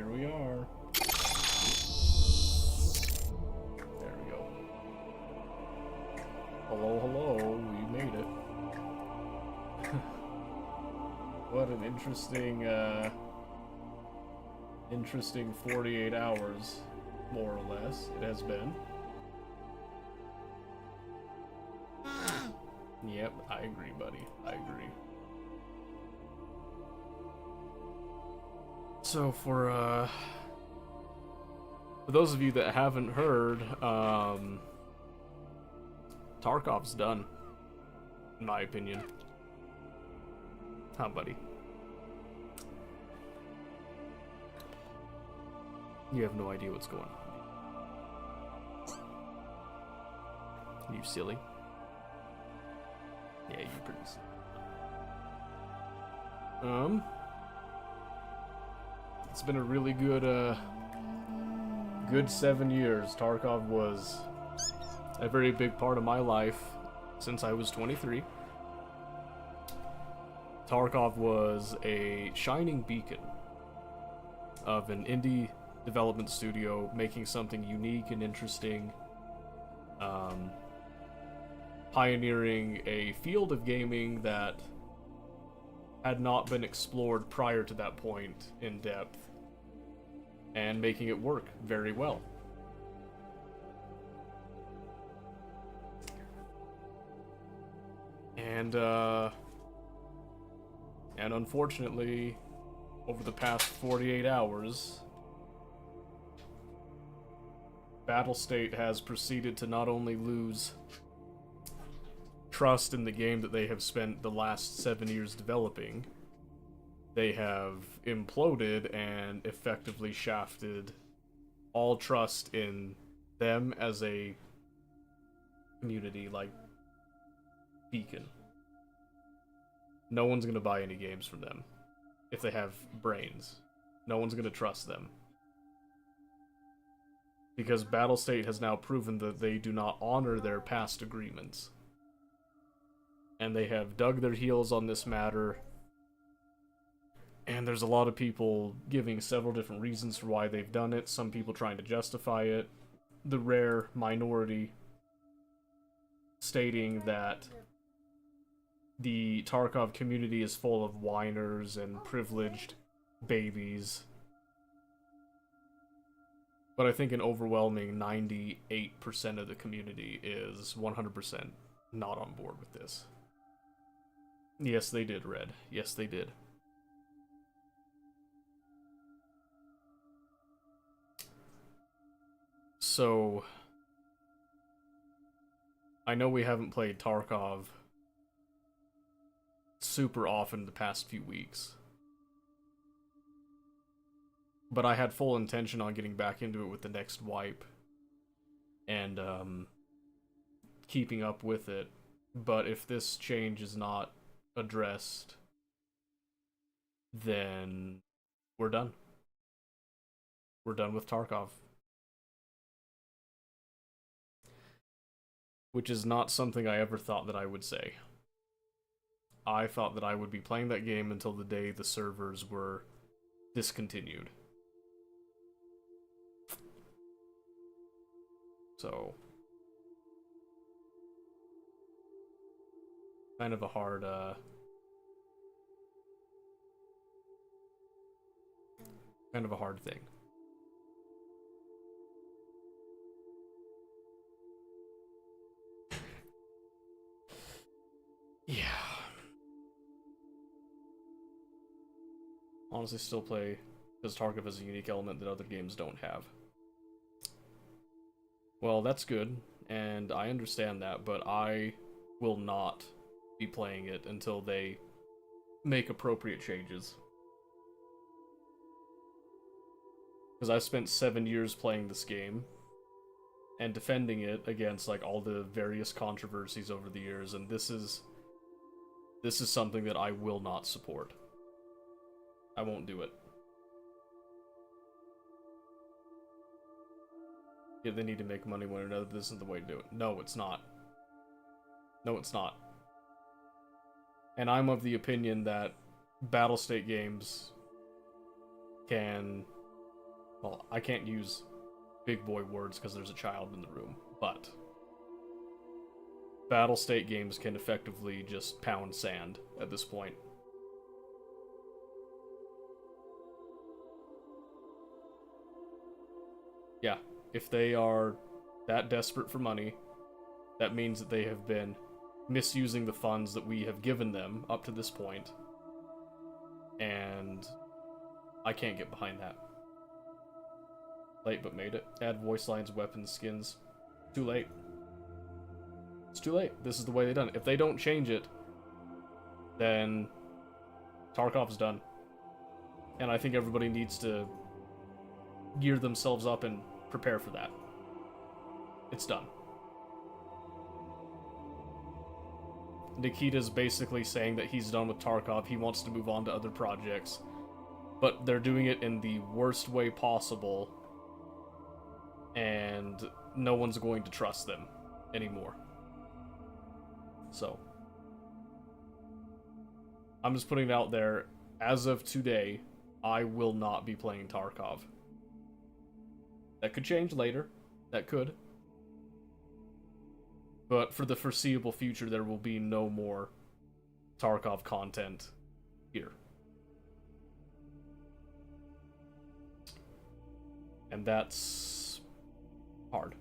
Here we are. There we go. Hello, hello. We made it. What an interesting 48 hours, more or less, it has been. Yep, I agree, buddy. I agree. So for those of you that haven't heard, Tarkov's done, in my opinion. Huh, buddy? You have no idea what's going on. You silly. Yeah, you pretty silly. It's been a really good 7 years. Tarkov was a very big part of my life since I was 23. Tarkov was a shining beacon of an indie development studio making something unique and interesting, pioneering a field of gaming that had not been explored prior to that point in depth, and making it work very well. And unfortunately, over the past 48 hours, Battlestate has proceeded to not only lose trust in the game that they have spent the last 7 years developing, they have imploded and effectively shafted all trust in them as a community, like, beacon. No one's gonna buy any games from them if they have brains. No one's gonna trust them. Because Battlestate has now proven that they do not honor their past agreements. And they have dug their heels on this matter. And there's a lot of people giving several different reasons for why they've done it. Some people trying to justify it. The rare minority stating that the Tarkov community is full of whiners and privileged babies. But I think an overwhelming 98% of the community is 100% not on board with this. Yes, they did, Red. Yes, they did. So, I know we haven't played Tarkov super often the past few weeks, but I had full intention on getting back into it with the next wipe and keeping up with it. But if this change is not addressed, then we're done. We're done with Tarkov. Which is not something I ever thought that I would say. I thought that I would be playing that game until the day the servers were discontinued. So, kind of a hard, thing. Yeah. Honestly, still play, because Tarkov is a unique element that other games don't have. Well, that's good, and I understand that, but I will not be playing it until they make appropriate changes. Because I've spent 7 years playing this game, and defending it against, like, all the various controversies over the years, and this is something that I will not support. I won't do it. Yeah, they need to make money one another. This isn't the way to do it. No, it's not. No, it's not. And I'm of the opinion that Battlestate games can well, I can't use big boy words because there's a child in the room, but battle state games can effectively just pound sand at this point. Yeah, if they are that desperate for money, that means that they have been misusing the funds that we have given them up to this point, and I can't get behind that. Late but made it. Add voice lines, weapons, skins. Too late. It's too late. This is the way they've done it. If they don't change it, then Tarkov's done. And I think everybody needs to gear themselves up and prepare for that. It's done. Nikita's basically saying that he's done with Tarkov. He wants to move on to other projects. But they're doing it in the worst way possible. And no one's going to trust them anymore. So, I'm just putting it out there, as of today, I will not be playing Tarkov. That could change later. That could. But for the foreseeable future, there will be no more Tarkov content here. And that's hard.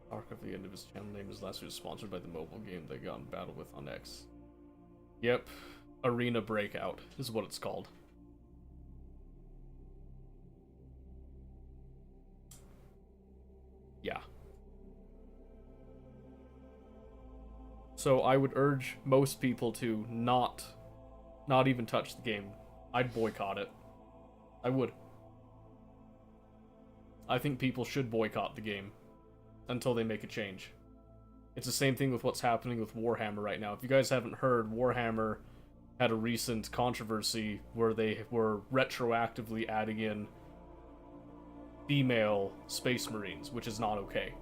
Tarkov, the end of his channel name is last year sponsored by the mobile game they got in battle with on X. Yep. Arena Breakout is what it's called. Yeah. So I would urge most people to not even touch the game. I'd boycott it. I would. I think people should boycott the game until they make a change. It's the same thing with what's happening with Warhammer right now. If you guys haven't heard, Warhammer had a recent controversy where they were retroactively adding in female Space Marines, which is not okay.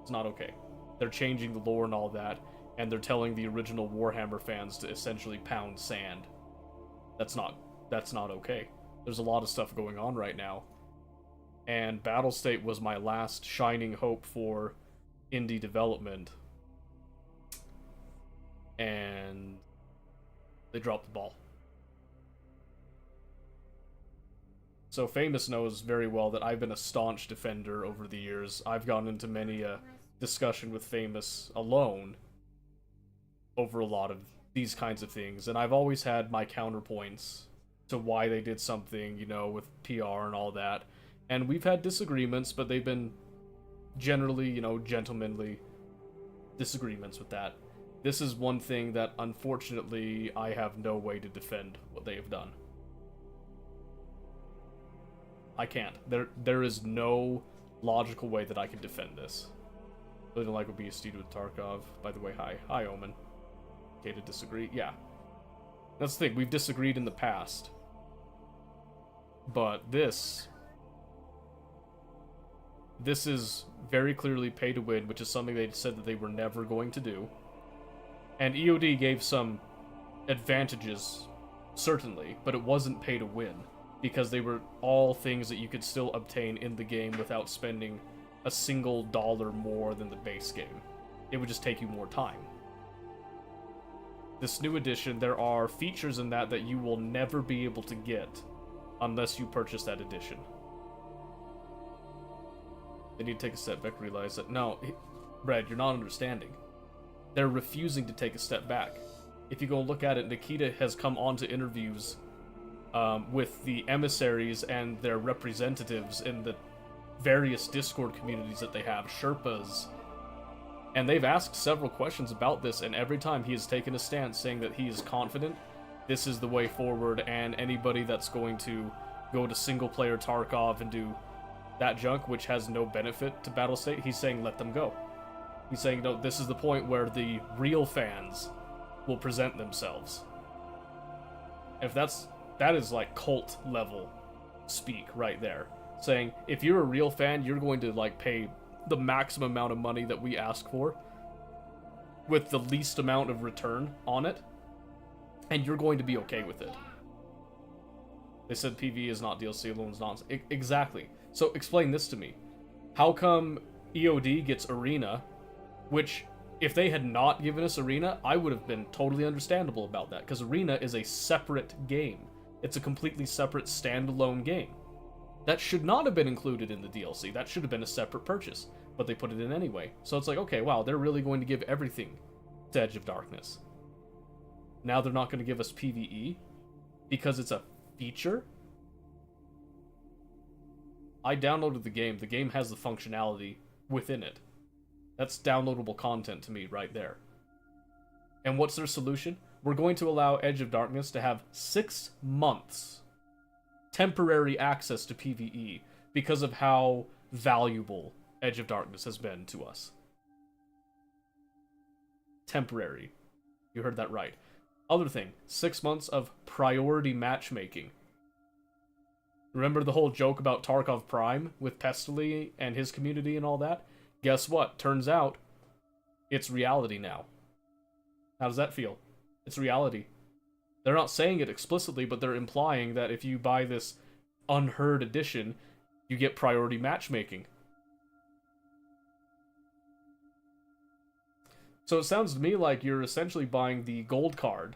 It's not okay. They're changing the lore and all that, and they're telling the original Warhammer fans to essentially pound sand. That's not okay. There's a lot of stuff going on right now. And Battlestate was my last shining hope for indie development. And they dropped the ball. So Famous knows very well that I've been a staunch defender over the years. I've gotten into many a discussion with Famous alone over a lot of these kinds of things. And I've always had my counterpoints to why they did something, you know, with PR and all that. And we've had disagreements, but they've been generally, you know, gentlemanly disagreements with that. This is one thing that, unfortunately, I have no way to defend what they have done. I can't. There is no logical way that I can defend this. Really don't like what BSD with Tarkov. By the way, hi. Hi, Omen. Okay, to disagree? Yeah. That's the thing. We've disagreed in the past. But this is very clearly pay to win, which is something they said that they were never going to do. And EOD gave some advantages, certainly, but it wasn't pay to win, because they were all things that you could still obtain in the game without spending a single dollar more than the base game. It would just take you more time. This new edition, there are features in that you will never be able to get unless you purchase that edition. They need to take a step back and realize that, no, Brad, you're not understanding. They're refusing to take a step back. If you go look at it, Nikita has come on to interviews with the emissaries and their representatives in the various Discord communities that they have, Sherpas, and they've asked several questions about this, and every time he has taken a stance saying that he is confident this is the way forward, and anybody that's going to go to single-player Tarkov and do that junk, which has no benefit to Battlestate, he's saying let them go. He's saying, no, this is the point where the real fans will present themselves. If that is like cult level speak right there. Saying, if you're a real fan, you're going to like pay the maximum amount of money that we ask for with the least amount of return on it. and you're going to be okay with it. They said PvE is not DLC alone is nonsense. Exactly. So explain this to me. How come EOD gets Arena, which, if they had not given us Arena, I would have been totally understandable about that, because Arena is a separate game. It's a completely separate standalone game. That should not have been included in the DLC. That should have been a separate purchase, but they put it in anyway. So it's like, okay, wow, they're really going to give everything to Edge of Darkness. Now they're not going to give us PvE because it's a feature? I downloaded the game. The game has the functionality within it. That's downloadable content to me right there. And what's their solution? We're going to allow Edge of Darkness to have 6 months temporary access to PvE because of how valuable Edge of Darkness has been to us. Temporary. You heard that right. Other thing, 6 months of priority matchmaking. Remember the whole joke about Tarkov Prime with Pestily and his community and all that? Guess what? Turns out, it's reality now. How does that feel? It's reality. They're not saying it explicitly, but they're implying that if you buy this unheard edition, you get priority matchmaking. So it sounds to me like you're essentially buying the gold card,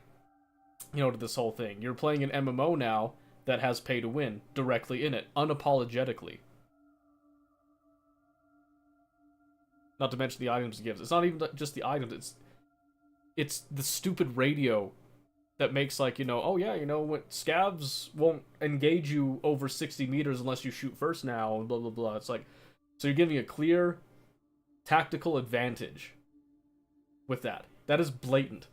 to this whole thing. You're playing an MMO now that has pay to win directly in it, unapologetically. Not to mention the items it gives. It's not even just the items, it's the stupid radio that makes when scavs won't engage you over 60 meters unless you shoot first now, and blah blah blah. It's like, so you're giving a clear tactical advantage with that. That is blatant.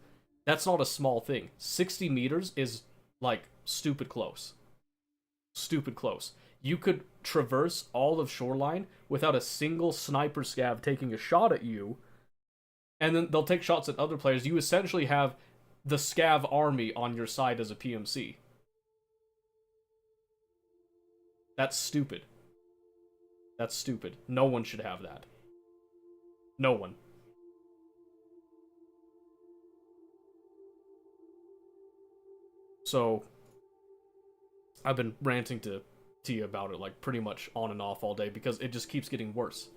That's not a small thing. 60 meters is like stupid close. Stupid close. You could traverse all of Shoreline without a single sniper scav taking a shot at you, and then they'll take shots at other players. You essentially have the scav army on your side as a PMC. That's stupid. That's stupid. No one should have that. No one. So, I've been ranting to Tia about it, like, pretty much on and off all day, because it just keeps getting worse.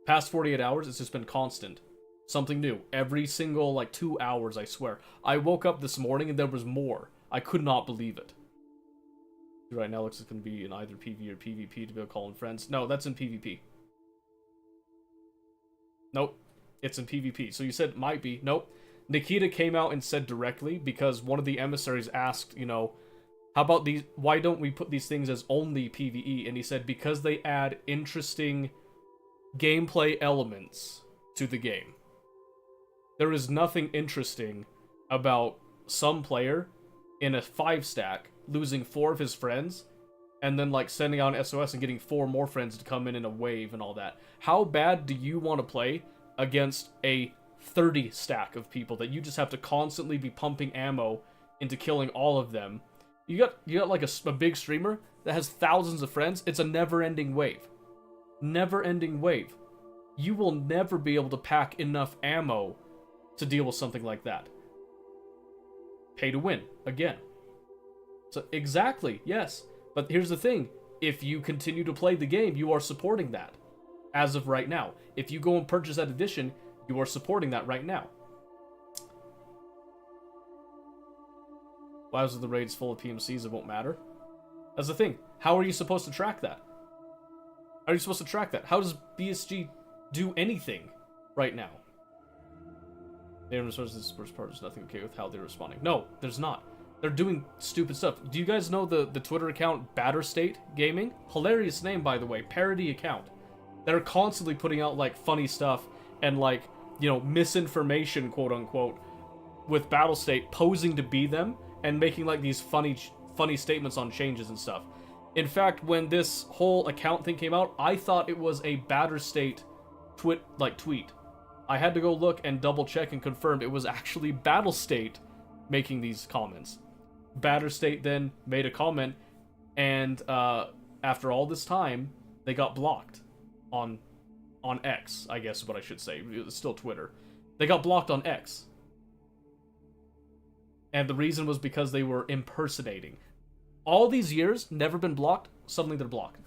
Past 48 hours, it's just been constant. Something new. Every single, 2 hours, I swear. I woke up this morning and there was more. I could not believe it. Right now, looks like it's going to be in either PvE or PvP to be able to call in friends. No, that's in PvP. Nope. It's in PvP. So you said it might be. Nope. Nikita came out and said directly, because one of the emissaries asked, how about these, why don't we put these things as only PvE? And he said, because they add interesting gameplay elements to the game. There is nothing interesting about some player in a 5-stack losing 4 of his friends, and then sending out an SOS and getting 4 more friends to come in a wave and all that. How bad do you want to play against a 30 stack of people that you just have to constantly be pumping ammo into killing all of them? You got a big streamer that has thousands of friends. It's a never-ending wave. Never-ending wave. You will never be able to pack enough ammo to deal with something like that. Pay to win, again. So, exactly, yes. But here's the thing. If you continue to play the game, you are supporting that. As of right now. If you go and purchase that edition, you are supporting that right now. Why was the raids full of PMCs? It won't matter. That's the thing. How are you supposed to track that? How are you supposed to track that? How does BSG do anything right now? The resources first part is nothing okay with how they're responding. No, there's not. They're doing stupid stuff. Do you guys know the Twitter account Batterstate Gaming? Hilarious name, by the way. Parody account. They're constantly putting out funny stuff and misinformation, quote unquote, with Battlestate posing to be them and making these funny statements on changes and stuff. In fact, when this whole account thing came out, I thought it was a Batterstate tweet. I had to go look and double check and confirm it was actually Battlestate making these comments. Batterstate then made a comment, and after all this time, they got blocked on X, I guess is what I should say. It's still Twitter. They got blocked on X. And the reason was because they were impersonating. All these years, never been blocked, suddenly they're blocked.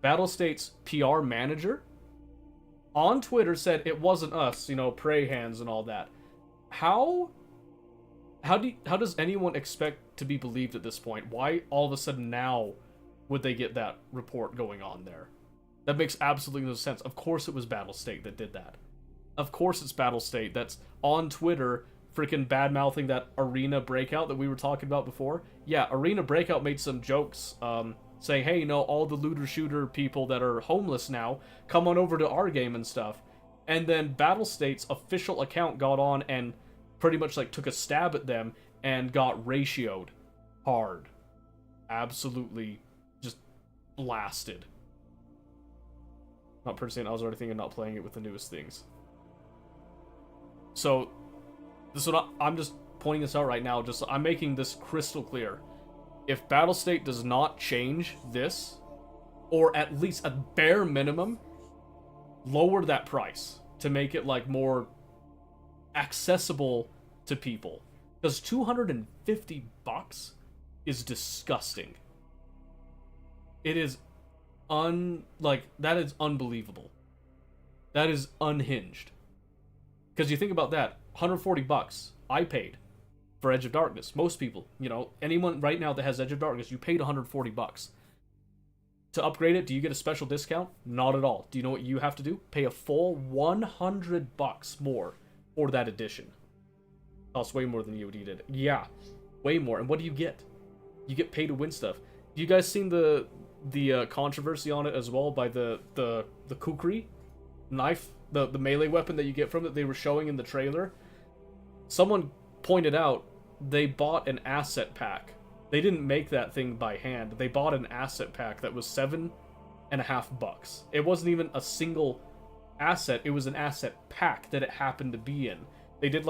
Battlestate's PR manager on Twitter said it wasn't us, prey hands and all that. How does anyone expect to be believed at this point? Why all of a sudden now would they get that report going on there? That makes absolutely no sense. Of course it was Battlestate that did that. Of course it's Battlestate that's on Twitter freaking bad-mouthing that Arena Breakout that we were talking about before. Yeah, Arena Breakout made some jokes, saying, hey, all the looter-shooter people that are homeless now, come on over to our game and stuff. And then Battlestate's official account got on and pretty much, took a stab at them and got ratioed hard. Absolutely just blasted. Not personally, I was already thinking not playing it with the newest things. So, this is what I'm just pointing this out right now, I'm making this crystal clear. If Battlestate does not change this, or at least at bare minimum, lower that price to make it more accessible to people. Because $250 is disgusting. It is that is unbelievable. That is unhinged. Because you think about that, $140 I paid for Edge of Darkness. Most people, anyone right now that has Edge of Darkness, you paid $140. To upgrade it, do you get a special discount? Not at all. Do you know what you have to do? Pay a full $100 more for that edition. Costs way more than you did. Yeah, way more. And what do you get? You get pay to win stuff. You guys seen the controversy on it as well by the kukri knife, the melee weapon that you get from it? They were showing in the trailer. Someone pointed out they bought an asset pack. They didn't make that thing by hand. They bought an asset pack that was $7.50. It wasn't even a single asset. It was an asset pack that it happened to be in. They did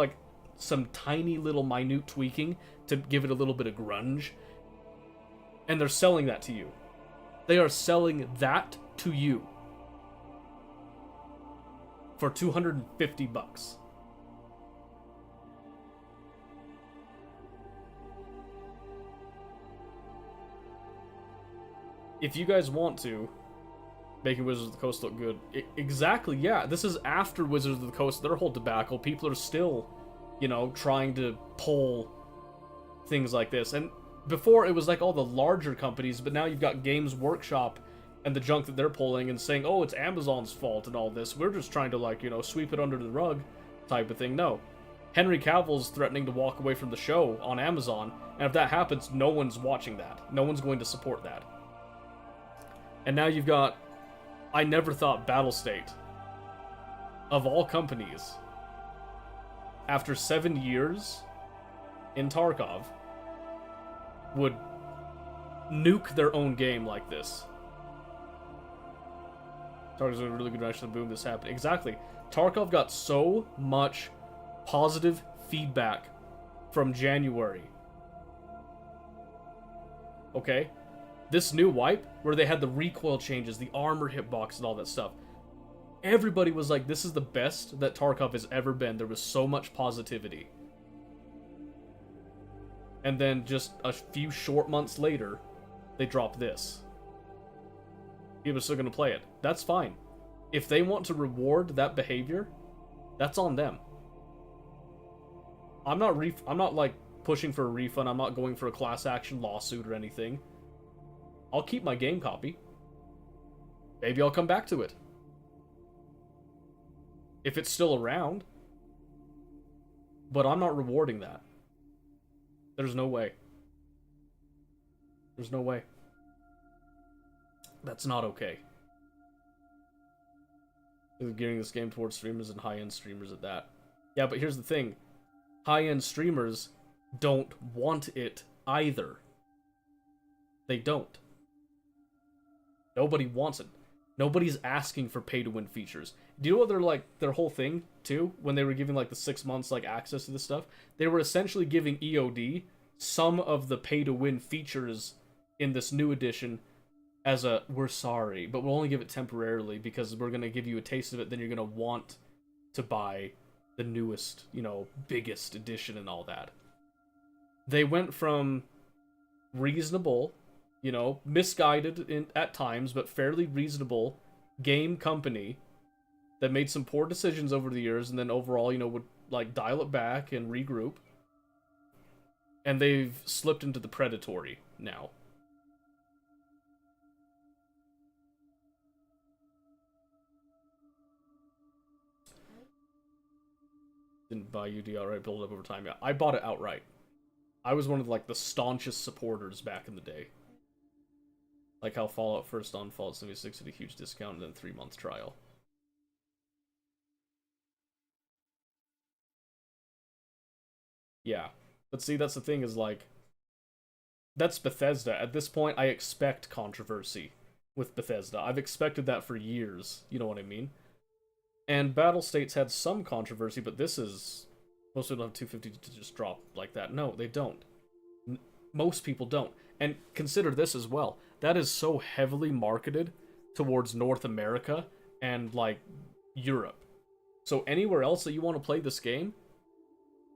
some tiny little minute tweaking to give it a little bit of grunge. And they're selling that to you. They are selling that to you for $250. If you guys want to, making Wizards of the Coast look good. Exactly, yeah. This is after Wizards of the Coast, their whole debacle. People are still, trying to pull things like this. And before, it was all the larger companies, but now you've got Games Workshop and the junk that they're pulling and saying, oh, it's Amazon's fault and all this. We're just trying to, sweep it under the rug type of thing. No. Henry Cavill's threatening to walk away from the show on Amazon, and if that happens, no one's watching that. No one's going to support that. And now you've got... I never thought Battlestate, of all companies, after 7 years in Tarkov, would nuke their own game like this. Tarkov's a really good reaction to boom this happened. Exactly. Tarkov got so much positive feedback from January. Okay? This new wipe, where they had the recoil changes, the armor hitbox, and all that stuff, everybody was like, this is the best that Tarkov has ever been. There was so much positivity. And then just a few short months later, they dropped this. People are still going to play it. That's fine. If they want to reward that behavior, that's on them. I'm not pushing for a refund. I'm not going for a class action lawsuit or anything. I'll keep my game copy. Maybe I'll come back to it. If it's still around. But I'm not rewarding that. There's no way. There's no way. That's not okay. They're gearing this game towards streamers and high-end streamers at that. Yeah, but here's the thing. High-end streamers don't want it either. They don't. Nobody wants it. Nobody's asking for pay-to-win features. Do you know what their whole thing, too? When they were giving, the 6 months, access to this stuff? They were essentially giving EOD some of the pay-to-win features in this new edition as a, we're sorry, but we'll only give it temporarily because we're going to give you a taste of it, then you're going to want to buy the newest, biggest edition and all that. They went from reasonable, misguided at times, but fairly reasonable game company that made some poor decisions over the years, and then overall, would like dial it back and regroup. And they've slipped into the predatory now. Didn't buy UD outright, build up over time. Yeah, I bought it outright. I was one of like the staunchest supporters back in the day. Like how Fallout first on Fallout 76 at a huge discount and then 3-month trial. Yeah. But see, that's the thing is like, that's Bethesda. At this point, I expect controversy with Bethesda. I've expected that for years. You know what I mean? And Battle States had some controversy, but this is... Most people have 250 to just drop like that. No, they don't. Most people don't. And consider this as well. That is so heavily marketed towards North America and, like, Europe. So anywhere else that you want to play this game,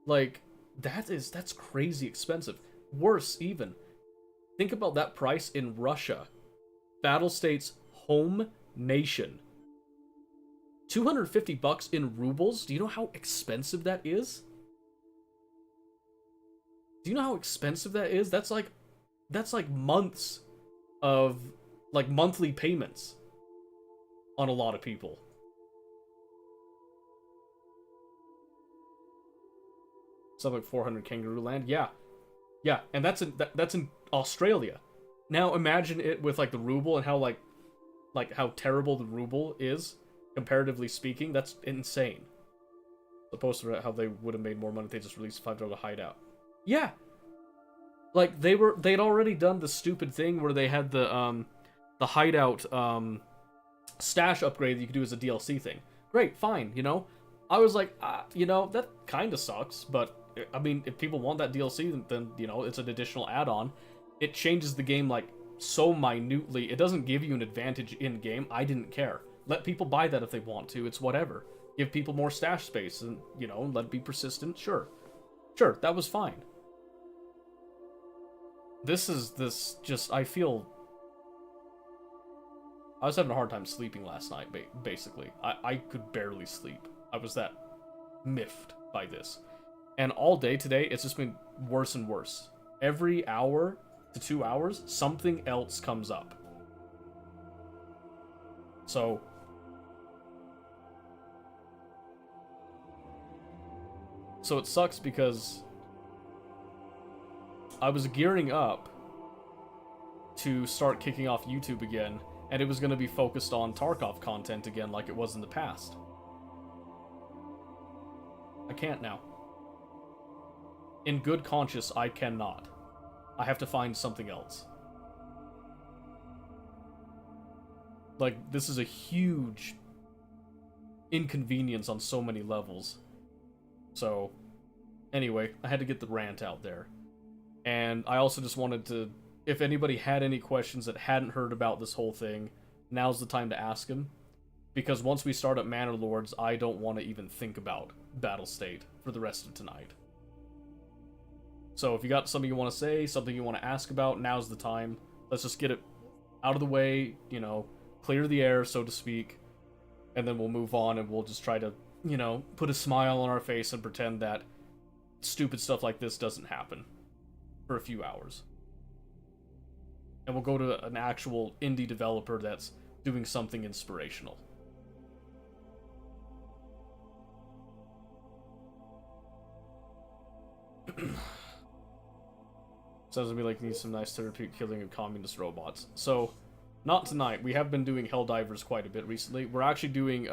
like, that's crazy expensive. Worse, even. Think about that price in Russia. Battle State's home nation. $250 in rubles? Do you know how expensive that is? Do you know how expensive that is? That's like months of like monthly payments on a lot of people. Something like 400 Kangaroo Land. Yeah. Yeah, and that's in Australia. Now imagine it with like the ruble and how like how terrible the ruble is comparatively speaking. That's insane. The poster about how they would have made more money if they just released $5 hideout. Yeah. Like they'd already done the stupid thing where they had the hideout stash upgrade that you could do as a DLC thing. Great, fine, I was like, that kind of sucks, but I mean, if people want that DLC, then it's an additional add-on. It changes the game like so minutely. It doesn't give you an advantage in game. I didn't care. Let people buy that if they want to. It's whatever. Give people more stash space and let it be persistent. Sure, that was fine. I feel. I was having a hard time sleeping last night. Basically, I could barely sleep. I was that miffed by this. And all day today, it's just been worse and worse. Every hour to 2 hours, something else comes up. So it sucks because I was gearing up to start kicking off YouTube again, and it was going to be focused on Tarkov content again like it was in the past. I can't now. In good conscience, I cannot. I have to find something else. Like, this is a huge inconvenience on so many levels. So, anyway, I had to get the rant out there. And I also just wanted to, if anybody had any questions that hadn't heard about this whole thing, now's the time to ask them. Because once we start at Manor Lords, I don't want to even think about Battle State for the rest of tonight. So if you got something you want to say, something you want to ask about, now's the time. Let's just get it out of the way, clear the air, so to speak. And then we'll move on and we'll just try to, put a smile on our face and pretend that stupid stuff like this doesn't happen for a few hours. And we'll go to an actual indie developer that's doing something inspirational. Sounds to me like you need some nice therapeutic killing of communist robots. So, not tonight. We have been doing Helldivers quite a bit recently. We're actually doing,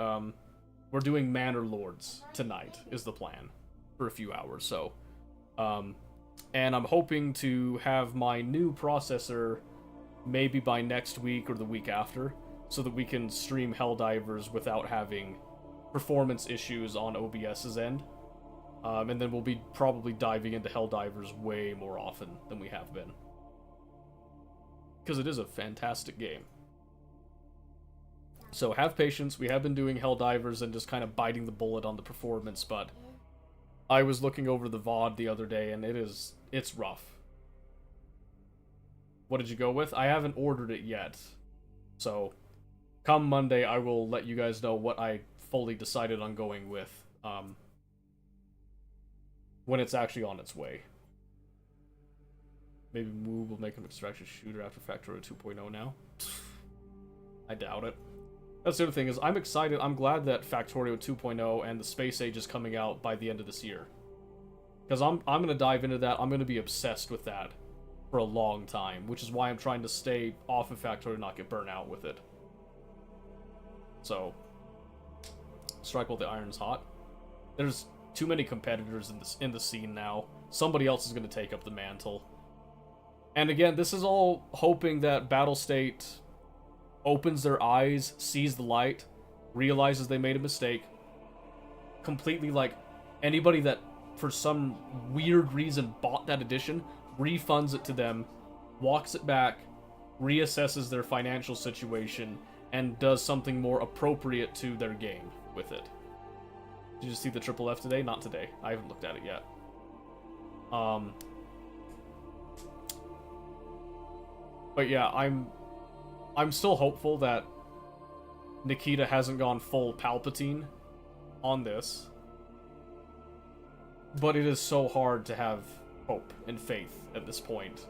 we're doing Manor Lords tonight, is the plan, for a few hours, so. And I'm hoping to have my new processor maybe by next week or the week after, so that we can stream Helldivers without having performance issues on OBS's end. And then we'll be probably diving into Helldivers way more often than we have been. Because it is a fantastic game. So have patience. We have been doing Helldivers and just kind of biting the bullet on the performance, but I was looking over the VOD the other day, and it's rough. What did you go with? I haven't ordered it yet. So, come Monday, I will let you guys know what I fully decided on going with, when it's actually on its way. Maybe Moo will make an extraction shooter after Factorio 2.0 now. I doubt it. That's the other thing, is I'm excited. I'm glad that Factorio 2.0 and the Space Age is coming out by the end of this year. Because I'm going to dive into that. I'm going to be obsessed with that for a long time, which is why I'm trying to stay off of Factorio and not get burnt out with it. So, strike while the iron's hot. There's too many competitors in the scene now. Somebody else is going to take up the mantle. And again, this is all hoping that Battlestate opens their eyes, sees the light, realizes they made a mistake. Completely, like, anybody that for some weird reason bought that edition, refunds it to them, walks it back, reassesses their financial situation, and does something more appropriate to their game with it. Did you see the Triple F today? Not today. I haven't looked at it yet. But yeah, I'm still hopeful that Nikita hasn't gone full Palpatine on this. But it is so hard to have hope and faith at this point.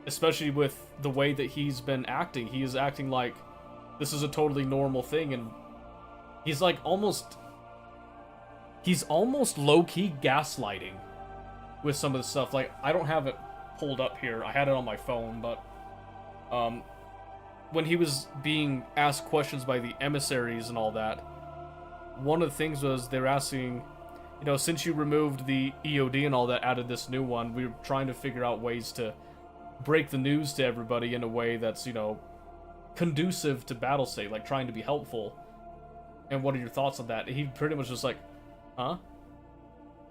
Especially with the way that he's been acting. He is acting like this is a totally normal thing, and he's like almost... He's almost low-key gaslighting with some of the stuff. Like, I don't have it pulled up here. I had it on my phone, but... when he was being asked questions by the emissaries and all that, one of the things was they're asking, you know, since you removed the EOD and all that, added this new one, we were trying to figure out ways to break the news to everybody in a way that's, you know, conducive to Battlestate, like trying to be helpful. And what are your thoughts on that? He pretty much just like, huh?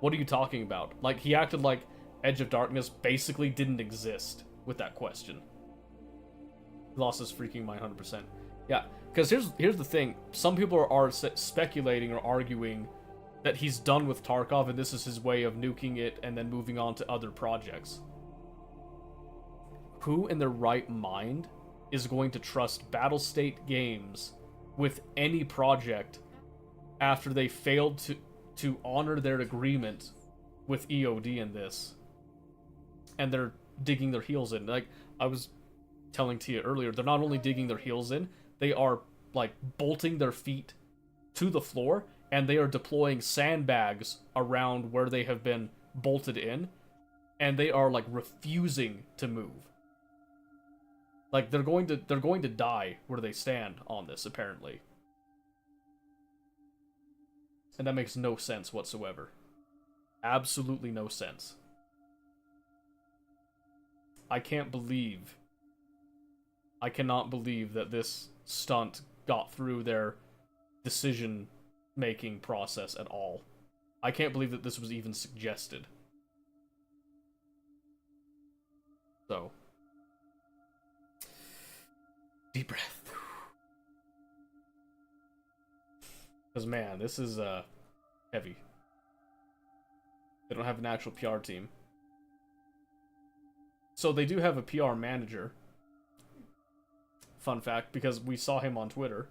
What are you talking about? Like, he acted like Edge of Darkness basically didn't exist with that question. He lost his freaking mind 100%. Yeah, because here's the thing. Some people are speculating or arguing that he's done with Tarkov and this is his way of nuking it and then moving on to other projects. Who in their right mind is going to trust Battlestate Games with any project after they failed to honor their agreement with EOD in this? And they're digging their heels in. Like, I was telling Tia earlier, they're not only digging their heels in, they are, like, bolting their feet to the floor, and they are deploying sandbags around where they have been bolted in, and they are, like, refusing to move. Like, they're going to die where they stand on this, apparently. And that makes no sense whatsoever. Absolutely no sense. I cannot believe that this stunt got through their decision-making process at all. I can't believe that this was even suggested. So, deep breath. Because, man, this is, heavy. They don't have an actual PR team. So they do have a PR manager. Fun fact, because we saw him on Twitter.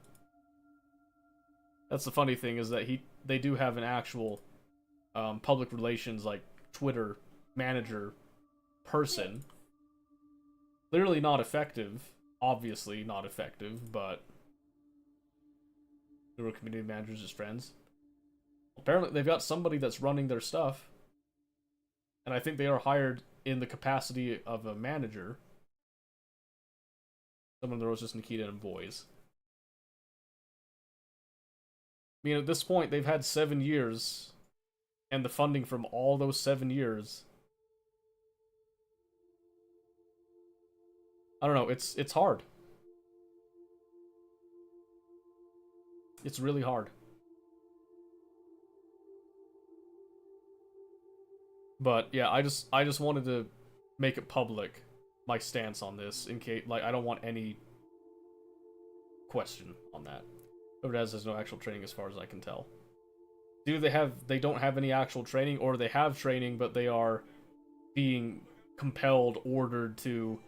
That's the funny thing, is that they do have an actual public relations, like, Twitter manager person. Clearly not effective. Obviously not effective, but there were community managers as friends. Apparently they've got somebody that's running their stuff. And I think they are hired in the capacity of a manager. Someone there was just Nikita and boys. I mean, at this point, they've had 7 years, and the funding from all those 7 years. I don't know, it's hard. It's really hard. But yeah, I just wanted to make it public, my stance on this, in case, like, I don't want any question on that. Whoever has no actual training as far as I can tell. They don't have any actual training, or they have training, but they are being compelled, ordered to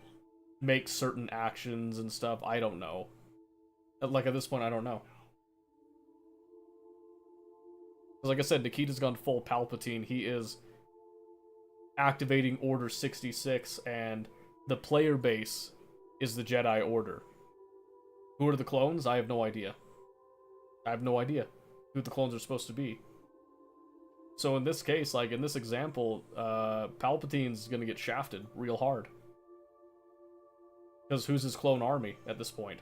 make certain actions and stuff. I don't know. Like, at this point, I don't know. Like I said, Nikita's gone full Palpatine. He is activating Order 66, and the player base is the Jedi Order. Who are the clones? I have no idea. I have no idea who the clones are supposed to be. So in this case, like in this example, Palpatine's gonna get shafted real hard. Because who's his clone army at this point?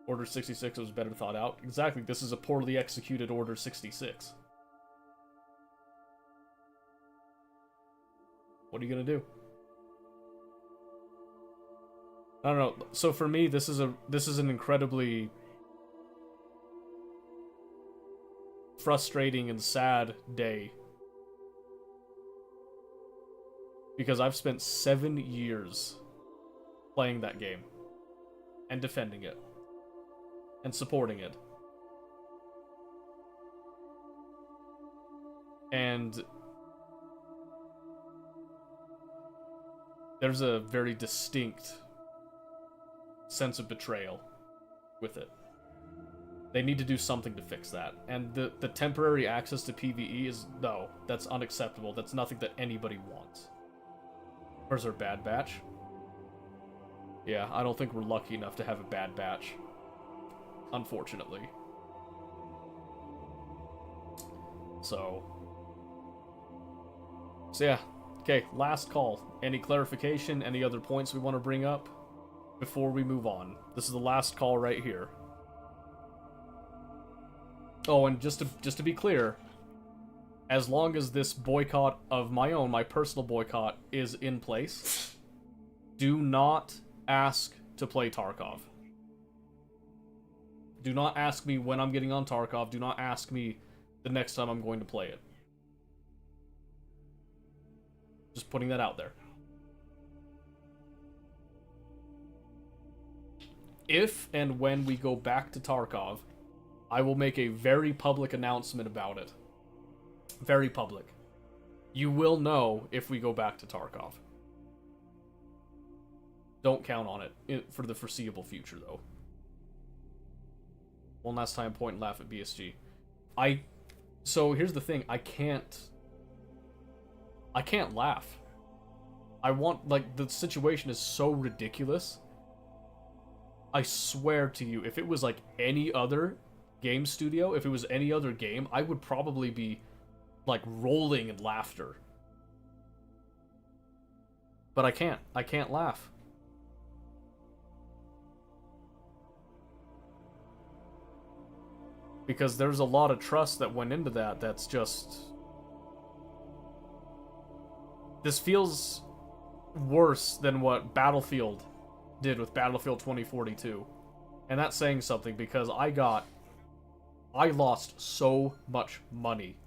Order 66 was better thought out. Exactly, this is a poorly executed Order 66. What are you gonna do? I don't know. So for me, this is an incredibly frustrating and sad day. Because I've spent 7 years playing that game. And defending it. And supporting it. And there's a very distinct sense of betrayal with it. They need to do something to fix that. And the temporary access to PvE is, no, that's unacceptable. That's nothing that anybody wants. Where's our Bad Batch? Yeah, I don't think we're lucky enough to have a Bad Batch. Unfortunately. So yeah. Okay, last call. Any clarification, any other points we want to bring up before we move on? This is the last call right here. Oh, and just to be clear, as long as this boycott of my own, my personal boycott, is in place, do not ask to play Tarkov. Do not ask me when I'm getting on Tarkov. Do not ask me the next time I'm going to play it. Just putting that out there. If and when we go back to Tarkov, I will make a very public announcement about it. Very public. You will know if we go back to Tarkov. Don't count on it for the foreseeable future, though. One last time, point and laugh at BSG. So here's the thing, I can't laugh. The situation is so ridiculous. I swear to you, if it was like any other game studio, if it was any other game, I would probably be like rolling in laughter. But I can't laugh. Because there's a lot of trust that went into that. That's just... This feels worse than what Battlefield did with Battlefield 2042. And that's saying something, because I lost so much money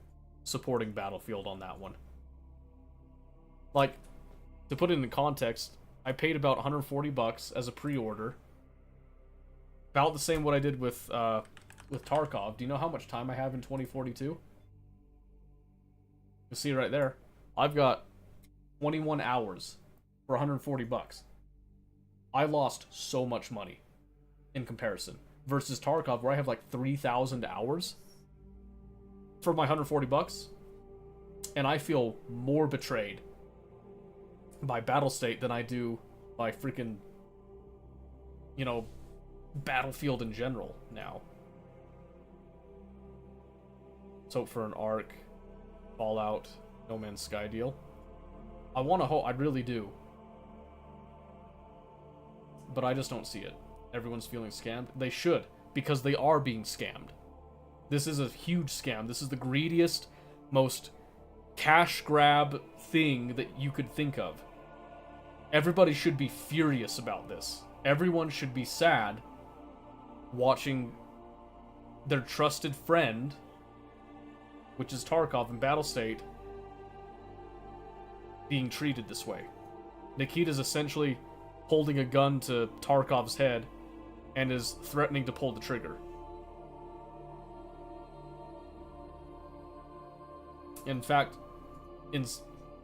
supporting Battlefield on that one. Like, to put it in context, I paid about $140 as a pre-order. About the same what I did with Tarkov. Do you know how much time I have in 2042? You'll see right there. I've got 21 hours for $140. I lost so much money in comparison. Versus Tarkov, where I have like 3,000 hours for my $140. And I feel more betrayed by Battlestate than I do by freaking, Battlefield in general now. Let's hope for an Ark, Fallout, No Man's Sky deal. I want to hope, I really do. But I just don't see it. Everyone's feeling scammed. They should, because they are being scammed. This is a huge scam. This is the greediest, most cash grab thing that you could think of. Everybody should be furious about this. Everyone should be sad watching their trusted friend, which is Tarkov in Battlestate, being treated this way. Nikita's essentially holding a gun to Tarkov's head and is threatening to pull the trigger. In fact, in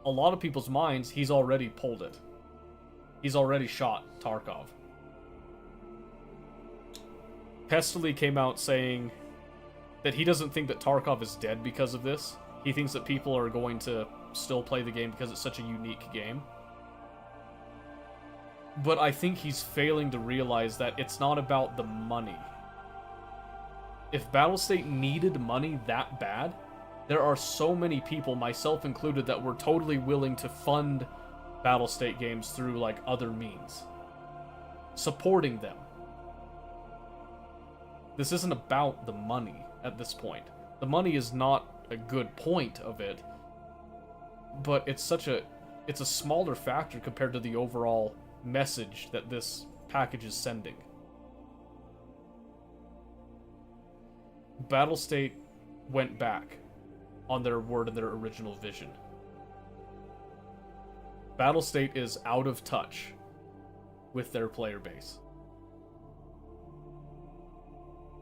a lot of people's minds, he's already pulled it. He's already shot Tarkov. Pestily came out saying that he doesn't think that Tarkov is dead because of this. He thinks that people are going to still play the game because it's such a unique game. But I think he's failing to realize that it's not about the money. If Battlestate needed money that bad, there are so many people, myself included, that were totally willing to fund Battlestate games through, like, other means. Supporting them. This isn't about the money at this point. The money is not a good point of it, but it's a smaller factor compared to the overall message that this package is sending. Battlestate went back on their word and their original vision. Battlestate is out of touch with their player base.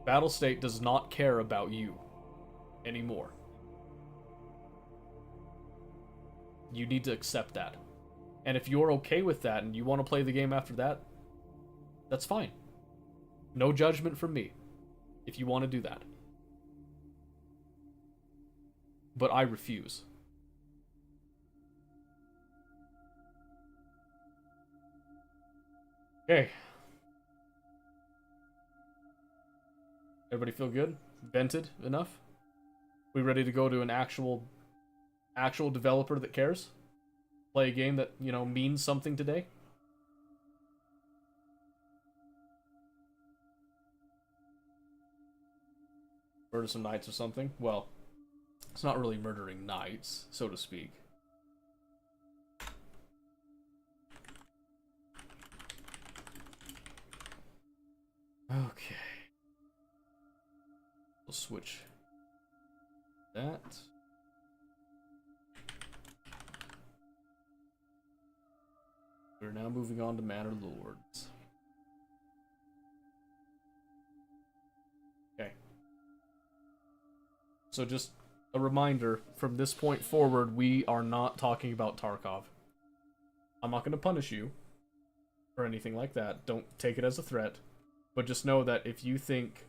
Battlestate does not care about you anymore. You need to accept that. And if you're okay with that and you want to play the game after that, that's fine. No judgment from me if you want to do that. But I refuse. Okay. Everybody feel good? Vented enough? We ready to go to an actual developer that cares? Play a game that, you know, means something today? Murder some knights or something? Well, it's not really murdering knights, so to speak. Okay. We'll switch that. We're now moving on to Manor Lords. Okay. So just a reminder, from this point forward, we are not talking about Tarkov. I'm not going to punish you or anything like that. Don't take it as a threat. But just know that if you think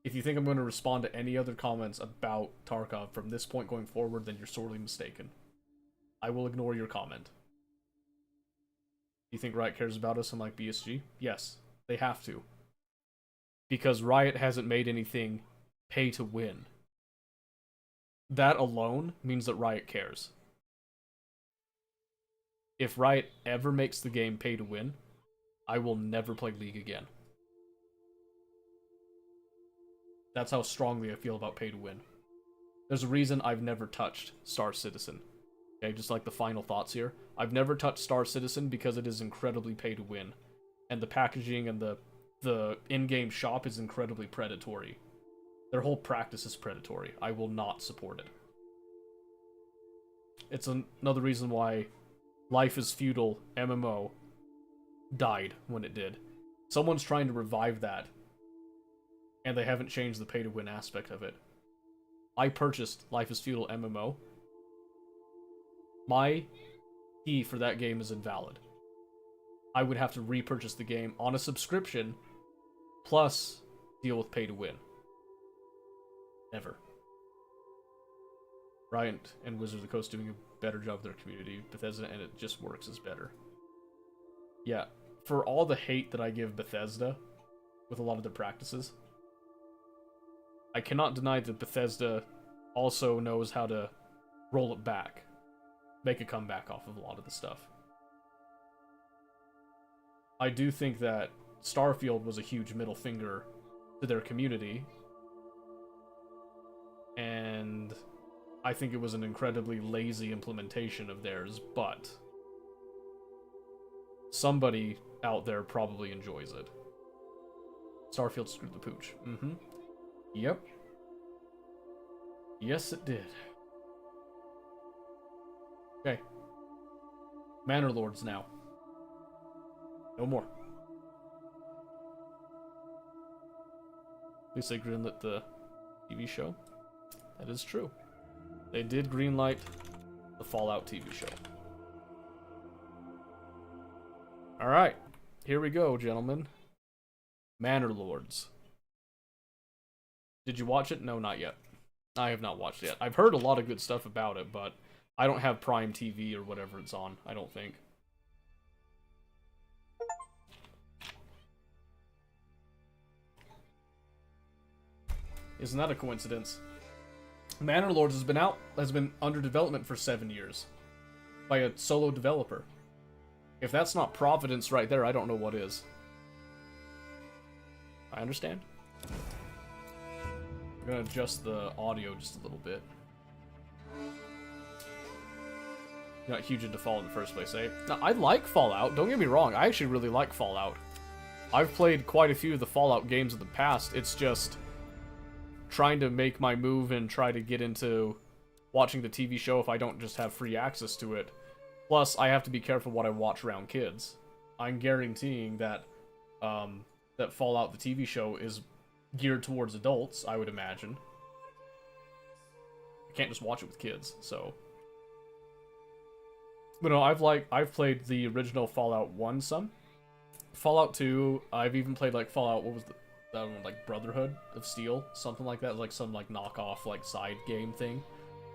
I'm going to respond to any other comments about Tarkov from this point going forward, then you're sorely mistaken. I will ignore your comment. You think Riot cares about us unlike BSG? Yes, they have to. Because Riot hasn't made anything pay to win. That alone means that Riot cares. If Riot ever makes the game pay to win, I will never play League again. That's how strongly I feel about pay to win. There's a reason I've never touched Star Citizen. Okay, just like the final thoughts here. I've never touched Star Citizen because it is incredibly pay to win. And the packaging and the in-game shop is incredibly predatory. Their whole practice is predatory. I will not support it. It's another reason why Life is Feudal MMO died when it did. Someone's trying to revive that, and they haven't changed the pay-to-win aspect of it. I purchased Life is Feudal MMO. My key for that game is invalid. I would have to repurchase the game on a subscription, plus deal with pay-to-win. Never. Riot and Wizards of the Coast doing a better job of their community. Bethesda, and it just works as better. Yeah, for all the hate that I give Bethesda with a lot of their practices, I cannot deny that Bethesda also knows how to roll it back. Make a comeback off of a lot of the stuff. I do think that Starfield was a huge middle finger to their community, and I think it was an incredibly lazy implementation of theirs, but somebody out there probably enjoys it. Starfield screwed the pooch. Mm-hmm. Yep. Yes, it did. Okay. Manor Lords now. No more. At least they greenlit the TV show. That is true. They did greenlight the Fallout TV show. Alright, here we go, gentlemen. Manor Lords. Did you watch it? No, not yet. I have not watched it yet. I've heard a lot of good stuff about it, but I don't have Prime TV or whatever it's on, I don't think. Isn't that a coincidence? Manor Lords has been under development for 7 years by a solo developer. If that's not Providence right there, I don't know what is. I understand. I'm gonna adjust the audio just a little bit. You're not huge into Fallout in the first place, eh? Now, I like Fallout, don't get me wrong, I actually really like Fallout. I've played quite a few of the Fallout games in the past, it's just trying to make my move and try to get into watching the TV show if I don't just have free access to it. Plus, I have to be careful what I watch around kids. I'm guaranteeing that that Fallout, the TV show, is geared towards adults, I would imagine. I can't just watch it with kids, so. But no, I've played the original Fallout 1 some. Fallout 2, I've even played like Fallout, what was that one, like Brotherhood of Steel, something like that, like some like knockoff like side game thing.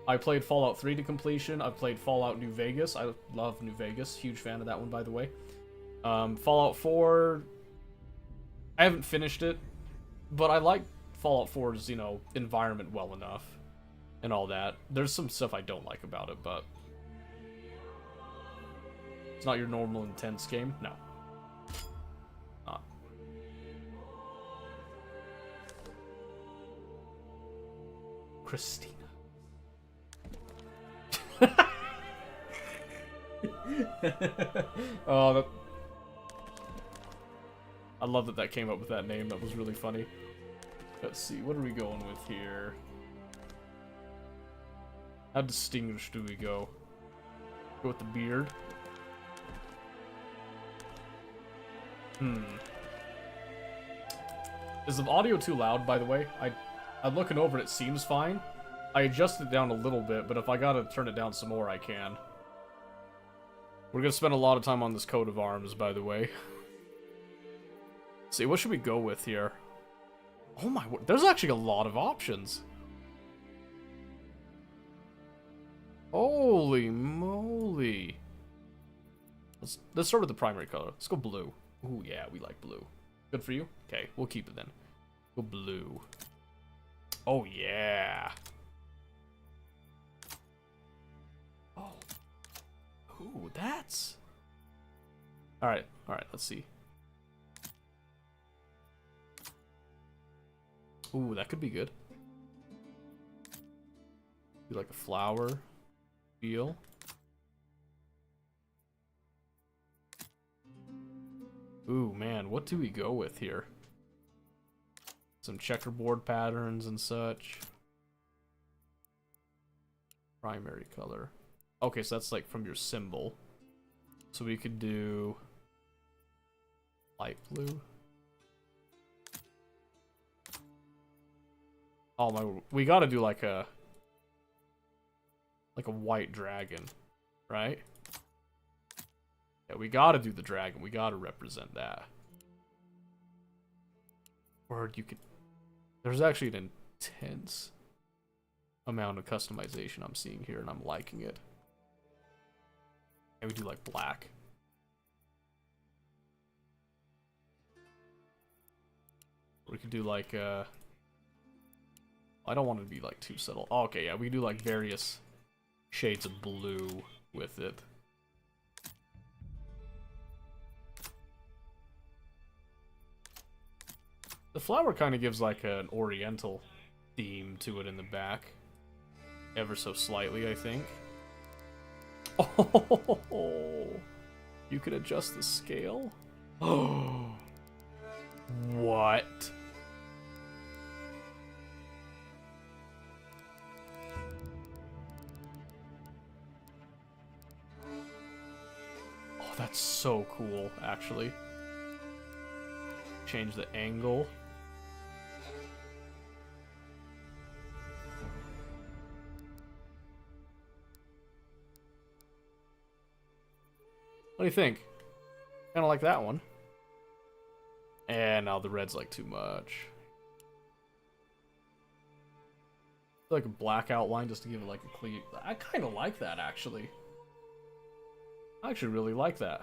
I played Fallout 3 to completion. I've played Fallout New Vegas. I love New Vegas. Huge fan of that one, by the way. Fallout 4, I haven't finished it, but I like Fallout 4's, you know, environment well enough and all that. There's some stuff I don't like about it, but it's not your normal intense game. No. Not. Christina. Oh, I love that that came up with that name. That was really funny. Let's see, what are we going with here? How distinguished do we go? Go with the beard. Is the audio too loud, by the way? I'm looking over it, it seems fine. I adjusted it down a little bit, but if I gotta turn it down some more, I can. We're gonna spend a lot of time on this coat of arms, by the way. Let's see, what should we go with here? Oh my word, there's actually a lot of options. Holy moly. Let's start with the primary color. Let's go blue. Ooh, yeah, we like blue. Good for you? Okay, we'll keep it then. Go blue. Oh, yeah. Oh. Ooh, that's... Alright, let's see. Ooh, that could be good. Do like a flower feel. Ooh, man, what do we go with here? Some checkerboard patterns and such. Primary color. Okay, so that's like from your symbol. So we could do light blue. Oh my, we gotta do like a white dragon, right? Yeah, we gotta do the dragon. We gotta represent that. Or you could... There's actually an intense amount of customization I'm seeing here, and I'm liking it. And we do like black. We could do like I don't want it to be like too subtle. Oh, okay, yeah, we do like various shades of blue with it. The flower kind of gives like an oriental theme to it in the back. Ever so slightly, I think. Oh, you can adjust the scale? Oh, what? Oh, that's so cool, actually. Change the angle. What do you think? Kind of like that one. And now the red's like too much. Like a black outline just to give it like a clean. I kind of like that actually. I actually really like that.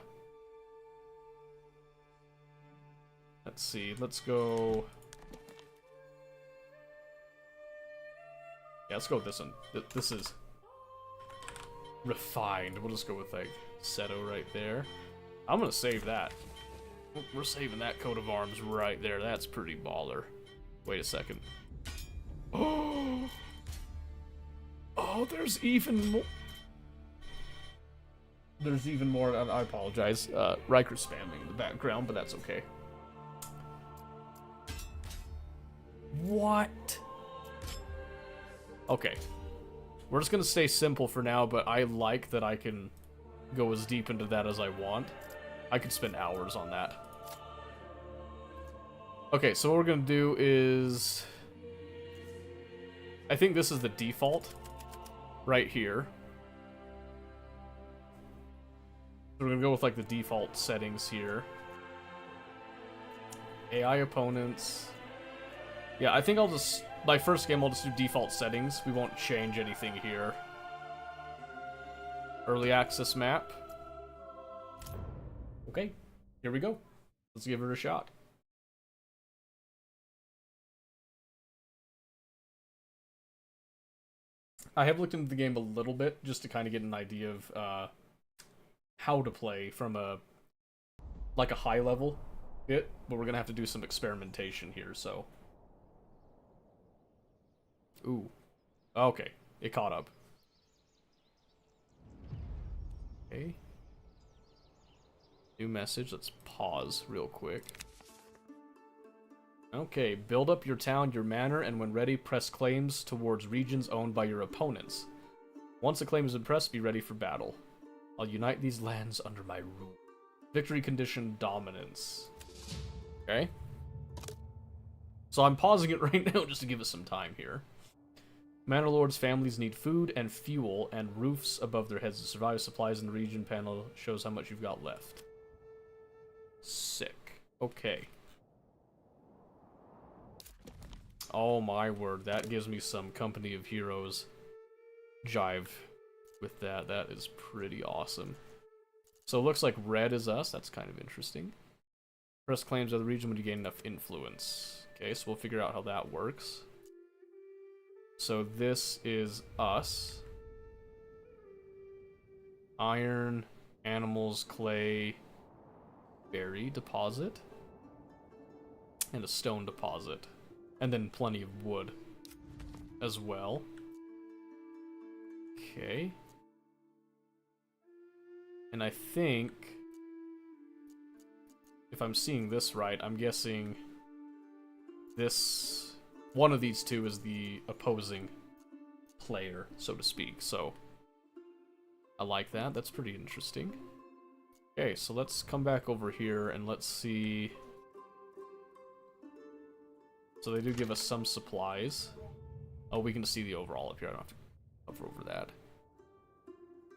Let's see. Let's go. Yeah, let's go with this one. This is refined. We'll just go with like Seto right there. I'm gonna save that. We're saving that coat of arms right there. That's pretty baller. Wait a second. Oh, oh, there's even more. There's even more. I apologize. Riker spamming in the background, but that's okay. What? Okay. We're just gonna stay simple for now, but I like that I can go as deep into that as I want. I could spend hours on that. Okay, so what we're gonna do is... I think this is the default. Right here. So we're gonna go with like the default settings here. AI opponents. Yeah, I think I'll just... My first game, I'll just do default settings. We won't change anything here. Early access map. Okay, here we go. Let's give it a shot. I have looked into the game a little bit just to kind of get an idea of how to play from a high level bit, but we're gonna have to do some experimentation here, so. Ooh. Okay. It caught up. Okay. New message. Let's pause real quick. Okay. Build up your town, your manor, and when ready, press claims towards regions owned by your opponents. Once a claim is impressed, be ready for battle. I'll unite these lands under my rule. Victory condition dominance. Okay. So I'm pausing it right now just to give us some time here. Manor Lords' families need food and fuel and roofs above their heads to survive. Supplies in the region panel shows how much you've got left. Sick. Okay. Oh my word, that gives me some Company of Heroes jive with that. That is pretty awesome. So it looks like red is us. That's kind of interesting. Press claims of the region when you gain enough influence. Okay, so we'll figure out how that works. So this is us. Iron, animals, clay, berry deposit, and a stone deposit. And then plenty of wood as well. Okay. And I think, if I'm seeing this right, I'm guessing this... One of these two is the opposing player, so to speak, so I like that. That's pretty interesting. Okay, so let's come back over here and let's see. So they do give us some supplies. Oh, we can see the overall up here. I don't have to cover over that.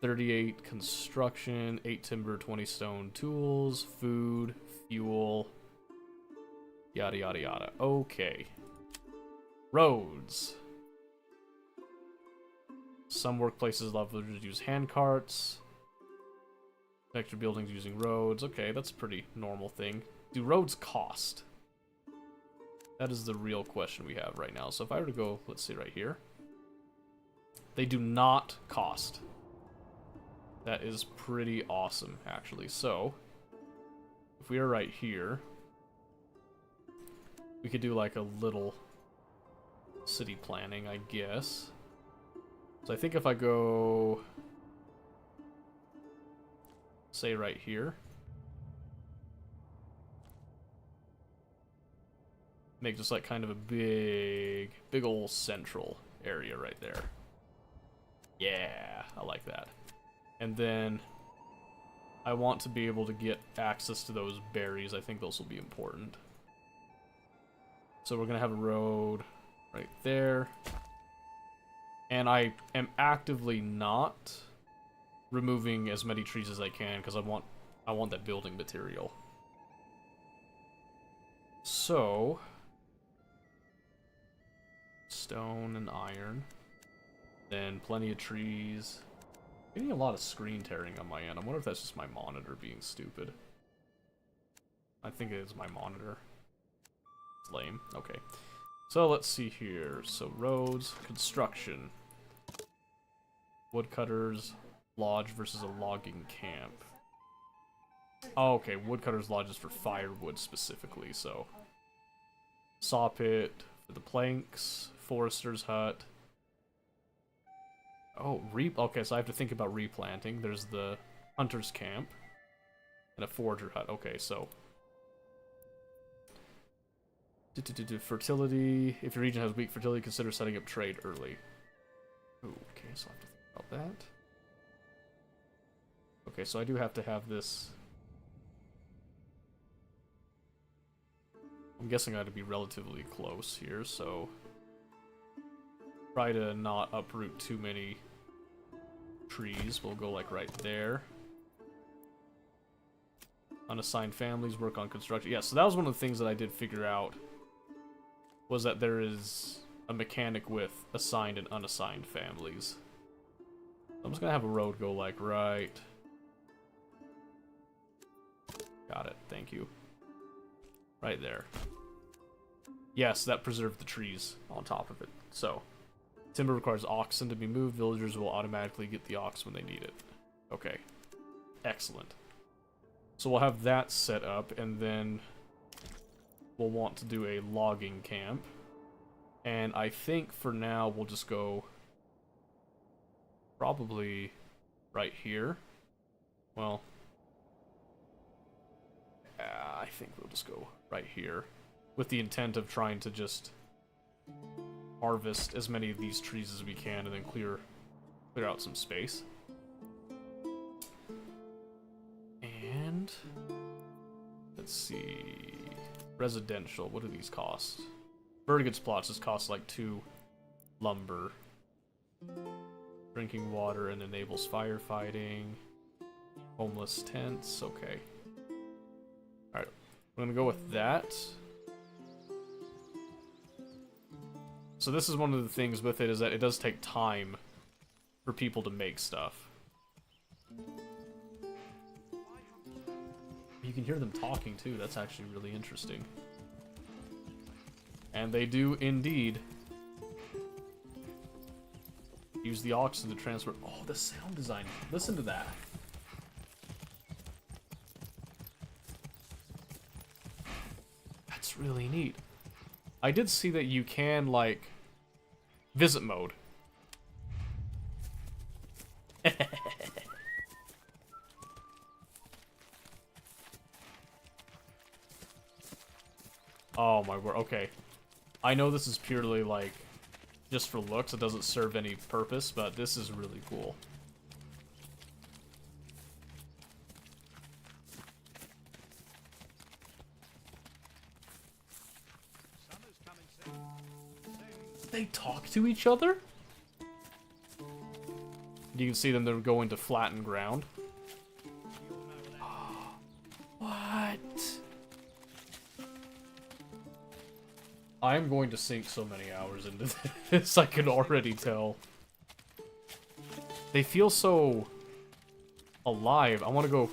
38 construction, 8 timber, 20 stone tools, food, fuel, yada yada yada. Okay. Roads. Some workplaces allow villagers to use hand carts. Connect your buildings using roads. Okay, that's a pretty normal thing. Do roads cost? That is the real question we have right now. So if I were to go, let's see right here. They do not cost. That is pretty awesome, actually. So, if we are right here, we could do like a little city planning, I guess. So I think if I go, say right here, make just like kind of a big old central area right there. Yeah, I like that. And then I want to be able to get access to those berries. I think those will be important. So we're gonna have a road right there. And I am actively not removing as many trees as I can because I want I want that building material. So, stone and iron. Then plenty of trees. Getting a lot of screen tearing on my end. I wonder if that's just my monitor being stupid. I think it is my monitor. It's lame. Okay. So let's see here. So roads, construction. Woodcutters Lodge versus a logging camp. Oh, okay. Woodcutters Lodge is for firewood specifically, so. Saw pit for the planks. Forester's hut. Oh, okay, so I have to think about replanting. There's the hunter's camp. And a forager hut. Okay, so. Fertility. If your region has weak fertility, consider setting up trade early. Ooh, okay, so I have to think about that. Okay, so I do have to have this. I'm guessing I have to be relatively close here, so try to not uproot too many trees. We'll go like right there. Unassigned families work on construction. Yeah, so that was one of the things that I did figure out, was that there is a mechanic with assigned and unassigned families. I'm just gonna have a road go like right. Got it, thank you. Right there. Yes, that preserved the trees on top of it. So, timber requires oxen to be moved. Villagers will automatically get the ox when they need it. Okay. Excellent. So we'll have that set up, and then we'll want to do a logging camp. And I think for now we'll just go probably right here. Well, I think we'll just go right here with the intent of trying to just harvest as many of these trees as we can and then clear out some space. And let's see, residential, what do these cost? Verdigut's plots just cost like 2 lumber. Drinking water and enables firefighting. Homeless tents, okay. Alright, I'm gonna go with that. So this is one of the things with it, is that it does take time for people to make stuff. You can hear them talking too, that's actually really interesting. And they do indeed use the oxen to transport. Oh, the sound design. Listen to that. That's really neat. I did see that you can, like, visit mode. Oh my word, okay. I know this is purely, like, just for looks, it doesn't serve any purpose, but this is really cool. They talk to each other? You can see them, they're going to flatten ground. What? I'm going to sink so many hours into this, I can already tell. They feel so alive. I want to go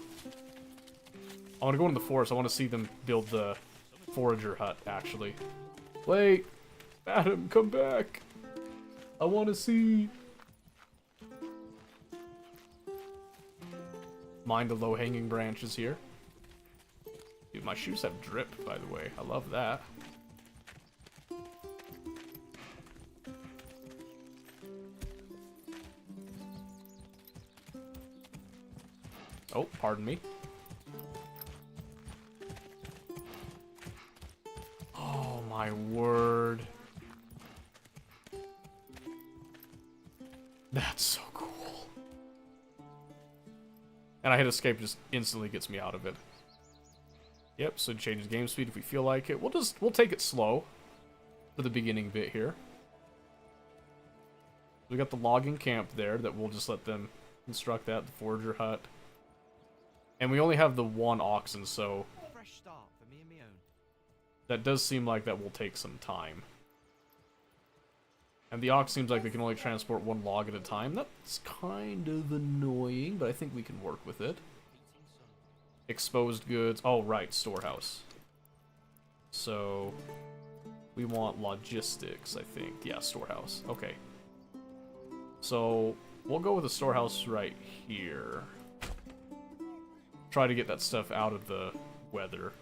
in the forest. I want to see them build the forager hut, actually. Wait! Adam, come back! I want to see! Mind the low-hanging branches here. Dude, my shoes have drip, by the way. I love that. Oh, pardon me. Oh my word. That's so cool. And I hit escape, just instantly gets me out of it. Yep, so change the game speed if we feel like it. We'll take it slow for the beginning bit here. We got the logging camp there that we'll just let them construct that, the forager hut. And we only have the one oxen, so Fresh start for me and me own. that does seem like that will take some time. And the ox seems like they can only transport one log at a time. That's kind of annoying, but I think we can work with it. Exposed goods. Oh, right, storehouse. So, we want logistics, I think. Yeah, storehouse. Okay. So, we'll go with a storehouse right here. Try to get that stuff out of the weather.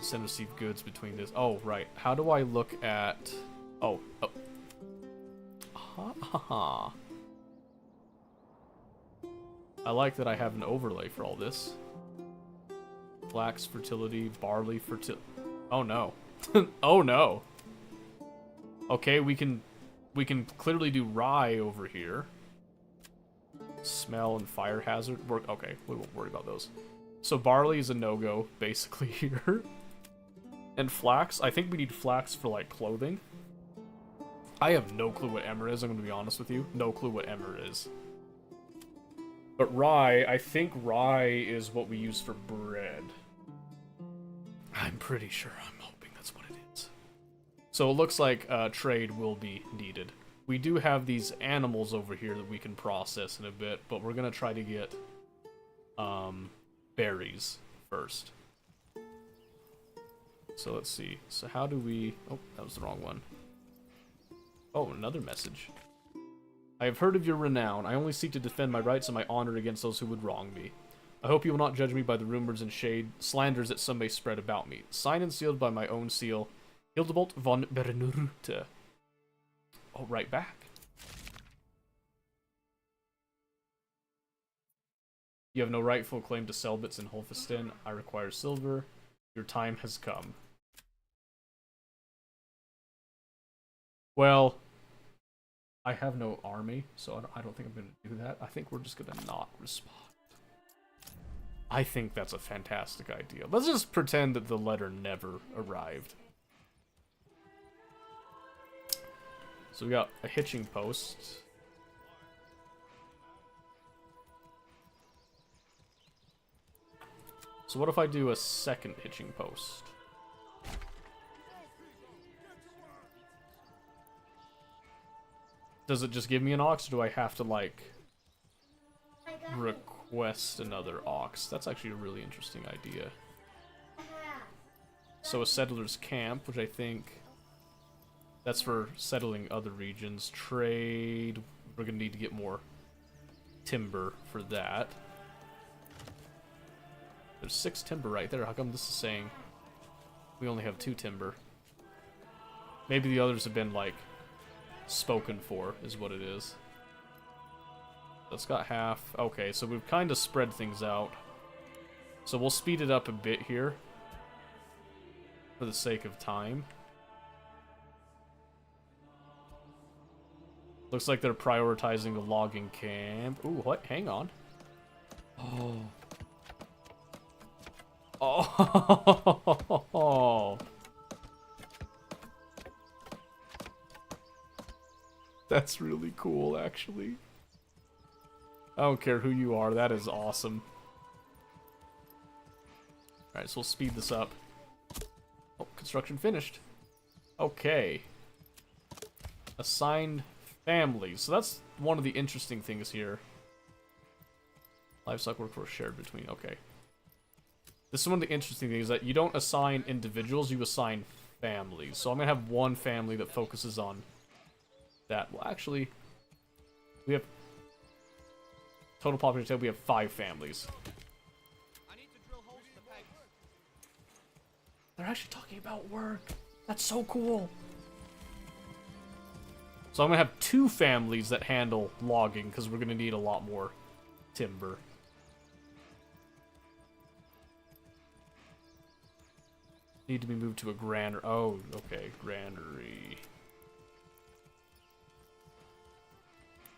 Send receive goods between this. Oh, right. How do I look at... Oh. Oh. Ha ha ha. I like that I have an overlay for all this. Flax fertility, barley fertility. Oh no. Oh no. Okay, we can clearly do rye over here. Smell and fire hazard. Okay, we won't worry about those. So barley is a no-go, basically, here. And flax, I think we need flax for, like, clothing. I have no clue what emmer is, I'm gonna be honest with you. No clue what emmer is. But rye, I think rye is what we use for bread. I'm pretty sure, I'm hoping that's what it is. So it looks like trade will be needed. We do have these animals over here that we can process in a bit, but we're gonna try to get berries first. So let's see. So how do we... Oh, that was the wrong one. Oh, another message. I have heard of your renown. I only seek to defend my rights and my honor against those who would wrong me. I hope you will not judge me by the rumors and slanders that some may spread about me. Signed and sealed by my own seal, Hildebolt von Bernurte. Oh, right back. You have no rightful claim to Selbitz and Holfeston. I require silver. Your time has come. Well, I have no army, so I don't think I'm going to do that. I think we're just going to not respond. I think that's a fantastic idea. Let's just pretend that the letter never arrived. So we got a hitching post. So what if I do a second hitching post? Does it just give me an ox, or do I have to, like, request another ox? That's actually a really interesting idea. So a settler's camp, which I think... That's for settling other regions. Trade... We're gonna need to get more timber for that. There's 6 timber right there. How come this is saying we only have 2 timber? Maybe the others have been, like, spoken for, is what it is. That's got half. Okay, so we've kind of spread things out. So we'll speed it up a bit here for the sake of time. Looks like they're prioritizing the logging camp. Ooh, what? Hang on. Oh. Oh. That's really cool, actually. I don't care who you are, that is awesome. Alright, so we'll speed this up. Oh, construction finished. Okay. Assigned families. So that's one of the interesting things here. Livestock workforce shared between... Okay. This is one of the interesting things, that you don't assign individuals, you assign families. So I'm going to have one family that focuses on that. Well, actually, we have... Total population, we have 5 families. I need to drill holes in the pegs. They're actually talking about work. That's so cool. So I'm going to have 2 families that handle logging, because we're going to need a lot more timber. Need to be moved to a granary. Oh, okay, granary.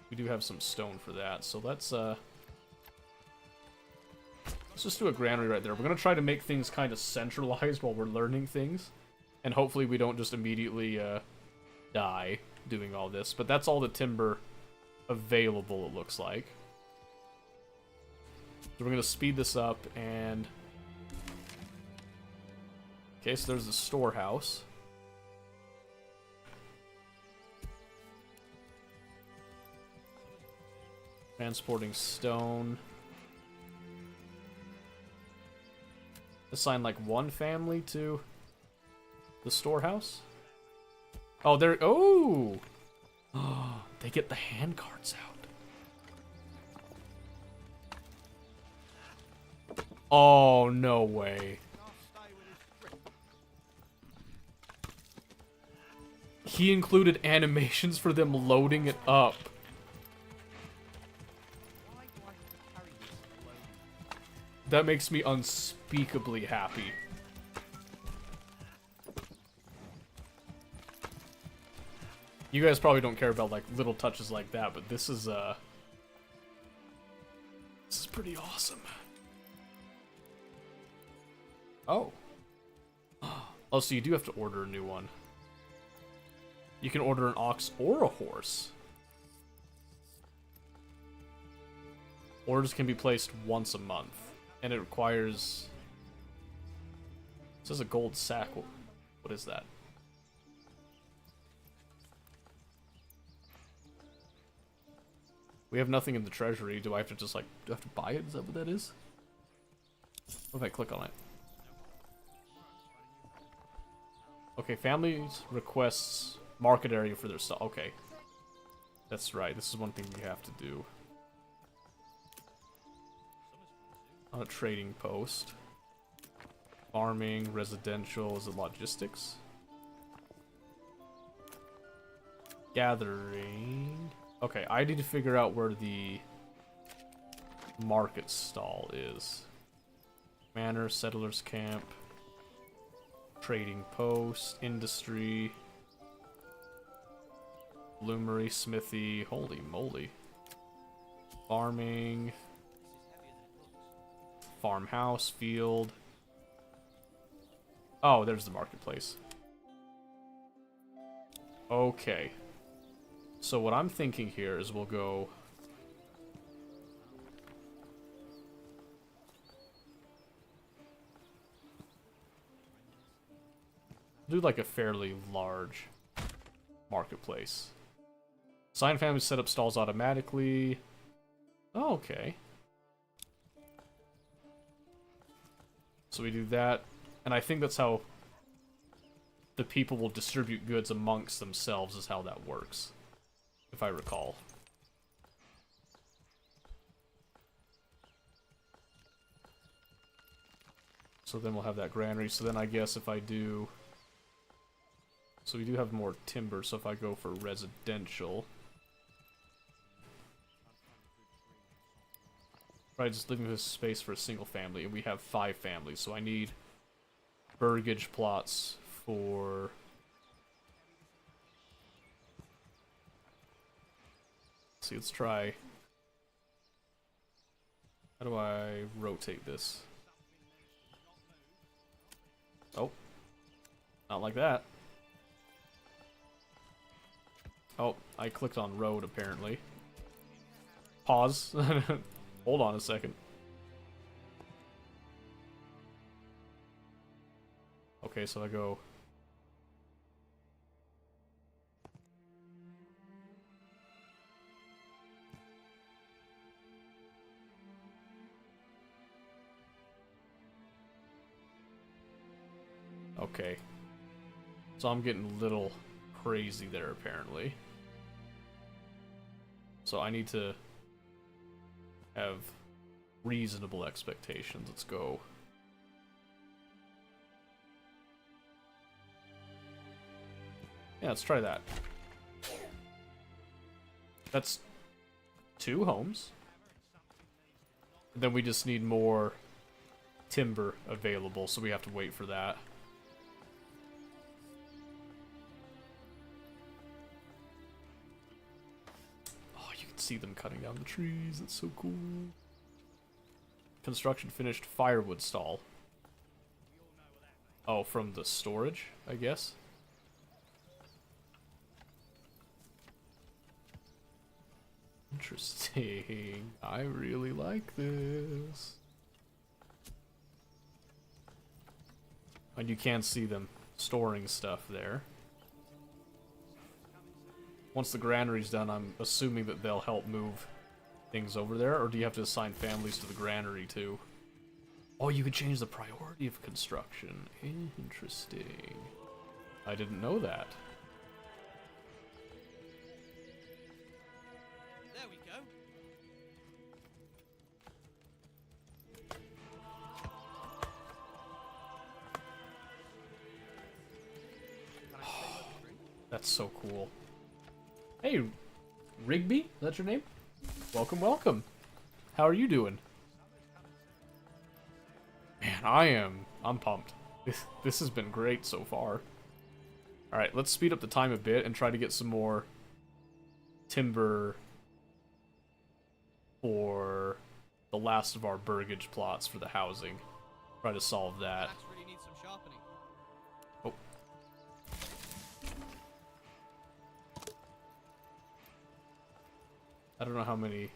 We do have some stone for that, so let's just do a granary right there. We're gonna try to make things kind of centralized while we're learning things, and hopefully we don't just immediately die doing all this. But that's all the timber available, it looks like. So we're going to speed this up and... Okay, so there's the storehouse. Transporting stone. Assign like one family to the storehouse. Oh, they're... Oh! Oh, they get the hand cards out. Oh, no way. He included animations for them loading it up. That makes me unspeakably happy. You guys probably don't care about like little touches like that, but this is pretty awesome. Oh. Oh, so you do have to order a new one. You can order an ox or a horse. Orders can be placed once a month, and it requires... It says a gold sack. What is that? We have nothing in the treasury. Do I have to just like... Do I have to buy it? Is that what that is? What if I click on it? Okay, families requests market area for their stuff. Okay. That's right. This is one thing we have to do. On a trading post. Farming, residential, is it logistics? Gathering. Okay, I need to figure out where the market stall is. Manor, settlers camp, trading post, industry, bloomery, smithy, holy moly. Farming, farmhouse, field. Oh, there's the marketplace. Okay. So what I'm thinking here is we'll go... do like a fairly large marketplace. Sign families set up stalls automatically. Oh, okay. So we do that. And I think that's how the people will distribute goods amongst themselves, is how that works. If I recall. So then we'll have that granary. So then I guess if I do... So we do have more timber, so if I go for residential... Right, just leaving this space for a single family, and we have 5 families, so I need burgage plots for... Let's see, let's try... How do I rotate this? Oh. Not like that. Oh, I clicked on road, apparently. Pause. Hold on a second. Okay, so I go... Okay. So I'm getting a little crazy there, apparently. So I need to have reasonable expectations. Let's go. Yeah, let's try that. That's 2 homes. Then we just need more timber available, so we have to wait for that. See them cutting down the trees. It's so cool. Construction finished. Firewood stall. Oh, from the storage, I guess. Interesting. I really like this. And you can see them storing stuff there. Once the granary's done, I'm assuming that they'll help move things over there, or do you have to assign families to the granary too? Oh, you could change the priority of construction. Interesting. I didn't know that. There we go. Can I stay with the drink? That's so cool. Hey, Rigby, that's your name? Welcome, welcome. How are you doing? Man, I'm pumped. This has been great so far. Alright, let's speed up the time a bit and try to get some more timber for the last of our burgage plots for the housing. Try to solve that. Axe really needs some sharpening. Oh. I don't know how many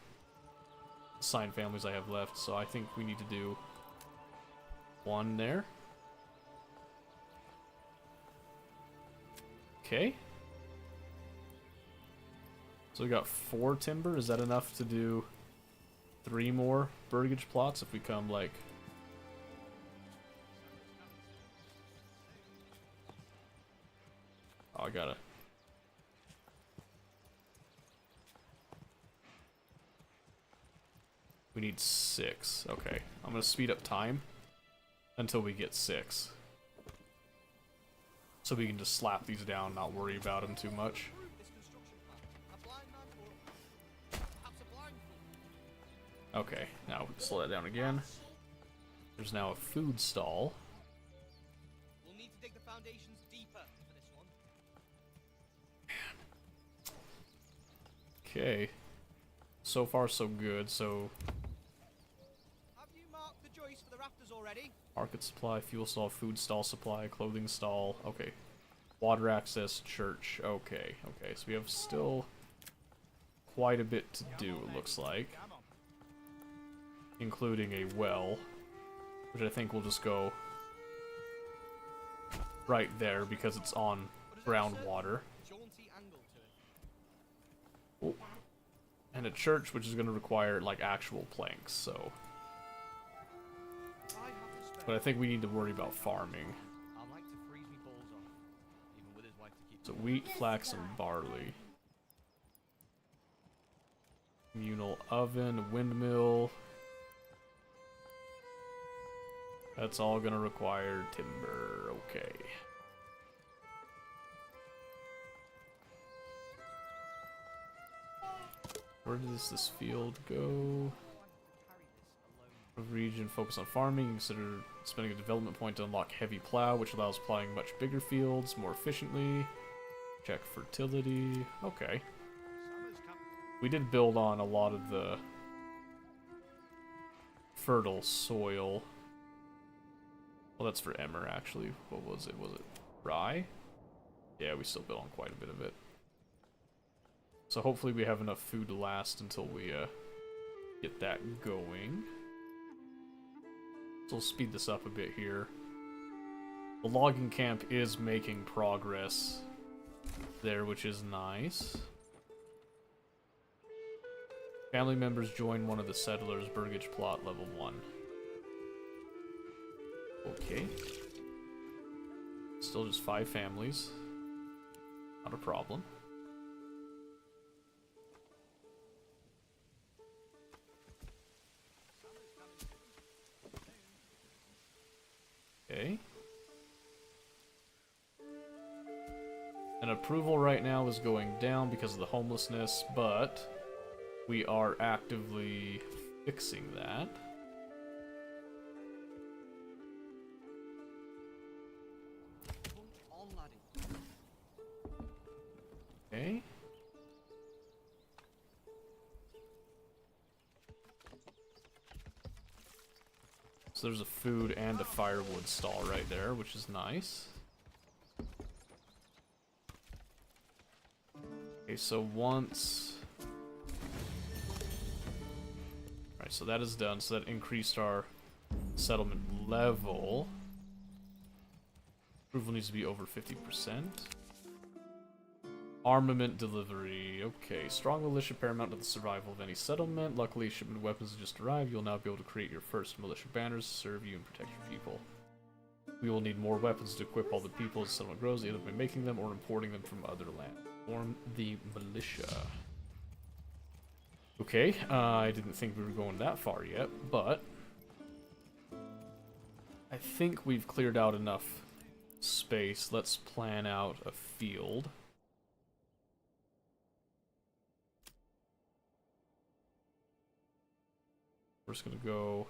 assigned families I have left, so I think we need to do one there. Okay. So we got 4 timber. Is that enough to do 3 more burgage plots if we come like... Oh, I gotta... We need 6. Okay. I'm gonna speed up time until we get 6. So we can just slap these down, not worry about them too much. This construction plan. A blind man or perhaps a blind fool. Okay, now we can slow that down again. There's now a food stall. We'll need to dig the foundations deeper for this one. Okay. So far so good, so... Have you marked the joists for the rafters already? Market supply, fuel stall, food stall supply, clothing stall, okay. Water access, church, okay, okay. So we have still quite a bit to do, it looks like. Including a well, which I think will just go right there because it's on groundwater. Jaunty angle to it. Oh. And a church, which is going to require, like, actual planks, so... I have to spare. But I think we need to worry about farming. I'd like to freeze me balls off, even with his wife to keep. So wheat, flax, and barley. Communal oven, windmill. That's all gonna require timber. Okay. Where does this field go? Region focus on farming. Consider spending a development point to unlock heavy plow, which allows plowing much bigger fields more efficiently. Check fertility. Okay. We did build on a lot of the fertile soil. Well, that's for Emmer, actually. What was it? Was it rye? Yeah, we still built on quite a bit of it. So hopefully we have enough food to last until we get that going. So we'll speed this up a bit here. The logging camp is making progress there, which is nice. Family members join one of the settlers' burgage plot level 1. Okay. Still just 5 families. Not a problem. Okay. And approval right now is going down because of the homelessness, but we are actively fixing that. On, laddie. Okay. So there's a food and a firewood stall right there, which is nice. Okay, so once so that is done. So that increased our settlement level. Approval needs to be over 50%. Armament delivery. Okay, strong militia paramount to the survival of any settlement. Luckily, shipment of weapons has just arrived. You'll now be able to create your first militia banners to serve you and protect your people. We will need more weapons to equip all the people as the settlement grows, either by making them or importing them from other lands. Form the militia. Okay, I didn't think we were going that far yet, but I think we've cleared out enough space. Let's plan out a field. We're just gonna go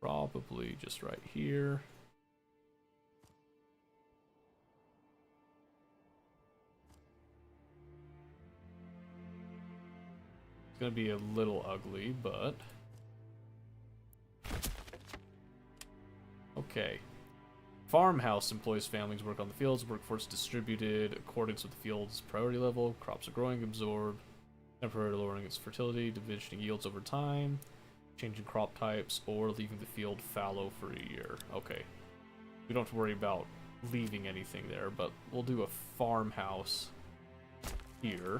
probably just right here. It's gonna be a little ugly, but okay. Farmhouse employs families work on the fields, workforce distributed accordance with the field's priority level, crops are growing, absorbed, temporarily lowering its fertility, diminishing yields over time, changing crop types, or leaving the field fallow for a year. Okay. We don't have to worry about leaving anything there, but we'll do a farmhouse here.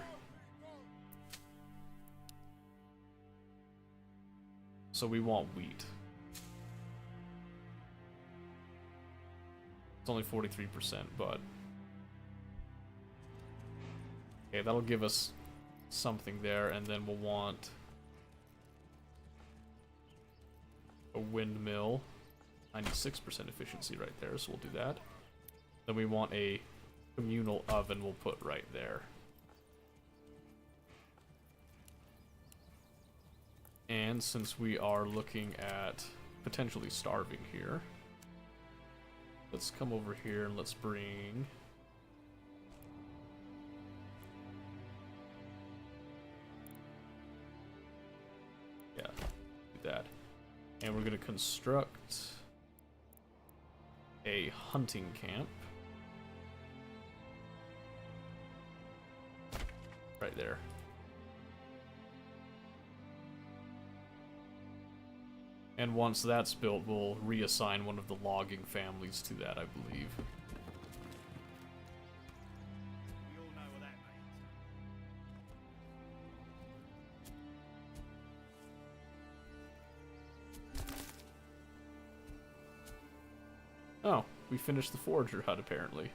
So we want wheat. It's only 43%, but okay, that'll give us something there, and then we'll want a windmill, 96% efficiency right there, so we'll do that. Then we want a communal oven we'll put right there. And since we are looking at potentially starving here, let's come over here and let's bring do that. And we're going to construct a hunting camp right there. And once that's built, we'll reassign one of the logging families to that, I believe. We all know what that means. Oh, we finished the forager hut, apparently.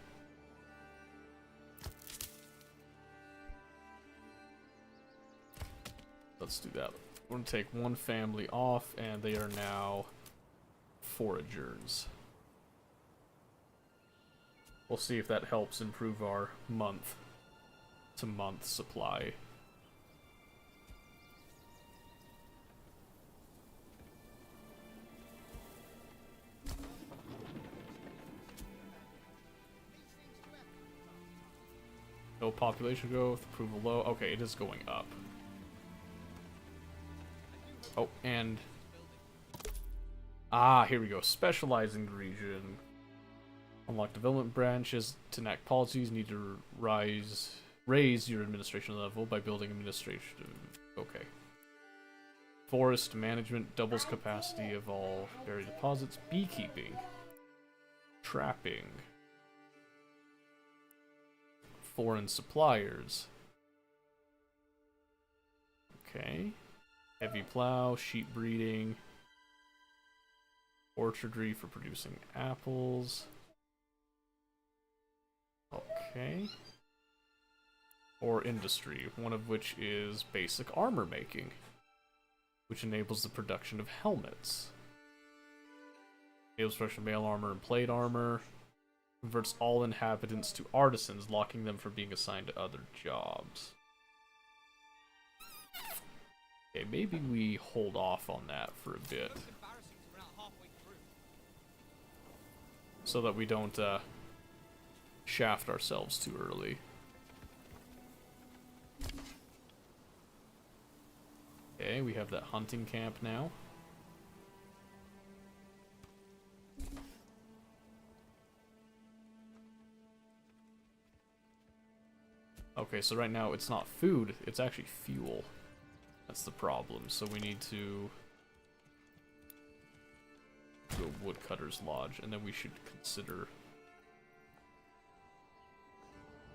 Let's do that. We're going to take one family off, and they are now foragers. We'll see if that helps improve our month-to-month supply. No population growth, approval low. Okay, it is going up. Oh, and here we go. Specializing region. Unlock development branches to enact policies. Need to raise your administration level by building administration. Okay. Forest management doubles capacity of all berry deposits. Beekeeping. Trapping. Foreign suppliers. Okay. Heavy plow, sheep breeding, orchardry for producing apples. Okay. Or industry, one of which is basic armor making, which enables the production of helmets. Enables production of mail armor and plate armor. Converts all inhabitants to artisans, locking them from being assigned to other jobs. Okay, maybe we hold off on that for a bit, so that we don't shaft ourselves too early. Okay, we have that hunting camp now. Okay, so right now it's not food, it's actually fuel. That's the problem. So we need to go Woodcutter's Lodge, and then we should consider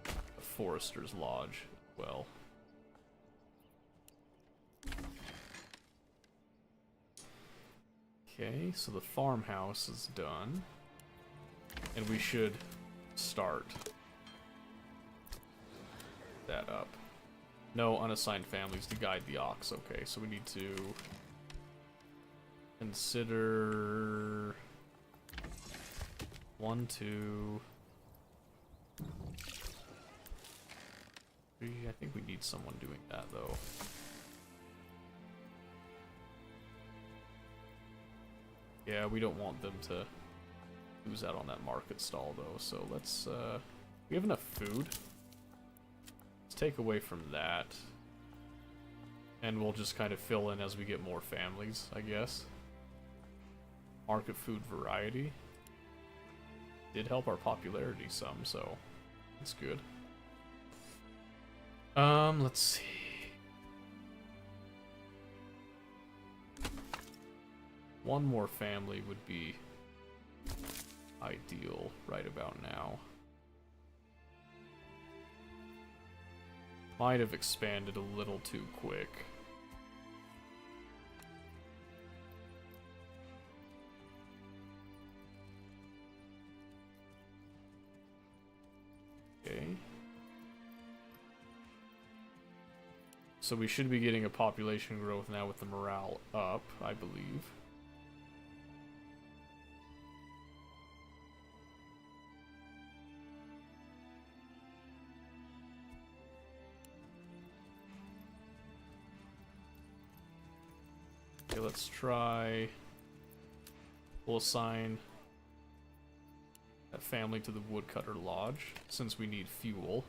a Forester's Lodge as well. Okay, so the farmhouse is done. And we should start that up. No unassigned families to guide the ox. Okay, so we need to consider 1, 2, 3. I think we need someone doing that though. Yeah, we don't want them to lose out on that market stall though, so let's we have enough food. Let's take away from that. And we'll just kind of fill in as we get more families, I guess. Market food variety. Did help our popularity some, so that's good. Let's see. One more family would be ideal right about now. Might have expanded a little too quick. Okay. So we should be getting a population growth now with the morale up, I believe. Okay, let's try. We'll assign that family to the Woodcutter Lodge, since we need fuel.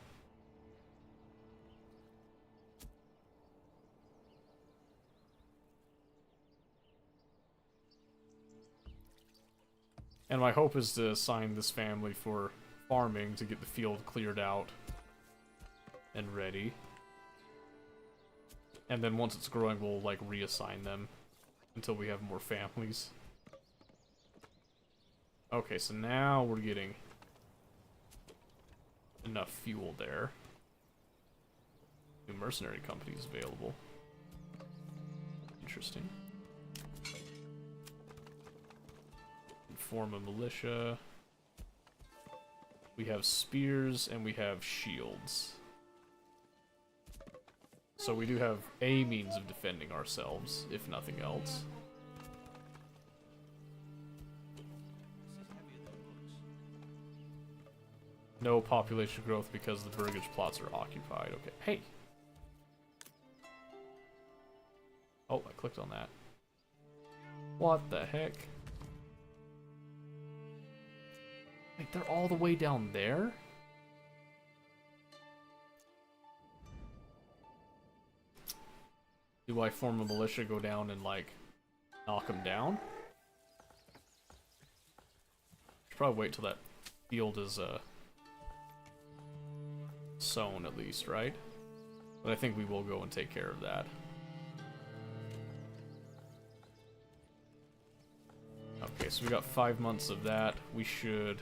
And my hope is to assign this family for farming to get the field cleared out and ready. And then once it's growing, we'll like reassign them until we have more families. Okay, so now we're getting enough fuel there. New mercenary companies available. Interesting. Form a militia. We have spears and we have shields. So we do have a means of defending ourselves, if nothing else. No population growth because the burgage plots are occupied. Okay, hey! Oh, I clicked on that. What the heck? Wait, they're all the way down there? Do I form a militia, go down and, like, knock them down? Should probably wait till that field is, sown at least, right? But I think we will go and take care of that. Okay, so we got 5 months of that. We should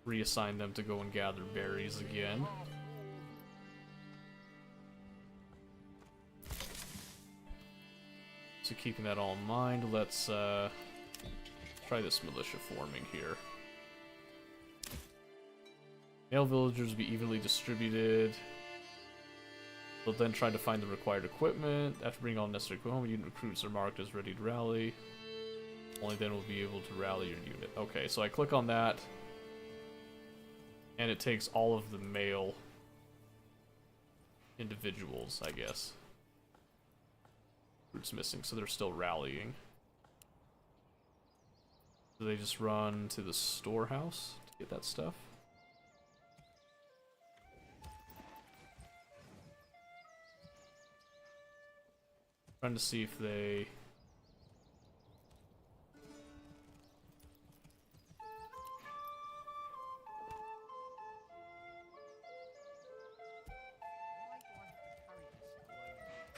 reassign them to go and gather berries again. So keeping that all in mind, let's try this militia forming here. Male villagers will be evenly distributed. They'll then try to find the required equipment. After bringing all necessary equipment, unit recruits are marked as ready to rally. Only then will be able to rally your unit. Okay, so I click on that. And it takes all of the male individuals, I guess. Recruits missing, so they're still rallying. Do they just run to the storehouse to get that stuff? Trying to see if they...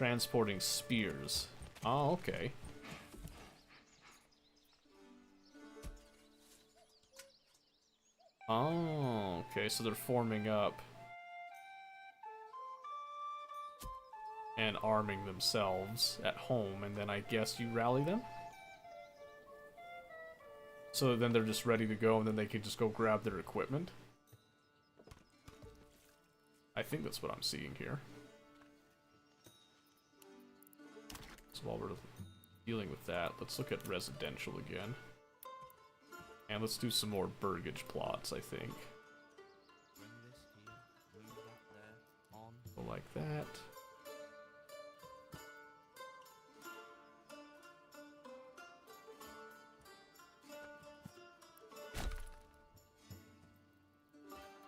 Transporting spears. Oh, okay. Oh, okay, so they're forming up and arming themselves at home, and then I guess you rally them? So then they're just ready to go, and then they can just go grab their equipment? I think that's what I'm seeing here. So while we're dealing with that, let's look at residential again. And let's do some more burgage plots, I think. Bring this here, move that there, on. So like that.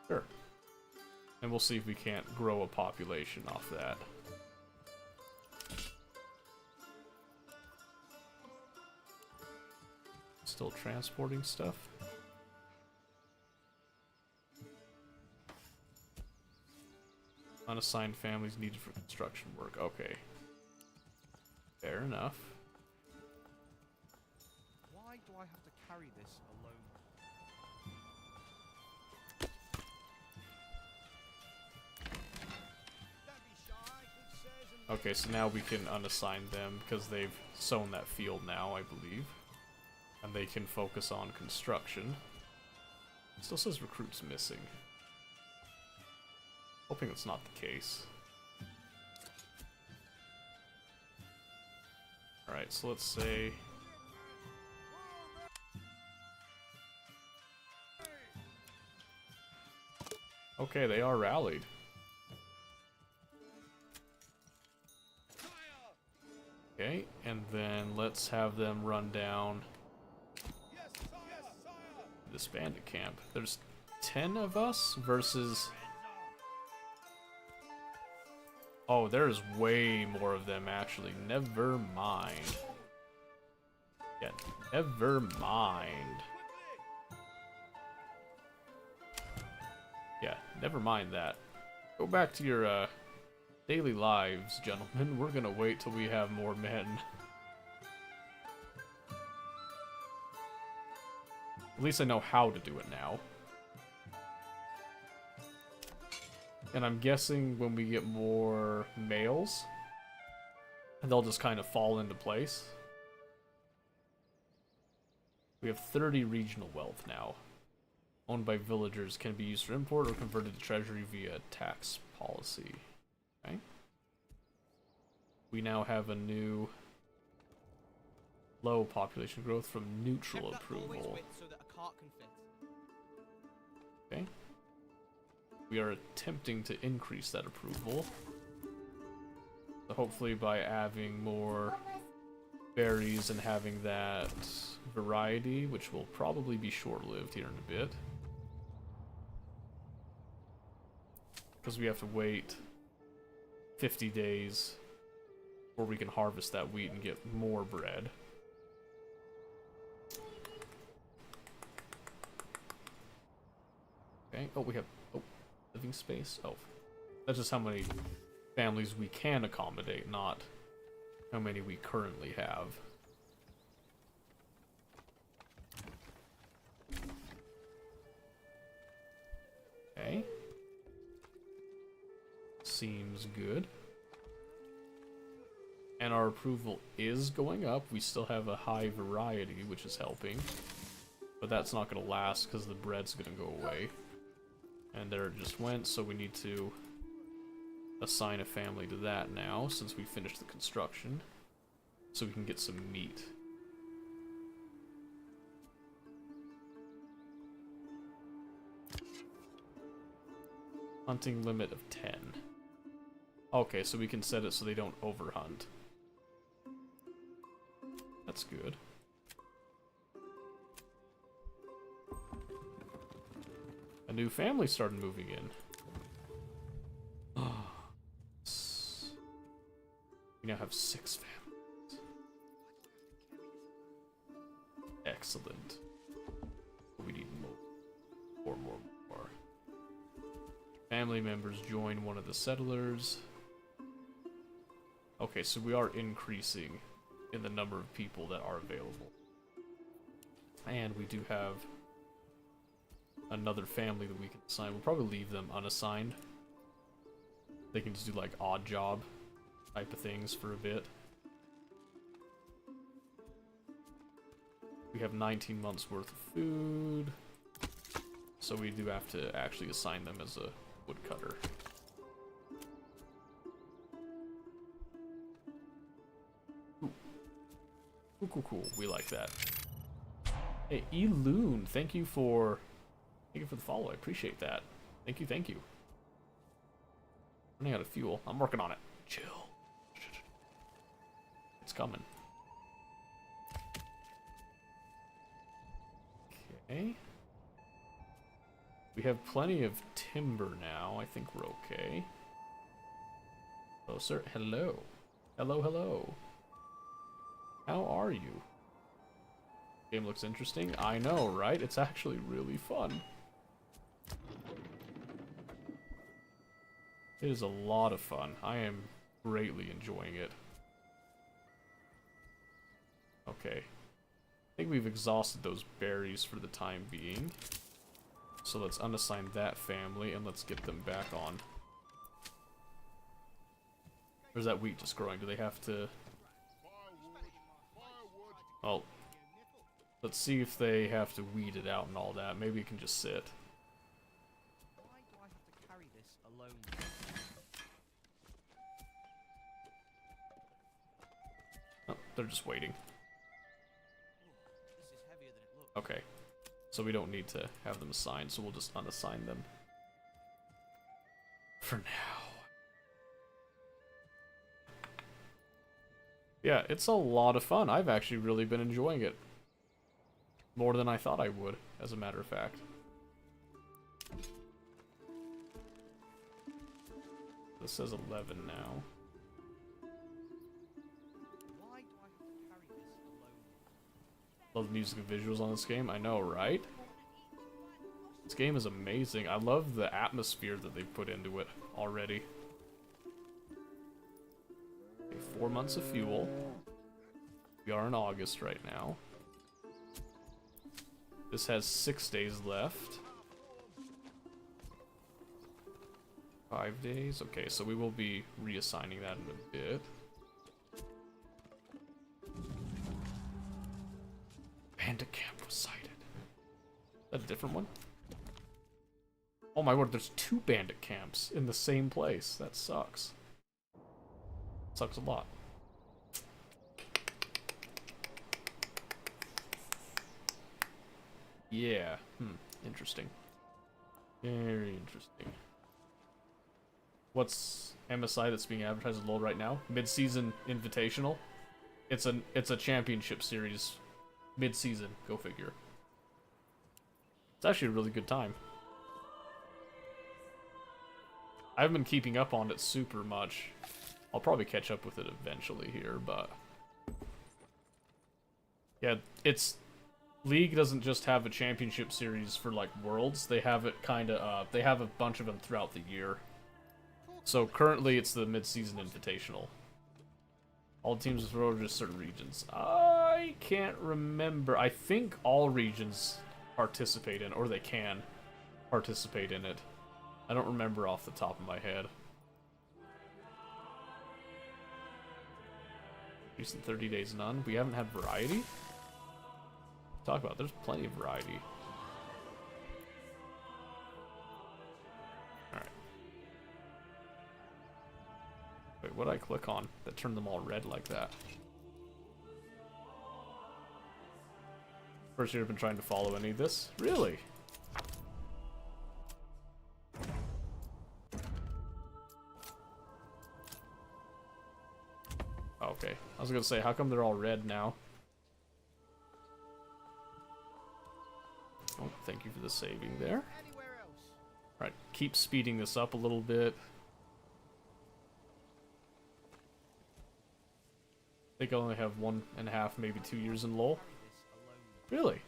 Sure. And we'll see if we can't grow a population off that. Still transporting stuff. Unassigned families needed for construction work. Okay. Fair enough. Why do I have to carry this alone? Don't be shy, good sirs and Okay, so now we can unassign them because they've sown that field now, I believe. And they can focus on construction. Still says recruits missing. Hoping it's not the case. Alright, so let's say... Okay, they are rallied. Okay, and then let's have them run down this bandit camp. There's 10 of us versus... Oh, there's way more of them, actually. Never mind. Yeah, never mind. Yeah, never mind that. Go back to your, daily lives, gentlemen. We're gonna wait till we have more men. At least I know how to do it now. And I'm guessing when we get more males, they'll just kind of fall into place. We have 30 regional wealth now. Owned by villagers, can be used for import or converted to treasury via tax policy. Okay. We now have a new low population growth from neutral Kept that doorway's approval. width so that a cart can fit. Okay. We are attempting to increase that approval. So hopefully by having more berries and having that variety, which will probably be short-lived here in a bit. Because we have to wait 50 days before we can harvest that wheat and get more bread. Okay, oh, we have living space. Oh, that's just how many families we can accommodate, not how many we currently have. Okay. Seems good. And our approval is going up. We still have a high variety, which is helping. But that's not going to last because the bread's going to go away. And there it just went, so we need to assign a family to that now, since we finished the construction. So we can get some meat. Hunting limit of 10. Okay, so we can set it so they don't overhunt. That's good. A new family started moving in. We now have 6 families. Excellent. We need more. More. Family members join one of the settlers. Okay, Okay, so we are increasing in the number of people that are available. And we do have another family that we can assign. We'll probably leave them unassigned. They can just do like odd job type of things for a bit. We have 19 months worth of food. So we do have to actually assign them as a woodcutter. Cool, cool, cool. We like that. Hey, Eloon, thank you for the follow. I appreciate that. Thank you, thank you. Running out of fuel. I'm working on it. Chill. It's coming. Okay. We have plenty of timber now. I think we're okay. Hello, sir. Hello. Hello, hello. How are you? Game looks interesting. I know, right? It's actually really fun. It is a lot of fun. I am greatly enjoying it. Okay. I think we've exhausted those berries for the time being. So let's unassign that family and let's get them back on. Or is that wheat just growing? Do they have to... Well, let's see if they have to weed it out and all that. Maybe it can just sit. Why do I have to carry this alone? Oh, they're just waiting. This is heavier than it looks. Okay. So we don't need to have them assigned, so we'll just unassign them. For now. Yeah, it's a lot of fun. I've actually really been enjoying it. More than I thought I would, as a matter of fact. This says 11 now. Why do I have to carry this alone? Love the music and visuals on this game. I know, right? This game is amazing. I love the atmosphere that they put into it already. Okay, 4 months of fuel. We are in August right now. This has 6 days left. 5 days? Okay, so we will be reassigning that in a bit. Bandit camp was sighted. Is that a different one? Oh my word, there's 2 bandit camps in the same place. That sucks. Sucks a lot. Yeah. Interesting. Very interesting. What's MSI that's being advertised as low right now? Mid-season Invitational. It's a championship series. Mid-season. Go figure. It's actually a really good time. I haven't been keeping up on it super much. I'll probably catch up with it eventually here, but... Yeah, it's... League doesn't just have a championship series for, like, Worlds. They have it kinda, they have a bunch of them throughout the year. So, currently, it's the Mid-Season Invitational. All teams throw just certain regions. I can't remember. I think all regions participate in, or they can participate in it. I don't remember off the top of my head. Recent 30 days none. We haven't had variety? Talk about, there's plenty of variety. Alright. Wait, what did I click on that turned them all red like that? First year I've been trying to follow any of this? Really? Okay. I was gonna say, how come they're all red now? Oh, thank you for the saving there. Anywhere else? Alright, keep speeding this up a little bit. I think I only have 1.5, maybe 2 years in LoL. Really?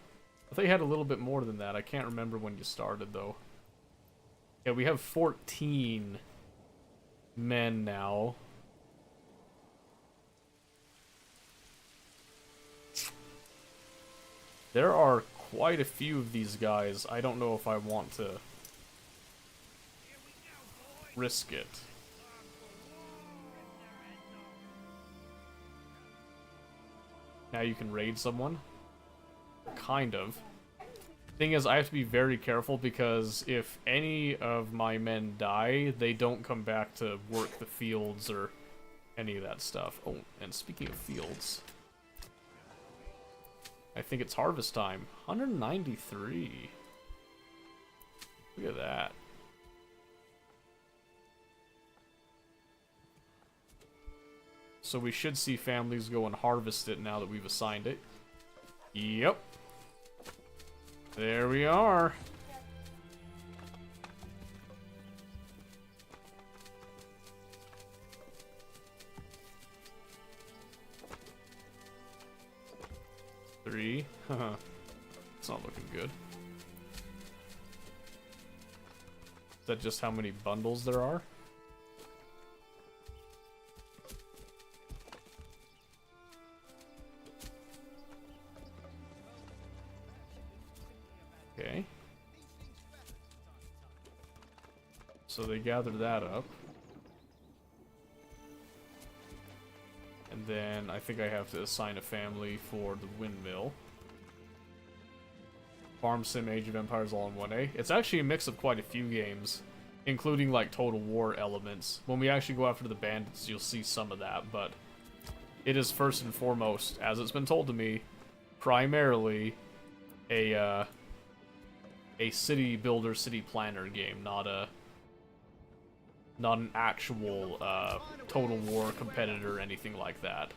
I thought you had a little bit more than that. I can't remember when you started, though. Yeah, we have 14 men now. There are quite a few of these guys. I don't know if I want to risk it. Now you can raid someone. Kind of. Thing is, I have to be very careful because if any of my men die, they don't come back to work the fields or any of that stuff. Oh, and speaking of fields, I think it's harvest time. 193. Look at that. So we should see families go and harvest it now that we've assigned it. Yep. There we are. Three. Haha. It's not looking good. Is that just how many bundles there are? Okay. So they gather that up. And then I think I have to assign a family for the windmill. Farm Sim, Age of Empires all in 1A. It's actually a mix of quite a few games, including like Total War elements. When we actually go after the bandits, you'll see some of that, but it is first and foremost, as it's been told to me, primarily a city builder, city planner game, not an actual Total War competitor or anything like that.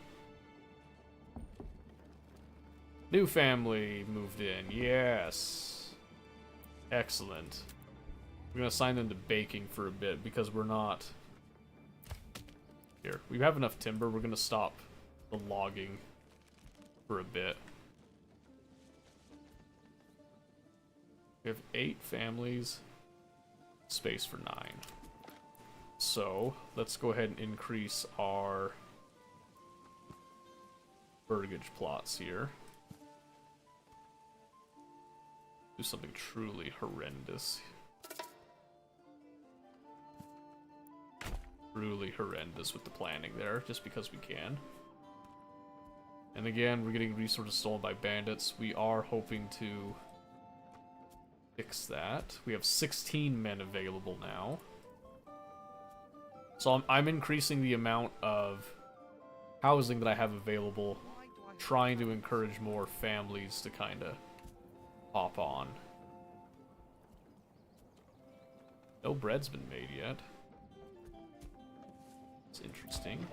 New family moved in, yes. Excellent. We're gonna assign them to baking for a bit because we're not... Here, we have enough timber, we're gonna stop the logging for a bit. We have 8 families, space for 9. So, let's go ahead and increase our burgage plots here. Do something truly horrendous. Truly horrendous with the planning there, just because we can. And again, we're getting resources stolen by bandits. We are hoping to fix that. We have 16 men available now. So I'm increasing the amount of housing that I have available, trying to encourage more families to kind of hop on. No bread's been made yet. It's interesting.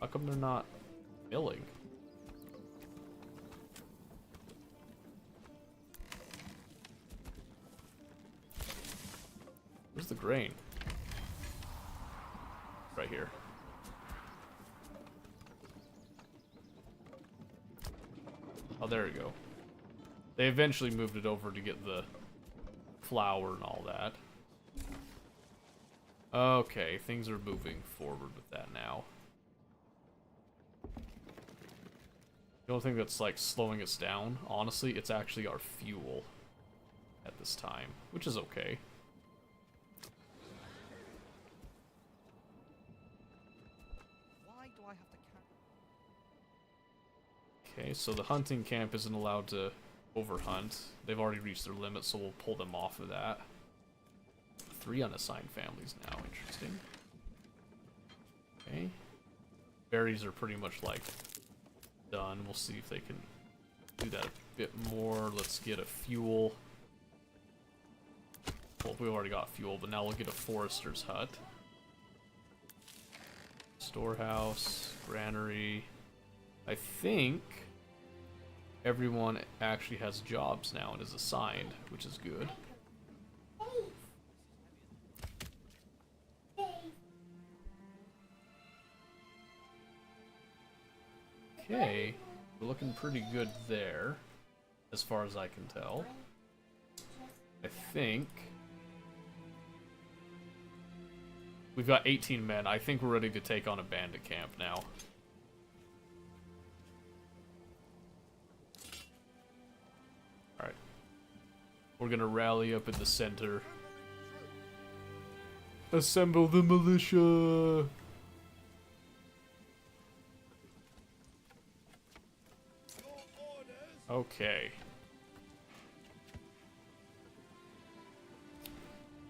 How come they're not milling? Where's the grain? Right here. Oh, there we go. They eventually moved it over to get the flour and all that. Okay, things are moving forward with that now. The only thing that's like slowing us down, honestly, it's actually our fuel at this time, which is okay. Okay, so the hunting camp isn't allowed to overhunt. They've already reached their limit, so we'll pull them off of that. 3 unassigned families now, interesting. Okay. Berries are pretty much like done. We'll see if they can do that a bit more. Let's get a fuel. Well, we already got fuel, but now we'll get a forester's hut. Storehouse, granary. I think everyone actually has jobs now and is assigned, which is good. Okay, we're looking pretty good there, as far as I can tell. I think we've got 18 men. I think we're ready to take on a bandit camp now. We're gonna rally up in the center. Assemble the militia! Okay.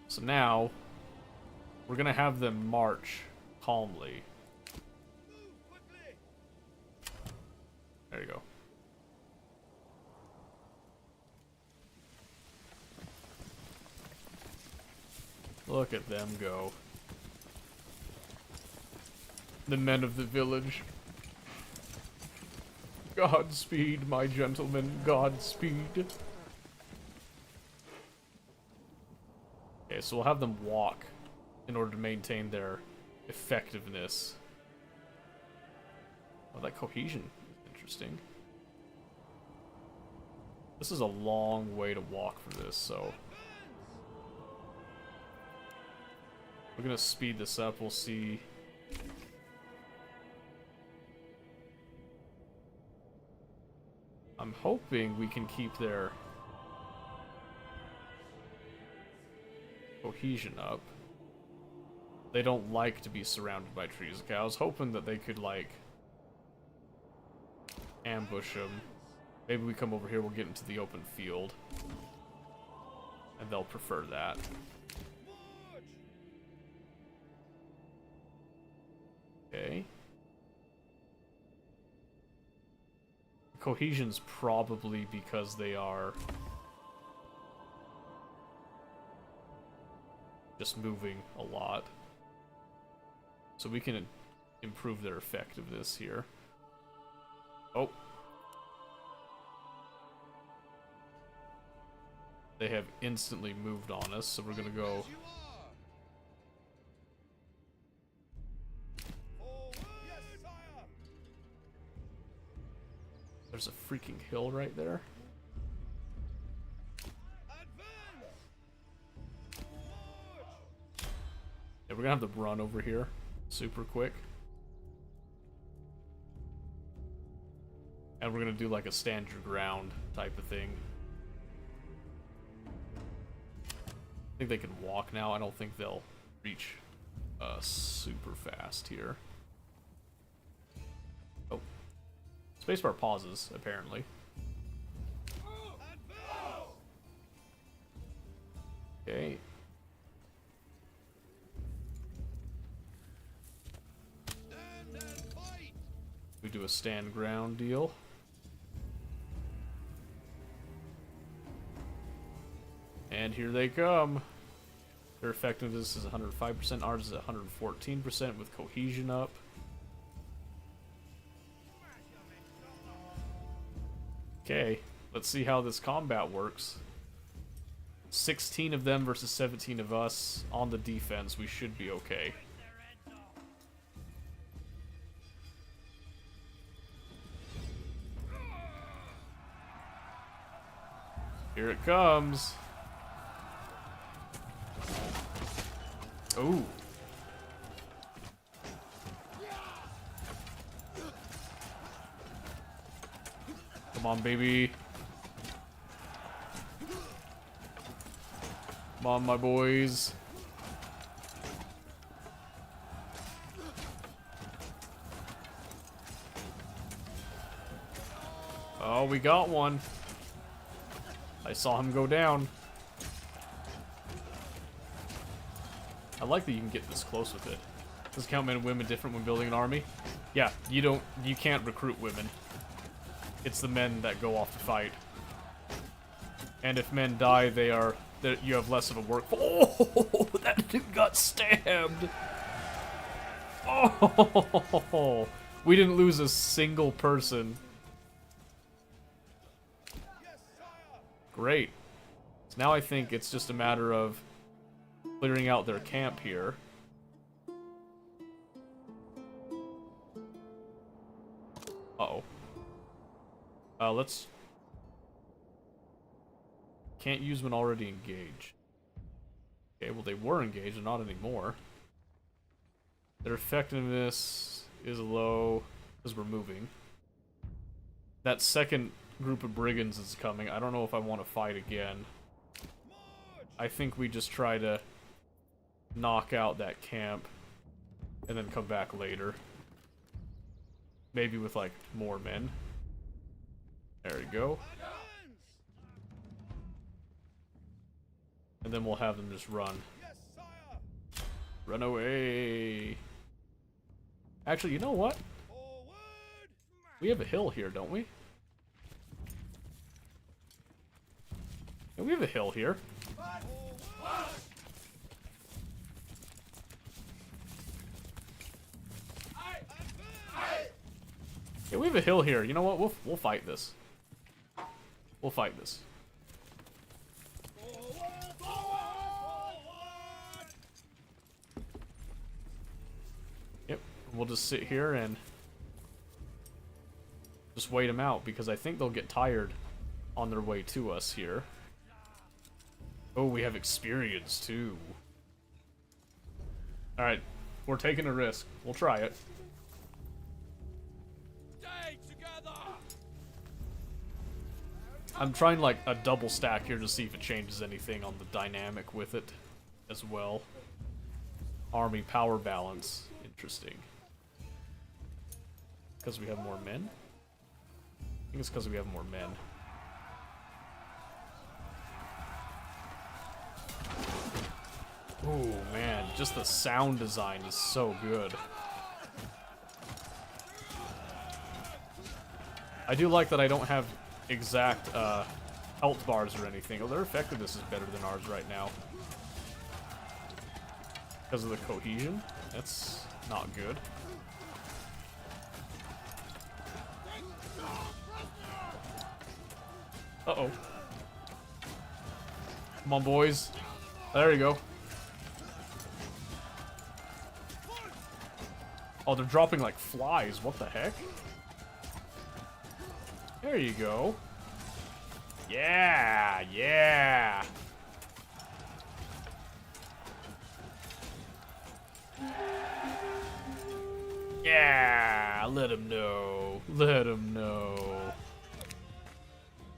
So now, we're gonna have them march calmly. There you go. Look at them go. The men of the village. Godspeed, my gentlemen, Godspeed. Okay, so we'll have them walk in order to maintain their effectiveness. Oh, that cohesion is interesting. This is a long way to walk for this, so... we're gonna speed this up, we'll see... I'm hoping we can keep their cohesion up. They don't like to be surrounded by trees. Okay, I was hoping that they could, like, ambush them. Maybe we come over here, we'll get into the open field. And they'll prefer that. Okay. Cohesion's probably because they are just moving a lot. So we can improve their effectiveness here. Oh. They have instantly moved on us, so we're gonna go... There's a freaking hill right there. Yeah, we're gonna have to run over here super quick. And we're gonna do like a stand your ground type of thing. I think they can walk now. I don't think they'll reach super fast here. Oh. Spacebar pauses, apparently. Okay. We do a stand ground deal. And here they come. Their effectiveness is 105%, ours is 114% with cohesion up. Okay, let's see how this combat works. 16 of them versus 17 of us on the defense. We should be okay. Here it comes. Ooh. Come on, baby. Come on, my boys. Oh, we got one. I saw him go down. I like that you can get this close with it. Does count men and women different when building an army? Yeah, you can't recruit women. It's the men that go off to fight. And if men die, you have less of a work. Oh, that dude got stabbed. Oh, we didn't lose a single person. Great. So now I think it's just a matter of clearing out their camp here. Uh-oh. Let's... Can't use when already engaged. Okay, well they were engaged, and not anymore. Their effectiveness is low, because we're moving. That second group of brigands is coming. I don't know if I want to fight again. I think we just try to knock out that camp and then come back later. Maybe with, like, more men. There we go. And then we'll have them just run. Run away. Actually, you know what? We have a hill here, don't we? Yeah, we have a hill here. Yeah, we have a hill here. You know what? We'll fight this. We'll fight this. Yep. We'll just sit here and just wait them out because I think they'll get tired on their way to us here. Oh, we have experience too. Alright, we're taking a risk. We'll try it. I'm trying like a double stack here to see if it changes anything on the dynamic with it as well. Army power balance. Interesting. Because we have more men? I think it's because we have more men. Oh man, just the sound design is so good. I do like that I don't have exact health bars or anything. Oh, their effectiveness is better than ours right now. Because of the cohesion? That's not good. Uh-oh. Come on, boys. There you go. Oh, they're dropping like flies. What the heck? There you go. Yeah, yeah. Yeah, let him know. Let him know.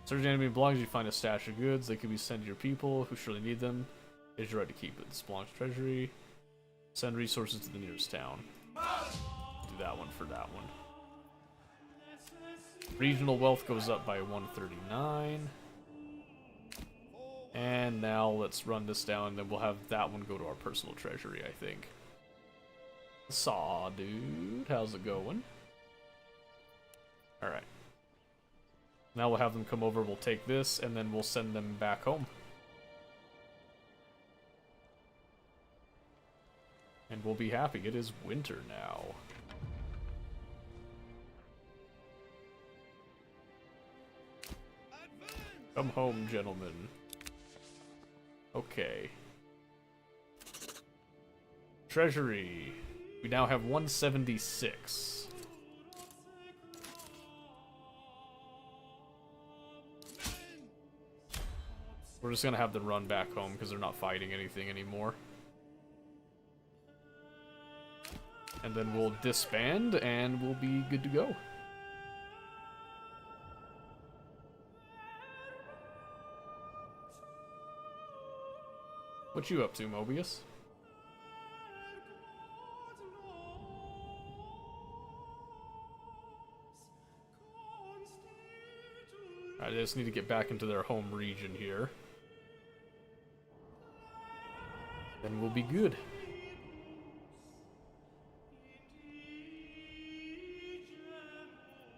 Search enemy belongs, you find a stash of goods. They could be sent to your people who surely need them. It's your right to keep it. This belongs to treasury. Send resources to the nearest town. Do that one for that one. Regional wealth goes up by 139. And now let's run this down, then we'll have that one go to our personal treasury, I think. Saw, dude. How's it going? Alright. Now we'll have them come over, we'll take this, and then we'll send them back home. And we'll be happy. It is winter now. Come home, gentlemen. Okay. Treasury. We now have 176. We're just gonna have them run back home because they're not fighting anything anymore. And then we'll disband and we'll be good to go. What you up to, Mobius? Alright, they just need to get back into their home region here. Then we'll be good.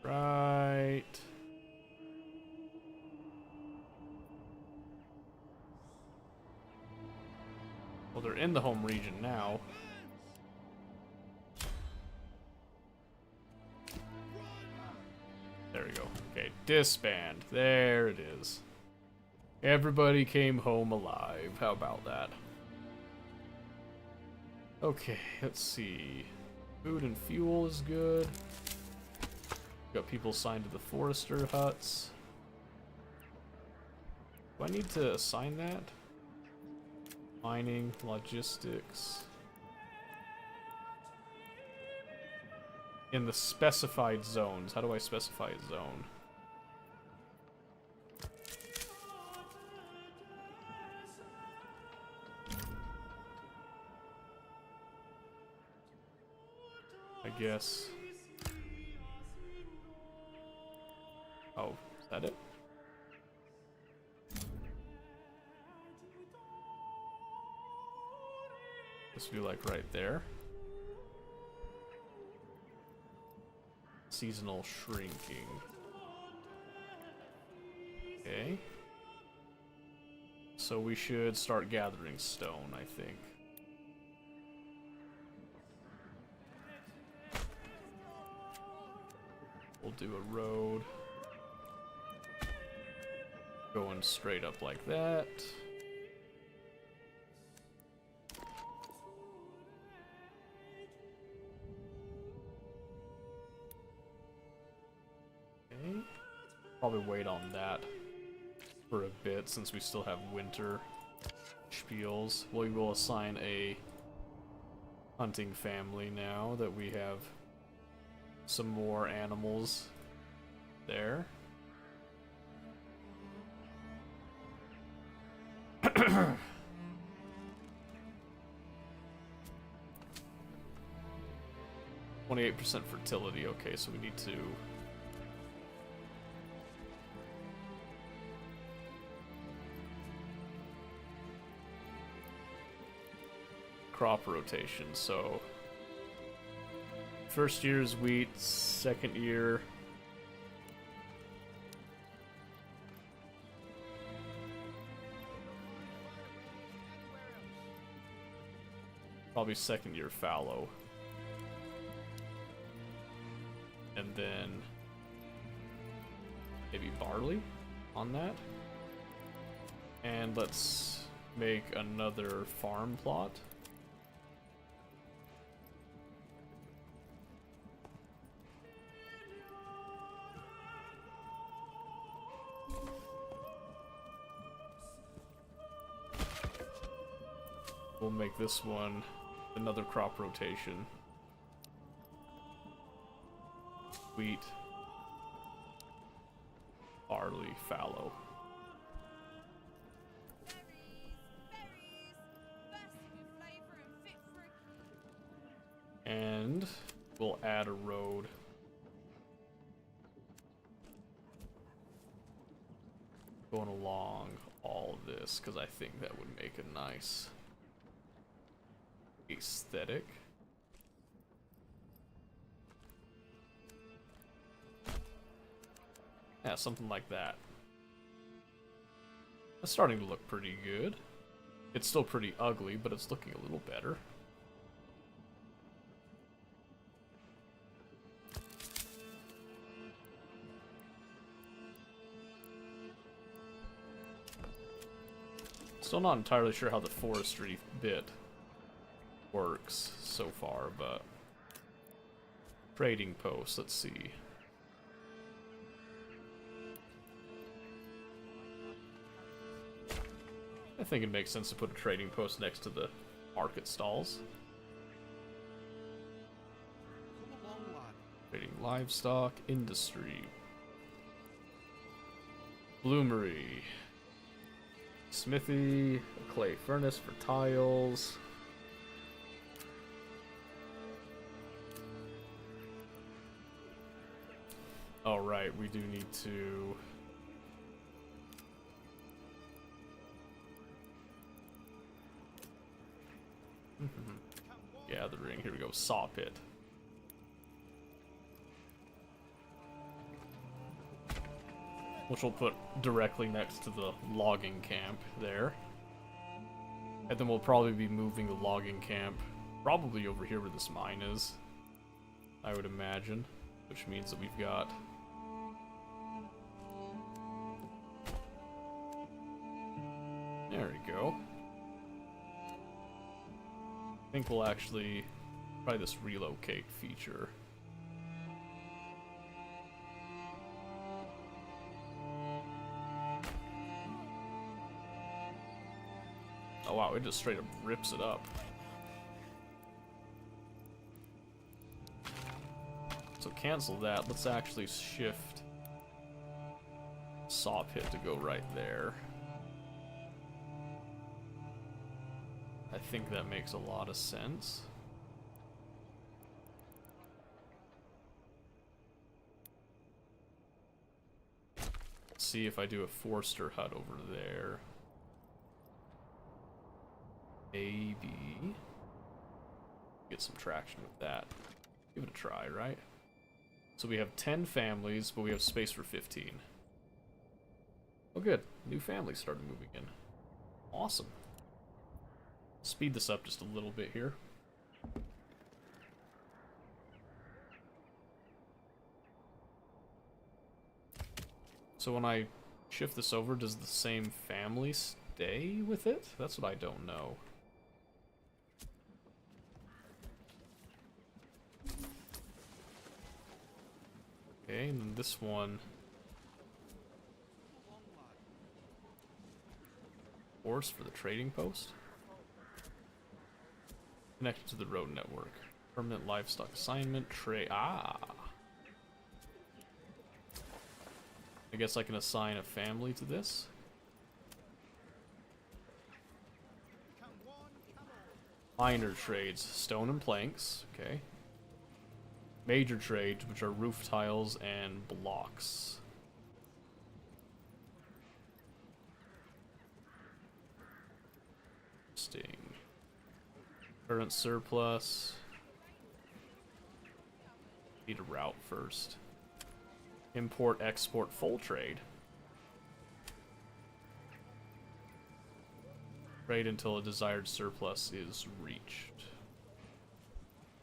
Right. Well, they're in the home region now. There we go. Okay, disband. There it is. Everybody came home alive. How about that? Okay, let's see. Food and fuel is good. Got people assigned to the forester huts. Do I need to assign that? Mining, logistics. In the specified zones. How do I specify a zone? guess. Oh, is that it? This would be like right there. Seasonal shrinking. Okay. So we should start gathering stone, I think. We'll do a road. Going straight up like that. Okay. Probably wait on that for a bit since we still have winter spiels. We will assign a hunting family now that we have some more animals there. 28% fertility, okay, so we need to crop rotation, so first year is wheat, second year probably second year fallow. And then maybe barley on that. And let's make another farm plot. We'll make this one another crop rotation. Wheat, barley, fallow. And we'll add a road. Going along all of this, because I think that would make a nice aesthetic. Yeah, something like that. It's starting to look pretty good. It's still pretty ugly, but it's looking a little better. Still not entirely sure how the forestry bit works so far, but trading post, let's see. I think it makes sense to put a trading post next to the market stalls. Trading livestock, industry, bloomery, smithy, a clay furnace for tiles. All right, we do need to gathering. Here we go. Saw pit. Which we'll put directly next to the logging camp there. And then we'll probably be moving the logging camp probably over here where this mine is, I would imagine. Which means that we've got there we go. I think we'll actually try this relocate feature. Oh wow, it just straight up rips it up. So cancel that. Let's actually shift saw pit to go right there. I think that makes a lot of sense. see if I do a Forster hut over there. Maybe get some traction with that. Give it a try, right? So we have 10 families, but we have space for 15. Oh good, new families started moving in. Awesome. Speed this up just a little bit here. So when I shift this over, does the same family stay with it? That's what I don't know. Okay, and then this one. Horse for the trading post. Connected to the road network. Permanent livestock assignment. I guess I can assign a family to this. Minor trades. Stone and planks. Okay. Major trades, which are roof tiles and blocks. Interesting. Current surplus. Need a route first. Import, export, full trade. Trade until a desired surplus is reached.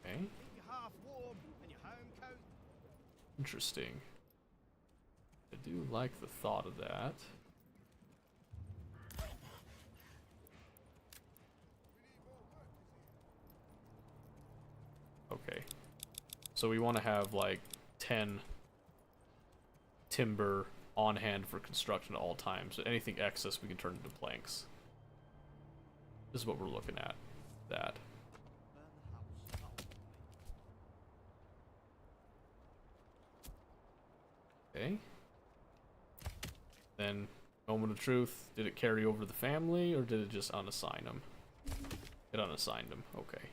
Okay. Interesting. I do like the thought of that. Okay. So we want to have like 10 timber on hand for construction at all times. So anything excess we can turn into planks. This is what we're looking at. That. Okay. Then, moment of truth. Did it carry over the family or did it just unassign them? It unassigned them. Okay.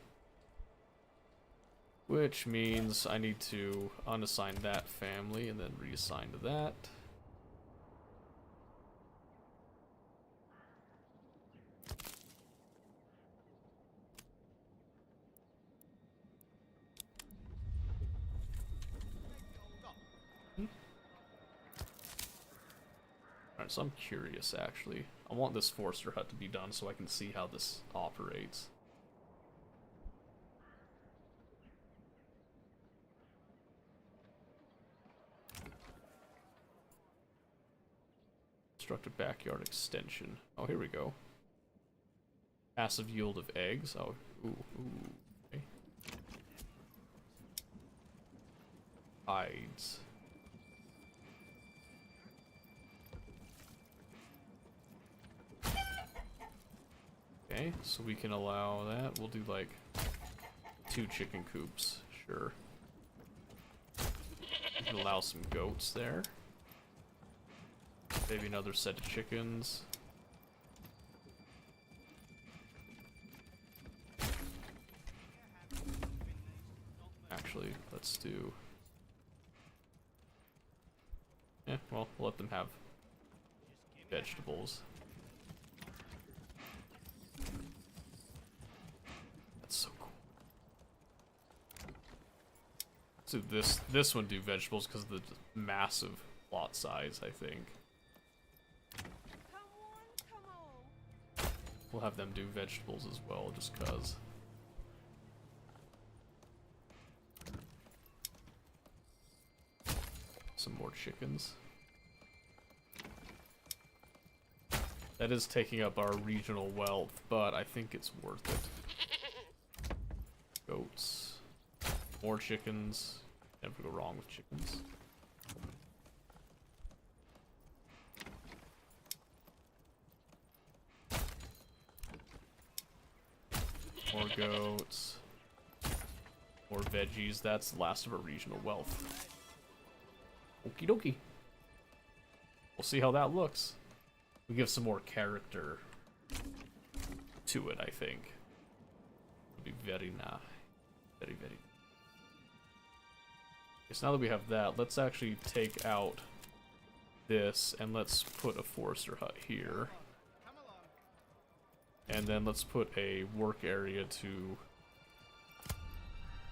Which means I need to unassign that family and then reassign to that. Alright, so I'm curious actually. I want this Forster hut to be done so I can see how this operates. Construct a backyard extension. Oh, here we go. Passive yield of eggs. Oh, ooh. Okay. Hides. Okay, so we can allow that. We'll do like 2 chicken coops, sure. We can allow some goats there. Maybe another set of chickens. Actually, let's do... Yeah, well, we'll let them have vegetables. That's so cool. So this one do vegetables because of the massive plot size, I think. We'll have them do vegetables as well, just cause. Some more chickens. That is taking up our regional wealth, but I think it's worth it. Goats. More chickens. Never go wrong with chickens. More goats. More veggies. That's the last of our regional wealth. Okie dokie. We'll see how that looks. We give some more character to it, I think. It'll be very nice. Very, very. Okay, so now that we have that, let's actually take out this, and let's put a forester hut here. Come along. And then let's put a work area to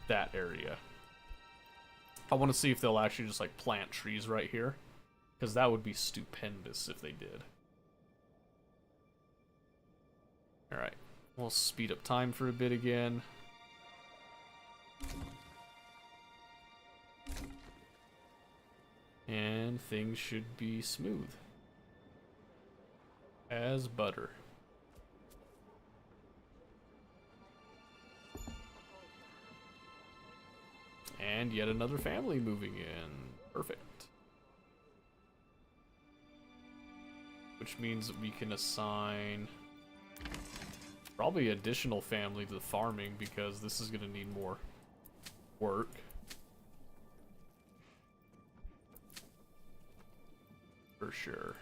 that area. I want to see if they'll actually just like plant trees right here, because that would be stupendous if they did. Alright, we'll speed up time for a bit again. And things should be smooth as butter. And yet another family moving in. Perfect. Which means that we can assign probably additional family to the farming, because this is going to need more work. For sure.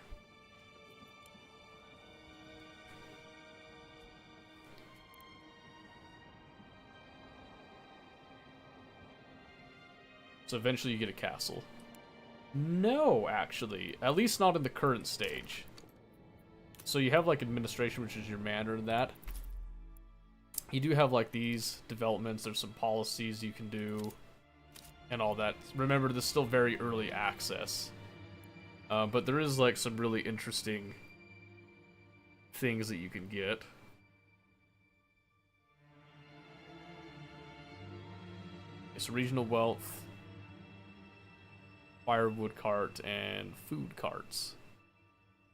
So eventually you get a castle. No, actually. At least not in the current stage. So you have like administration, which is your manor and that. You do have like these developments. There's some policies you can do and all that. Remember, this is still very early access. But there is like some really interesting things that you can get. It's regional wealth, firewood cart, and food carts.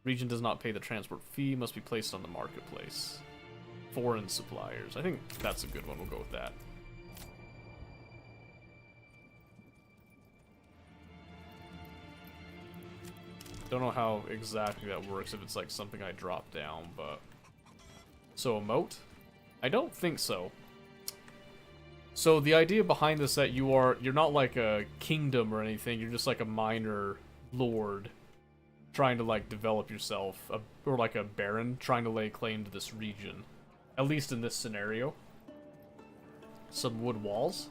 Region does not pay the transport fee, must be placed on the marketplace. Foreign suppliers. I think that's a good one. We'll go with that. Don't know how exactly that works, if it's like something I drop down, but... So, a moat? I don't think so. So, the idea behind this that you're not like a kingdom or anything, you're just like a minor lord trying to like develop yourself, or like a baron trying to lay claim to this region. At least in this scenario. Some wood walls?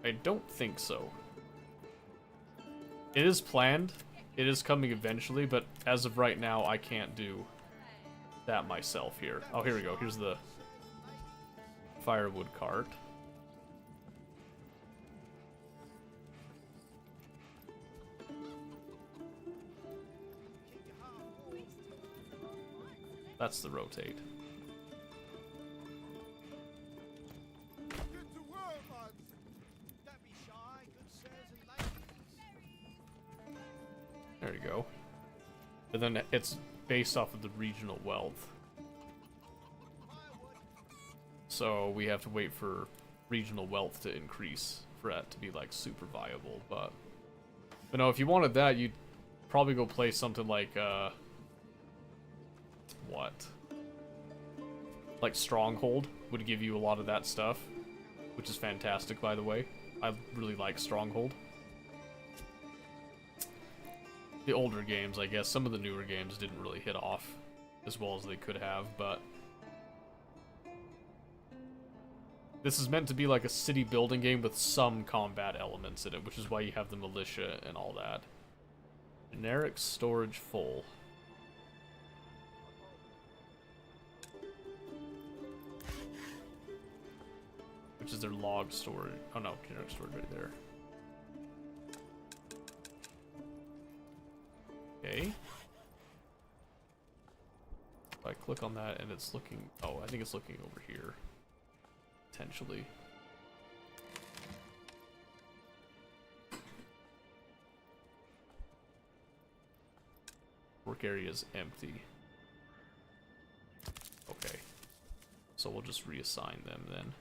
I don't think so. It is planned. It is coming eventually, but as of right now, I can't do that myself here. Oh, here we go. Here's the firewood cart. That's the rotate. Get to work, lads. Don't be shy, good sirs and ladies. There you go. And then it's based off of the regional wealth. So we have to wait for regional wealth to increase for that to be like super viable. But no, if you wanted that, you'd probably go play something like what? Like Stronghold would give you a lot of that stuff, which is fantastic, by the way. I really like Stronghold. The older games, I guess, some of the newer games didn't really hit off as well as they could have, but this is meant to be like a city building game with some combat elements in it, which is why you have the militia and all that. Generic storage full. Which is their log storage. Oh no, generic storage right there. Okay. If I click on that and it's looking... Oh, I think it's looking over here. Potentially. Work area is empty. Okay. So we'll just reassign them then.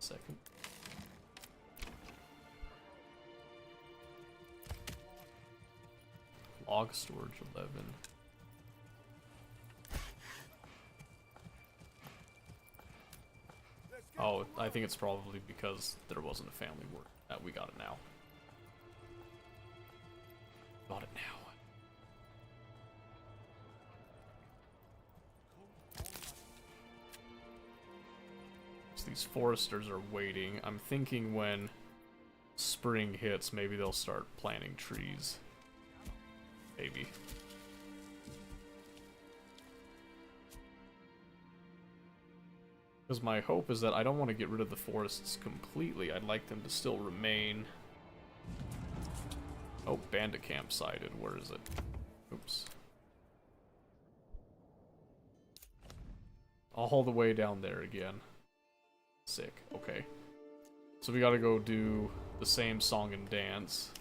Second. Log storage 11. Oh, I think it's probably because there wasn't a family work. We got it now. Got it now. So these foresters are waiting. I'm thinking when spring hits, maybe they'll start planting trees. Maybe. Because my hope is that I don't want to get rid of the forests completely. I'd like them to still remain. Oh, bandit camp sighted. Where is it? Oops. All the way down there again. Sick. Okay. So we gotta go do the same song and dance.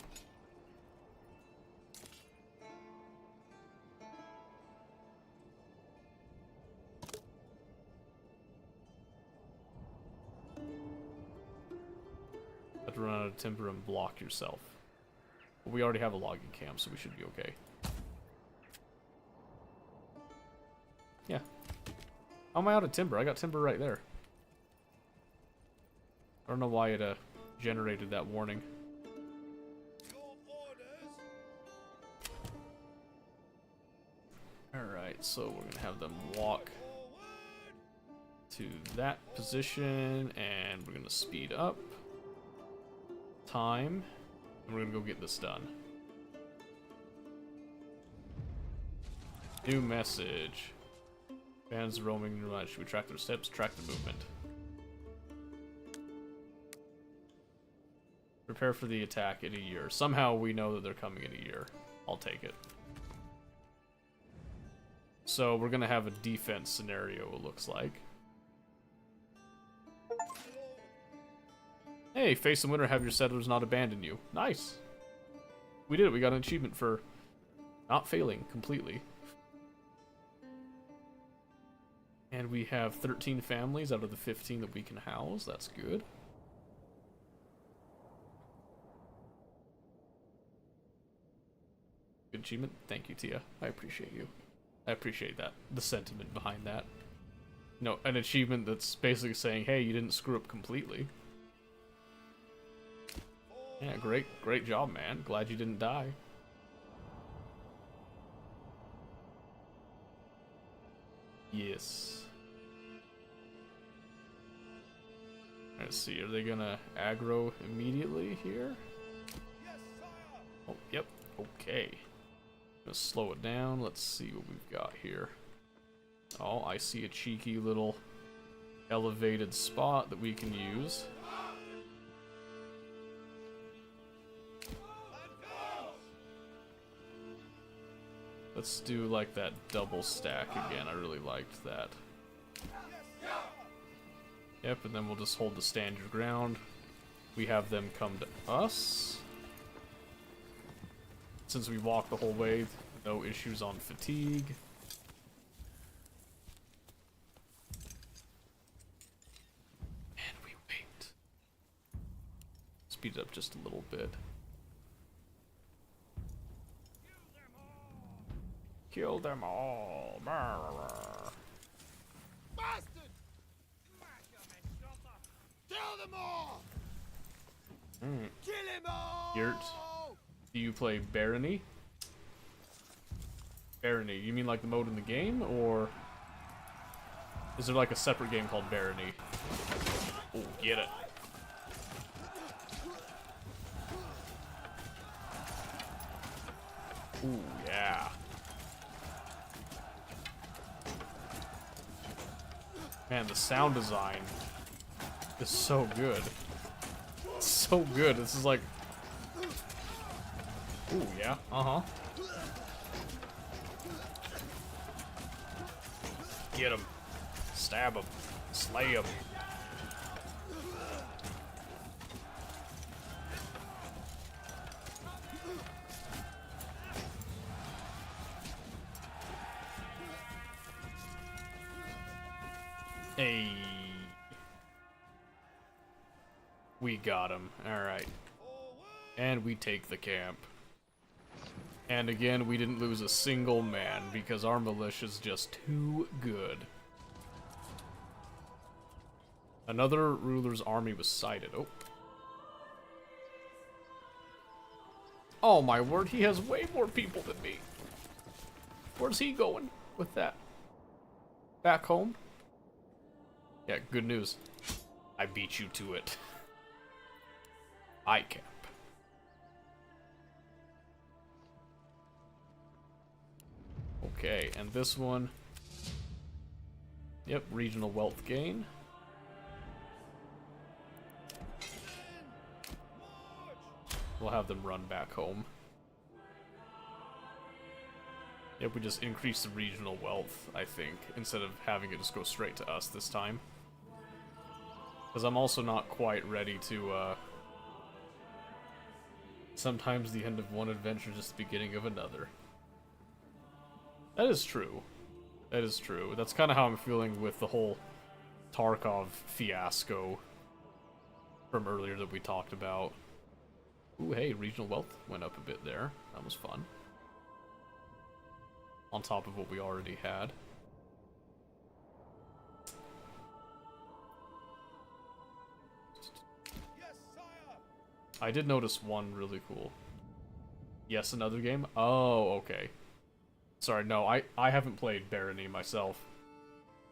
Have to run out of timber and block yourself. Well, we already have a logging camp, so we should be okay. Yeah. How am I out of timber? I got timber right there. I don't know why it generated that warning. Alright, so we're gonna have them walk to that position, and we're gonna speed up time, and we're gonna go get this done. New message. Fans roaming nearby. Should we track their steps? Track the movement. Prepare for the attack in a year. Somehow we know that they're coming in a year. I'll take it. So we're gonna have a defense scenario, it looks like. Hey, face the winter, have your settlers not abandon you. Nice. We did it. We got an achievement for not failing completely. And we have 13 families out of the 15 that we can house. That's good. Good achievement. Thank you, Tia. I appreciate you. I appreciate that. The sentiment behind that. No, an achievement that's basically saying, hey, you didn't screw up completely. Yeah, great job, man. Glad you didn't die. Yes. Let's see, are they gonna aggro immediately here? Oh, yep. Okay. Gonna slow it down. Let's see what we've got here. Oh, I see a cheeky little elevated spot that we can use. Let's do like that double stack again. I really liked that. Yep, and then we'll just hold the stand your ground. We have them come to us. Since we walked the whole way, no issues on fatigue. And we wait. Speed it up just a little bit. Kill them all. Bastard! Kill them all! Kill them all! Yurt, do you play Barony? Barony, you mean like the mode in the game, or is there like a separate game called Barony? Oh, get it. Ooh, yeah. Man, the sound design is so good. It's so good. This is like... Ooh, yeah. Uh-huh. Get him. Stab him. Slay him. Hey. We got him. Alright. And we take the camp. And again, we didn't lose a single man because our militia's just too good. Another ruler's army was sighted. Oh. Oh my word, he has way more people than me. Where's he going with that? Back home? Yeah, good news. I beat you to it. ICAP. Okay, and this one... Yep, regional wealth gain. We'll have them run back home. Yep, we just increase the regional wealth, I think, instead of having it just go straight to us this time. Because I'm also not quite ready to, sometimes the end of one adventure is just the beginning of another. That is true. That is true. That's kind of how I'm feeling with the whole Tarkov fiasco from earlier that we talked about. Ooh, hey, regional wealth went up a bit there. That was fun. On top of what we already had. Yes, sire. I did notice one really cool. Yes, another game? Oh, okay. Sorry, no, I haven't played Barony myself.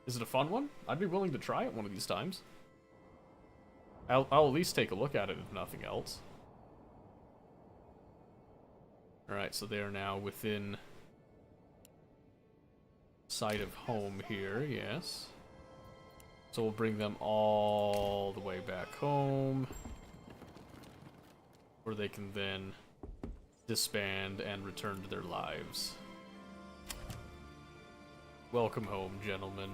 Is it a fun one? I'd be willing to try it one of these times. I'll at least take a look at it if nothing else. Alright, so they are now within sight of home here, yes. So we'll bring them all the way back home, where they can then disband and return to their lives. Welcome home, gentlemen.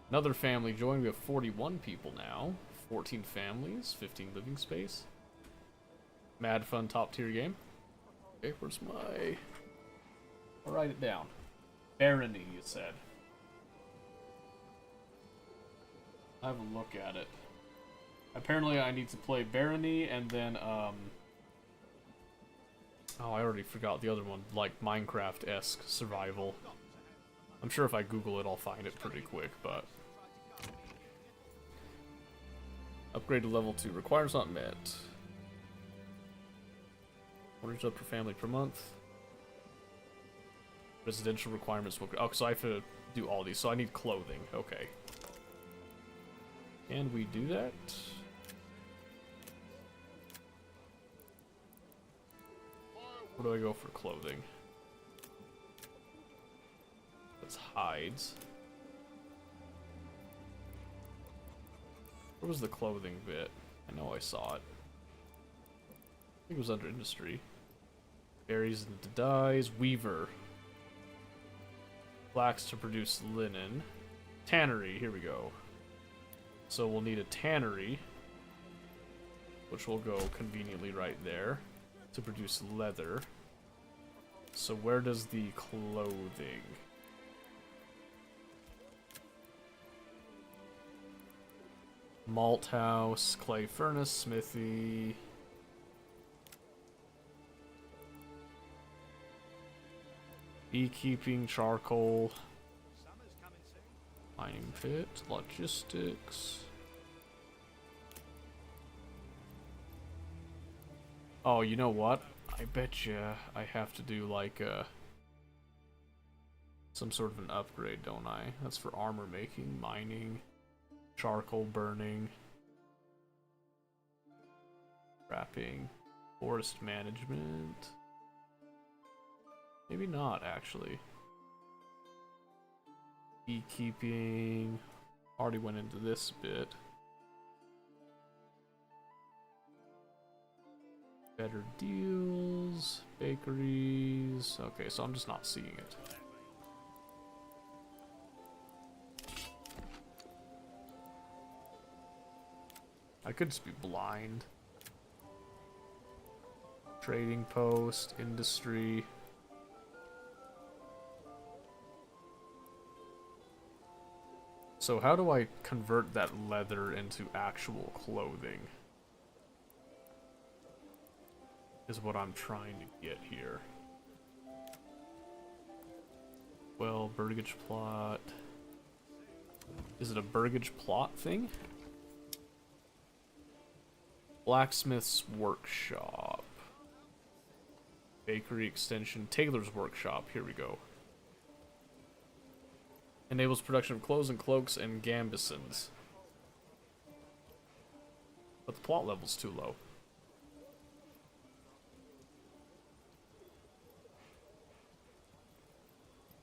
Another family joined. We have 41 people now. 14 families, 15 living space. Mad fun top tier game. Okay, where's my... I'll write it down. Barony, you said. I have a look at it. Apparently I need to play Barony and then, oh, I already forgot the other one. Like, Minecraft-esque survival. I'm sure if I Google it, I'll find it pretty quick, but... Upgrade to level 2. Requires not met. Orders up per family per month. Residential requirements will... Oh, so I have to do all these. So I need clothing. Okay. Can we do that? Where do I go for clothing? That's hides. Where was the clothing bit? I know I saw it. I think it was under industry. Berries into dyes. Weaver. Flax to produce linen. Tannery. Here we go. So we'll need a tannery, which will go conveniently right there, to produce leather. So where does the clothing... Malt house, clay furnace, smithy. Beekeeping, charcoal. Summer's coming soon. Mining pit, logistics. Oh, you know what? I bet you I have to do like some sort of an upgrade, don't I? That's for armor making, mining. Charcoal burning, wrapping, forest management. Maybe not, actually. Beekeeping. Already went into this bit. Better deals, bakeries. Okay, so I'm just not seeing it. I could just be blind. Trading post, industry. So how do I convert that leather into actual clothing? Is what I'm trying to get here. Well, burgage plot. Is it a burgage plot thing? Blacksmith's workshop. Bakery extension. Tailor's workshop. Here we go. Enables production of clothes and cloaks and gambesons. But the plot level's too low.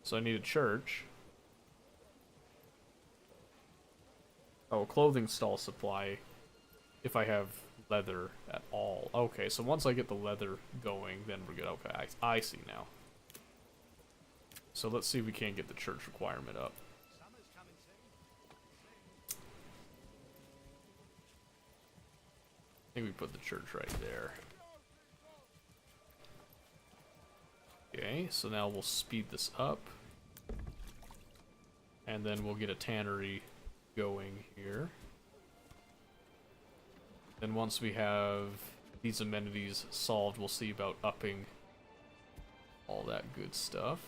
So I need a church. Oh, clothing stall supply. If I have leather at all. Okay, so once I get the leather going, then we're good. Okay, I see now. So let's see if we can't get the church requirement up. Summer's coming soon. I think we put the church right there. Okay, so now we'll speed this up. And then we'll get a tannery going here. Then once we have these amenities solved, we'll see about upping all that good stuff.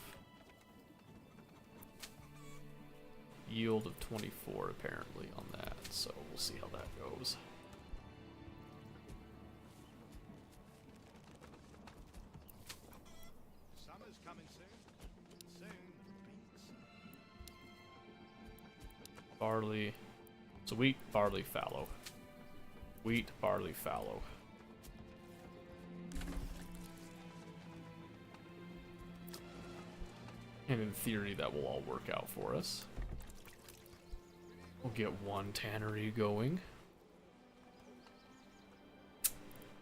Yield of 24 apparently on that, so we'll see how that goes. Summer's coming soon. Soon beats. Barley. So wheat, barley, fallow. Wheat, barley, fallow. And in theory, that will all work out for us. We'll get one tannery going.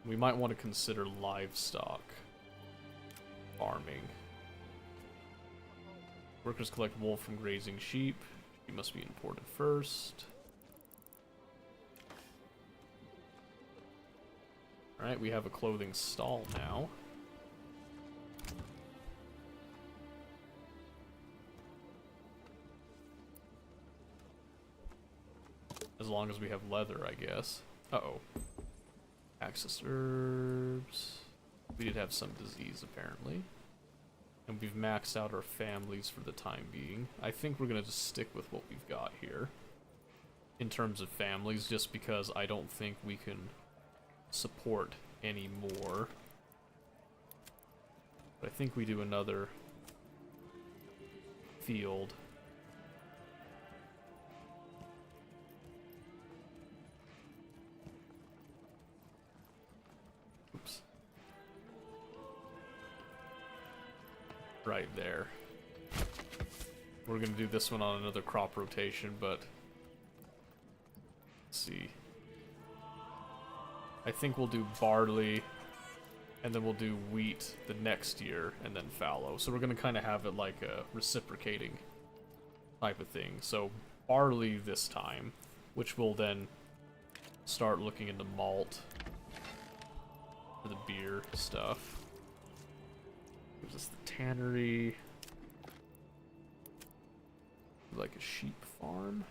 We might want to consider livestock farming. Workers collect wool from grazing sheep. She must be imported first. Alright, we have a clothing stall now. As long as we have leather, I guess. Uh-oh. Access herbs. We did have some disease, apparently. And we've maxed out our families for the time being. I think we're going to just stick with what we've got here. In terms of families, just because I don't think we can support any more. But I think we do another field. Oops. Right there. We're gonna do this one on another crop rotation, but let's see. I think we'll do barley, and then we'll do wheat the next year, and then fallow. So we're gonna kind of have it like a reciprocating type of thing. So barley this time, which will then start looking into malt for the beer stuff. Gives us the tannery. Like a sheep farm.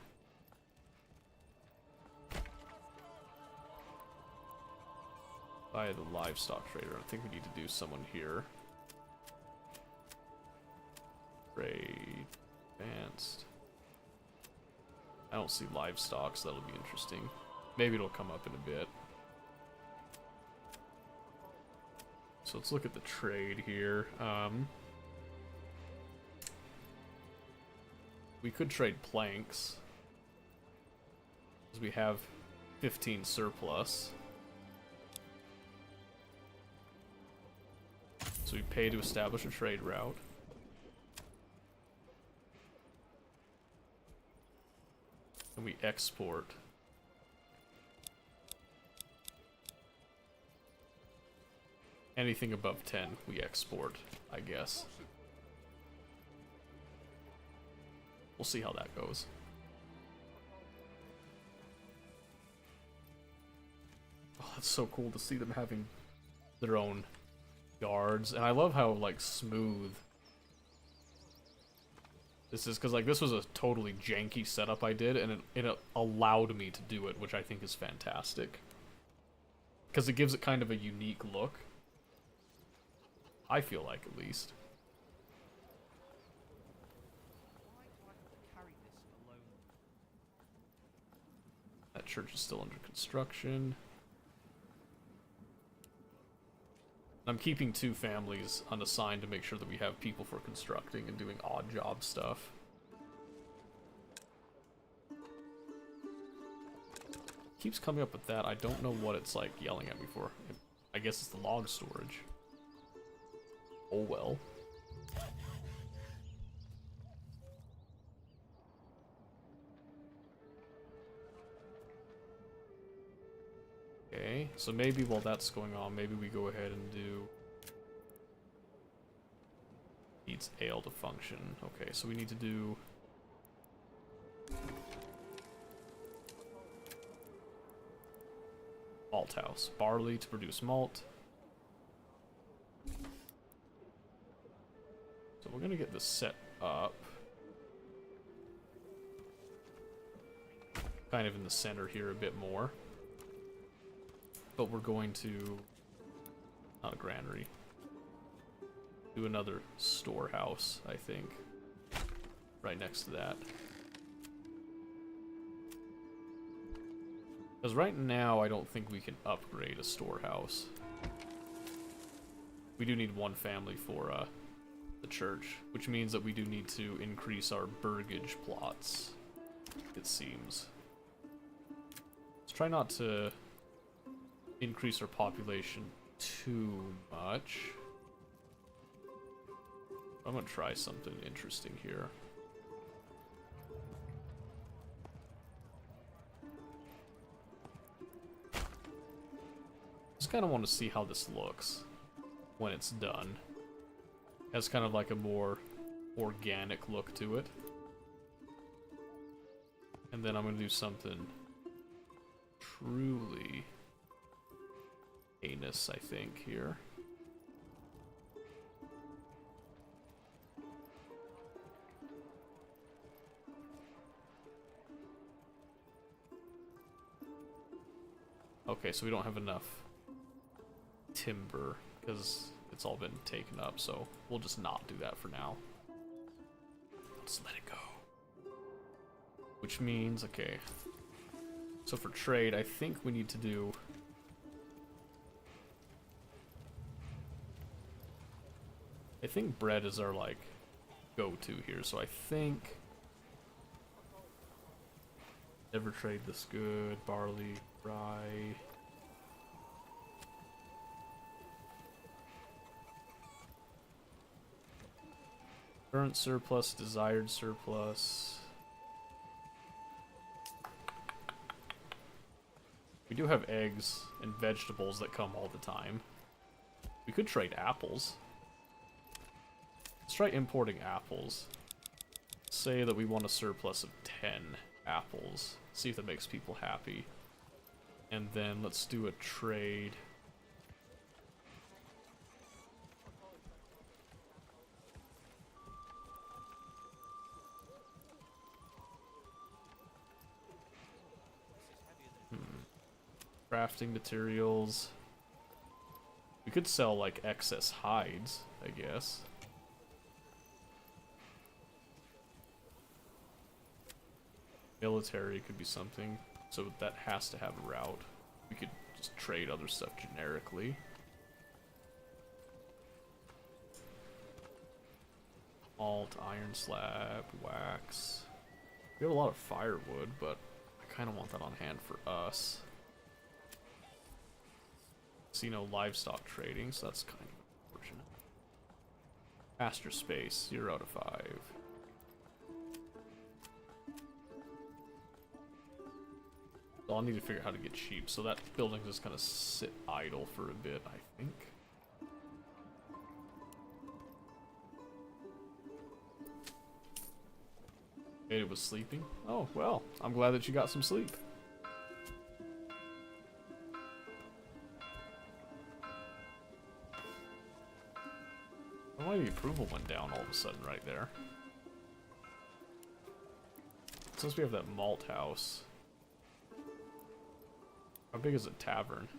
By the livestock trader. I think we need to do someone here. Trade. Advanced. I don't see livestock, so that'll be interesting. Maybe it'll come up in a bit. So let's look at the trade here. We could trade planks, because we have 15 surplus. So we pay to establish a trade route. And we export. Anything above 10, we export, I guess. We'll see how that goes. Oh, it's so cool to see them having their own yards. And I love how, like, smooth this is. Because, like, this was a totally janky setup I did, and it allowed me to do it, which I think is fantastic. Because it gives it kind of a unique look. I feel like, at least. Why do I have to carry this alone? That church is still under construction. I'm keeping 2 families unassigned to make sure that we have people for constructing and doing odd job stuff. keeps coming up with that. I don't know what it's like yelling at me for. I guess it's the log storage. Oh well. Okay, so maybe while that's going on, maybe we go ahead and do... Needs ale to function. Okay, so we need to do... Malt house. Barley to produce malt. So we're gonna get this set up. Kind of in the center here a bit more. But we're going to... Not a granary. Do another storehouse, I think. Right next to that. Because right now, I don't think we can upgrade a storehouse. We do need one family for the church, which means that we do need to increase our burgage plots, it seems. Let's try not to increase our population too much. I'm gonna try something interesting here. Just kind of want to see how this looks when it's done. It has kind of like a more organic look to it. And then I'm gonna do something truly heinous, I think, here. Okay, so we don't have enough timber because it's all been taken up, so we'll just not do that for now. Just let it go. Which means, okay, so for trade, I think we need to do... I think bread is our, like, go-to here, so I think... Never trade this good, barley, rye... Current surplus, desired surplus... We do have eggs and vegetables that come all the time. We could trade apples. Let's try importing apples. Say that we want a surplus of 10 apples. See if that makes people happy. And then let's do a trade. Crafting materials. We could sell like excess hides, I guess. Military could be something. So that has to have a route. We could just trade other stuff generically. Malt, iron slab, wax. We have a lot of firewood, but I kind of want that on hand for us. See no livestock trading, so that's kind of unfortunate. Pasture space, 0 out of 5. So I'll need to figure out how to get sheep, so that building's just gonna sit idle for a bit, I think. It was sleeping? Oh, well, I'm glad that you got some sleep. Why the approval went down all of a sudden right there? Since we have that malt house. How big is a tavern?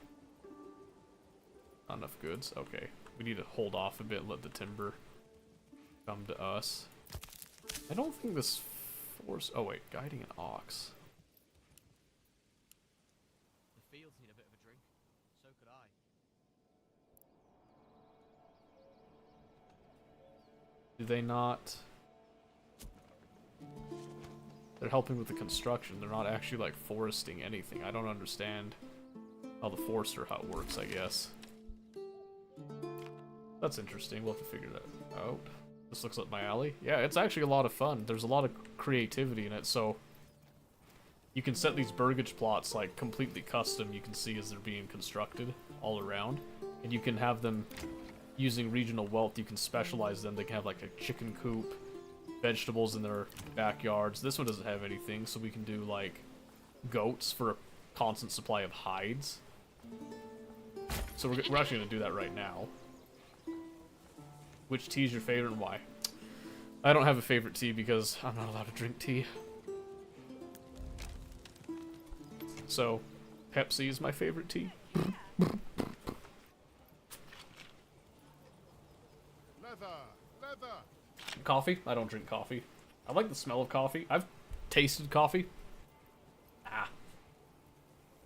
Not enough goods? Okay. We need to hold off a bit and let the timber come to us. I don't think this force... Oh wait, guiding an ox. The fields need a bit of a drink. So could I. Do they not... They're helping with the construction. They're not actually, like, foresting anything. I don't understand how the forester hut works, I guess. That's interesting. We'll have to figure that out. This looks like my alley. Yeah, it's actually a lot of fun. There's a lot of creativity in it, so you can set these burgage plots, like, completely custom, you can see as they're being constructed all around. And you can have them, using regional wealth, you can specialize them. They can have, like, a chicken coop, vegetables in their backyards. This one doesn't have anything, so we can do, like, goats for a constant supply of hides. So we're actually going to do that right now. Which tea is your favorite and why? I don't have a favorite tea because I'm not allowed to drink tea. So, Pepsi is my favorite tea. Leather. Coffee? I don't drink coffee. I like the smell of coffee. I've tasted coffee.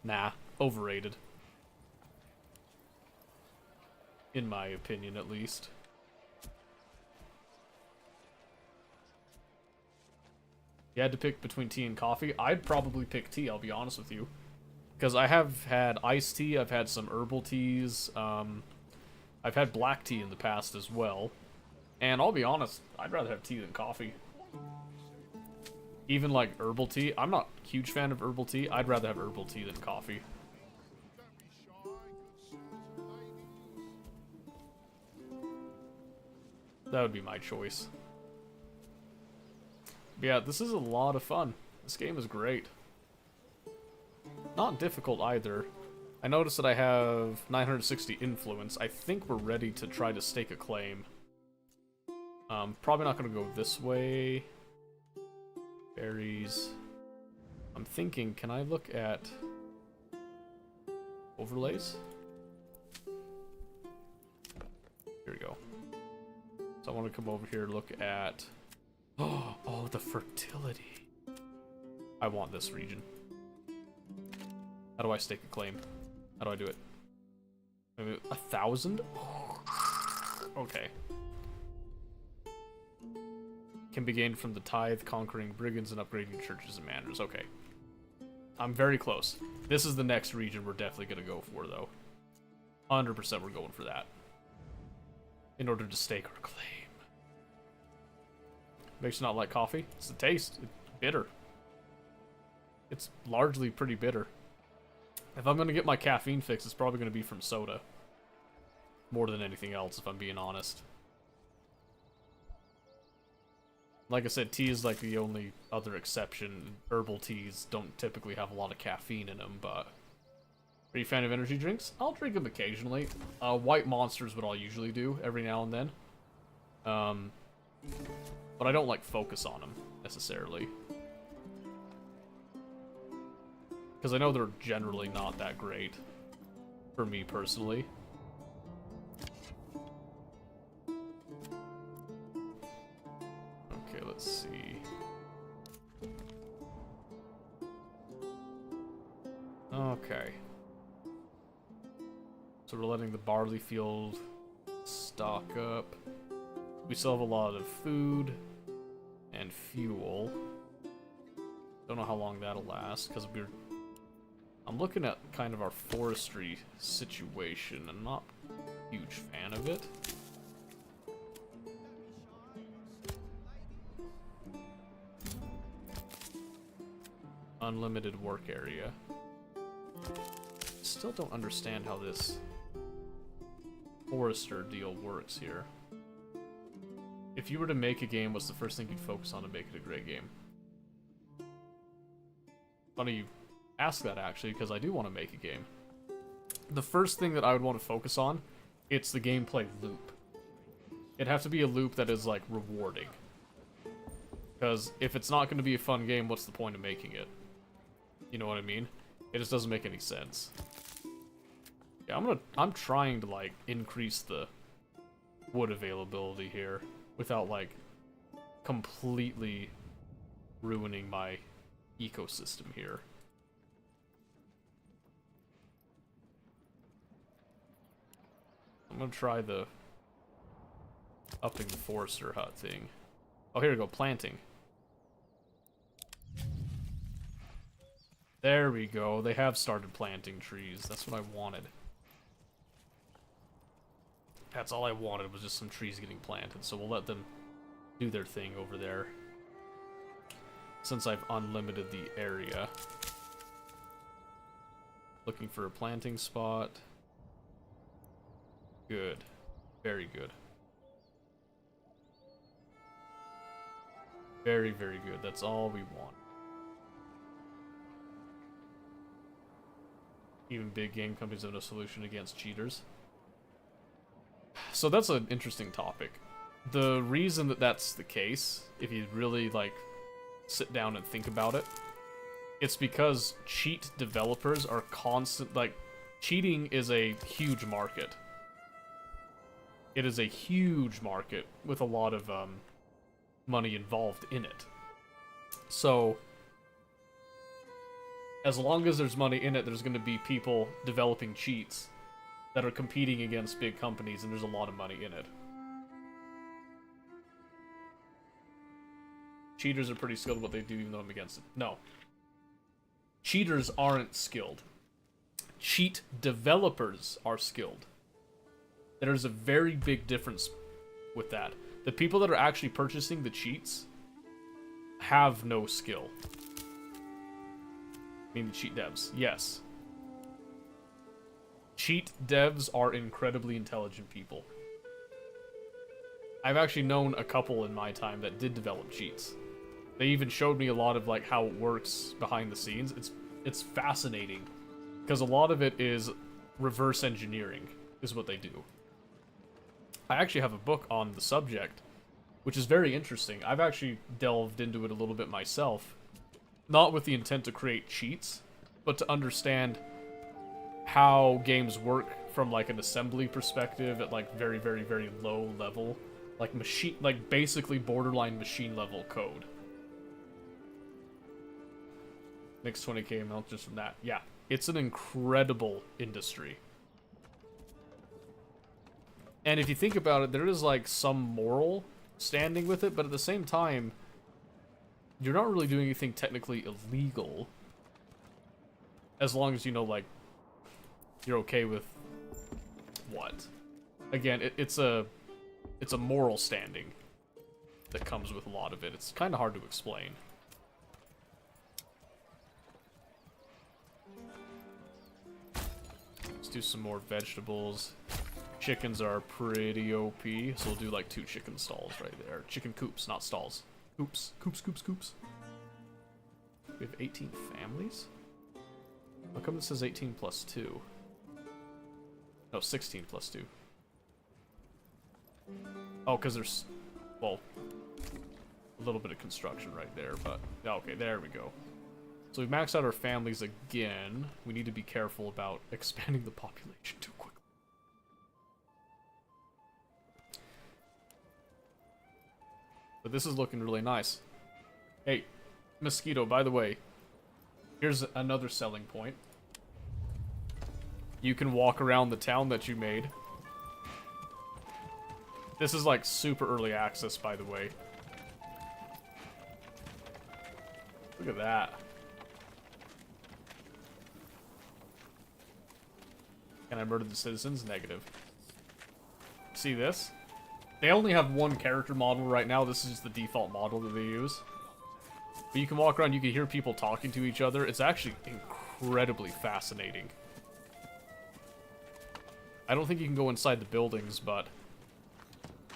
Nah. Overrated. In my opinion, at least. You had to pick between tea and coffee, I'd probably pick tea, I'll be honest with you. Because I have had iced tea, I've had some herbal teas, I've had black tea in the past as well. And I'll be honest, I'd rather have tea than coffee. Even like herbal tea, I'm not a huge fan of herbal tea, I'd rather have herbal tea than coffee. That would be my choice. Yeah, this is a lot of fun. This game is great. Not difficult either. I noticed that I have 960 influence. I think we're ready to try to stake a claim. Probably not going to go this way. Berries. I'm thinking, can I look at overlays? Here we go. So I want to come over here and look at... Oh, the fertility. I want this region. How do I stake a claim? How do I do it? Maybe 1,000? Okay. Can be gained from the tithe, conquering brigands, and upgrading churches and manors. Okay. I'm very close. This is the next region we're definitely going to go for, though. 100% we're going for that. In order to stake our claim. Makes you not like coffee? It's the taste. It's bitter. It's largely pretty bitter. If I'm going to get my caffeine fix, it's probably going to be from soda. More than anything else, if I'm being honest. Like I said, tea is like the only other exception. Herbal teas don't typically have a lot of caffeine in them, but... Are you a fan of energy drinks? I'll drink them occasionally. White Monsters what I'll usually do, every now and then. But I don't, like, focus on them, necessarily. Because I know they're generally not that great. For me, personally. Okay, let's see. Okay. So we're letting the barley field stock up. We still have a lot of food and fuel. Don't know how long that'll last, because I'm looking at kind of our forestry situation. I'm not a huge fan of it. Unlimited work area. Still don't understand how this forester deal works here. If you were to make a game, what's the first thing you'd focus on to make it a great game? Funny you ask that, actually, because I do want to make a game. The first thing that I would want to focus on, it's the gameplay loop. It'd have to be a loop that is, like, rewarding. Because if it's not going to be a fun game, what's the point of making it? You know what I mean? It just doesn't make any sense. Yeah, I'm trying to, like, increase the wood availability here. Without, like, completely ruining my ecosystem here. I'm gonna try the upping the forester hut thing. Oh, here we go, planting. There we go. They have started planting trees. That's what I wanted. That's all I wanted, was just some trees getting planted. So we'll let them do their thing over there. Since I've unlimited the area. Looking for a planting spot. Good. Very good. Very, very good. That's all we want. Even big game companies have no solution against cheaters. So that's an interesting topic. The reason that that's the case, if you really, like, sit down and think about it, it's because cheat developers are constant, like, cheating is a huge market. It is a huge market with a lot of, money involved in it. So, as long as there's money in it, there's going to be people developing cheats that are competing against big companies, and there's a lot of money in it. Cheaters are pretty skilled at what they do, even though I'm against it. No. Cheaters aren't skilled. Cheat developers are skilled. There's a very big difference with that. The people that are actually purchasing the cheats have no skill. I mean, the cheat devs, yes. Cheat devs are incredibly intelligent people. I've actually known a couple in my time that did develop cheats. They even showed me a lot of, like, how it works behind the scenes. It's fascinating, because a lot of it is reverse engineering, is what they do. I actually have a book on the subject, which is very interesting. I've actually delved into it a little bit myself, not with the intent to create cheats, but to understand how games work from, like, an assembly perspective at, like, very, very, very low level, like basically borderline machine level code. Makes 20k a month just from that. Yeah, it's an incredible industry. And if you think about it, there is, like, some moral standing with it, but at the same time, you're not really doing anything technically illegal. As long as, you know, like, you're okay with what? Again, it's a moral standing that comes with a lot of it. It's kind of hard to explain. Let's do some more vegetables. Chickens are pretty OP, so we'll do like 2 chicken stalls right there. Chicken coops, not stalls. Coops. Coops. We have 18 families? How come it says 18 plus 2? No, 16 plus 2. Oh, because there's, well, a little bit of construction right there, but, okay, there we go. So we've maxed out our families again. We need to be careful about expanding the population too quickly. But this is looking really nice. Hey, Mosquito, by the way, here's another selling point. You can walk around the town that you made. This is like super early access, by the way. Look at that. Can I murder the citizens? Negative. See this? They only have one character model right now. This is just the default model that they use. But you can walk around, you can hear people talking to each other. It's actually incredibly fascinating. I don't think you can go inside the buildings, but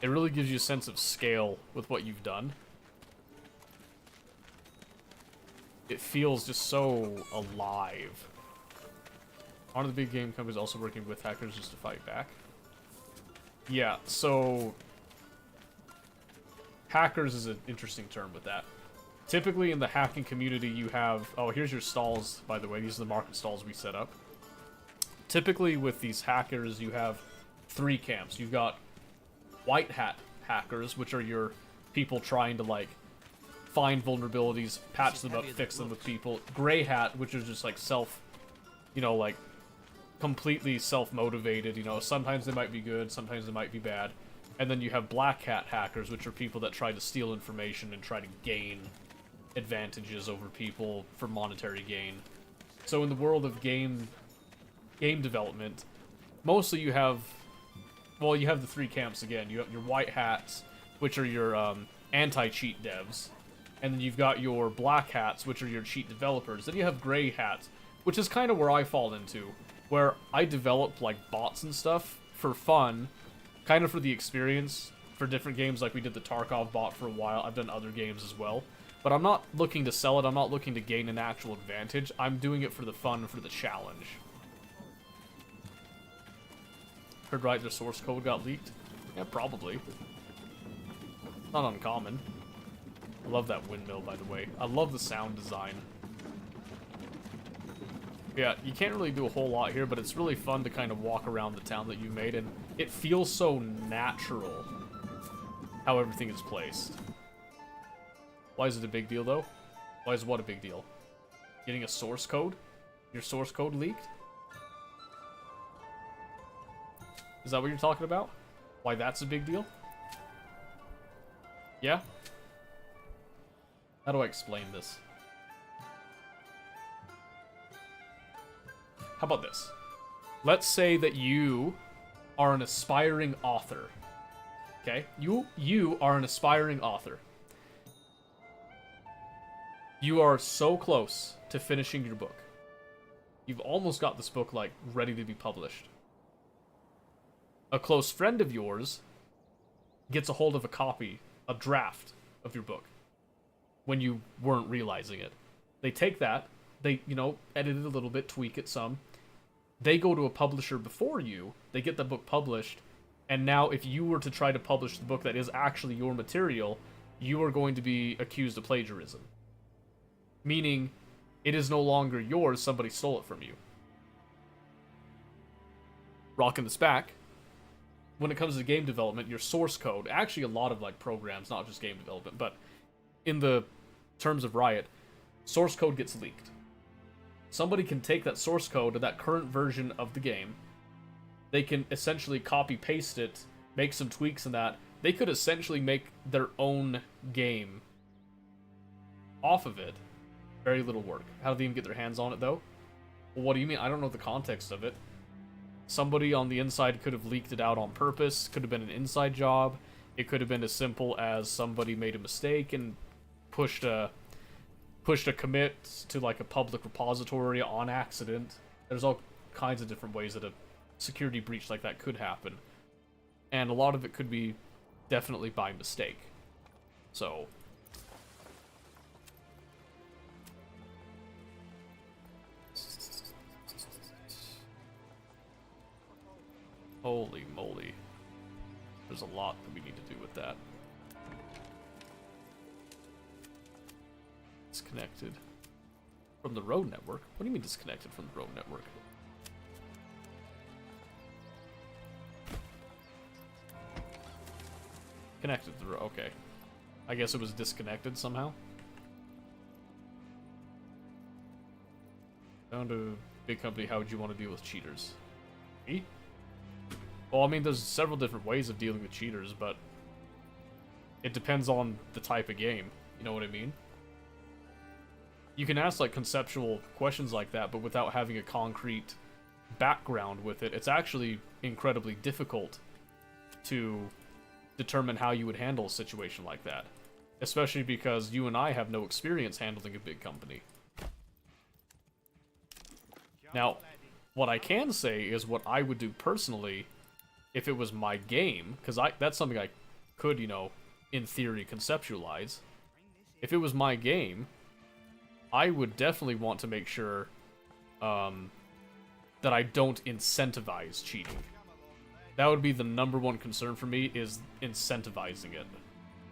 it really gives you a sense of scale with what you've done. It feels just so alive. Aren't the big game companies also working with hackers just to fight back? Yeah, so hackers is an interesting term with that. Typically in the hacking community you have... Oh, here's your stalls, by the way. These are the market stalls we set up. Typically with these hackers you have 3 camps. You've got white hat hackers, which are your people trying to, like, find vulnerabilities, patch them up, fix them with people. Gray hat, which is just, like, like, completely self-motivated, you know, sometimes they might be good, sometimes they might be bad. And then you have black hat hackers, which are people that try to steal information and try to gain advantages over people for monetary gain. So in the world of game development, mostly you have, well, you have the three camps again. You have your white hats, which are your anti-cheat devs, and then you've got your black hats, which are your cheat developers. Then you have gray hats, which is kind of where I fall into, where I develop like bots and stuff for fun, kind of for the experience, for different games. Like we did the Tarkov bot for a while. I've done other games as well. But I'm not looking to sell it. I'm not looking to gain an actual advantage. I'm doing it for the fun, for the challenge. Heard right, their source code got leaked? Yeah, probably. Not uncommon. I love that windmill, by the way. I love the sound design. Yeah, you can't really do a whole lot here, but it's really fun to kind of walk around the town that you made, and it feels so natural how everything is placed. Why is it a big deal, though? Why is what a big deal? Getting a source code? Your source code leaked? Is that what you're talking about? Why that's a big deal? Yeah? How do I explain this? How about this? Let's say that you are an aspiring author. Okay? You are an aspiring author. You are so close to finishing your book. You've almost got this book, like, ready to be published. A close friend of yours gets a hold of a copy, a draft of your book, when you weren't realizing it. They take that, they, you know, edit it a little bit, tweak it some. They go to a publisher before you, they get the book published, and now if you were to try to publish the book that is actually your material, you are going to be accused of plagiarism. Meaning, it is no longer yours, somebody stole it from you. Rocking this back, when it comes to game development, your source code, actually a lot of like programs, not just game development, but in the terms of Riot, source code gets leaked. Somebody can take that source code to that current version of the game, they can essentially copy paste it, make some tweaks in that, they could essentially make their own game off of it. Very little work. How do they even get their hands on it, though? Well, what do you mean? I don't know the context of it. Somebody on the inside could have leaked it out on purpose. Could have been an inside job. It could have been as simple as somebody made a mistake and pushed a commit to like a public repository on accident. There's all kinds of different ways that a security breach like that could happen. And a lot of it could be definitely by mistake. So... holy moly. There's a lot that we need to do with that. Disconnected from the road network? What do you mean disconnected from the road network? Connected to the road, okay. I guess it was disconnected somehow. Down to big company, how would you want to deal with cheaters? Me? Well, I mean, there's several different ways of dealing with cheaters, but it depends on the type of game. You know what I mean? You can ask, like, conceptual questions like that, but without having a concrete background with it, it's actually incredibly difficult to determine how you would handle a situation like that. Especially because you and I have no experience handling a big company. Now, what I can say is what I would do personally if it was my game, because that's something I could, you know, in theory conceptualize. If it was my game, I would definitely want to make sure that I don't incentivize cheating. That would be the #1 concern for me, is incentivizing it.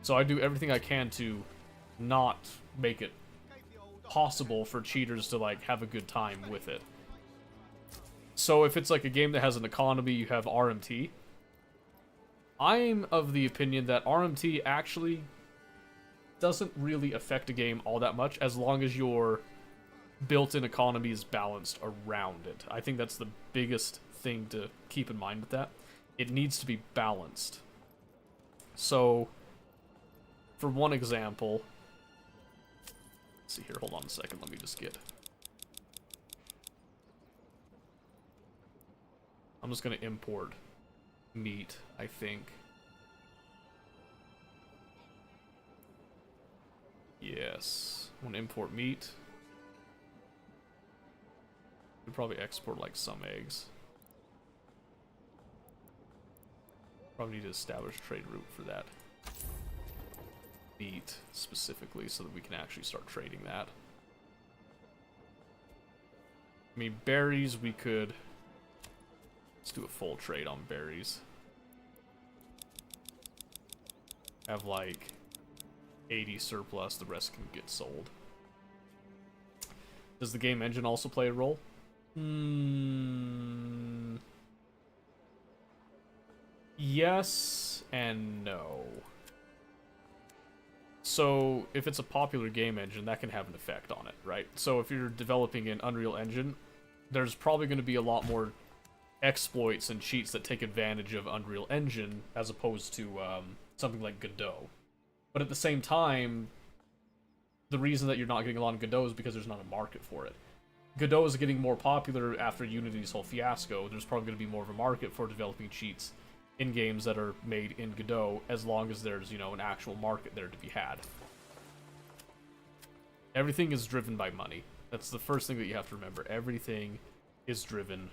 So I do everything I can to not make it possible for cheaters to, like, have a good time with it. So if it's like a game that has an economy, you have RMT. I'm of the opinion that RMT actually doesn't really affect a game all that much as long as your built-in economy is balanced around it. I think that's the biggest thing to keep in mind with that. It needs to be balanced. So, for one example, let's see here, hold on a second, let me just get I'm just gonna import meat, I think. Yes. I want to import meat. We'd probably export like some eggs. Probably need to establish a trade route for that. Meat, specifically, so that we can actually start trading that. I mean, berries, we could... Let's do a full trade on berries. Have like 80 surplus, the rest can get sold. Does the game engine also play a role? Yes and no. So, if it's a popular game engine, that can have an effect on it, right? So if you're developing an Unreal Engine, there's probably going to be a lot more exploits and cheats that take advantage of Unreal Engine as opposed to something like Godot. But at the same time, the reason that you're not getting a lot of Godot is because there's not a market for it. Godot is getting more popular after Unity's whole fiasco. There's probably going to be more of a market for developing cheats in games that are made in Godot, as long as there's, you know, an actual market there to be had. Everything is driven by money. That's the first thing that you have to remember. Everything is driven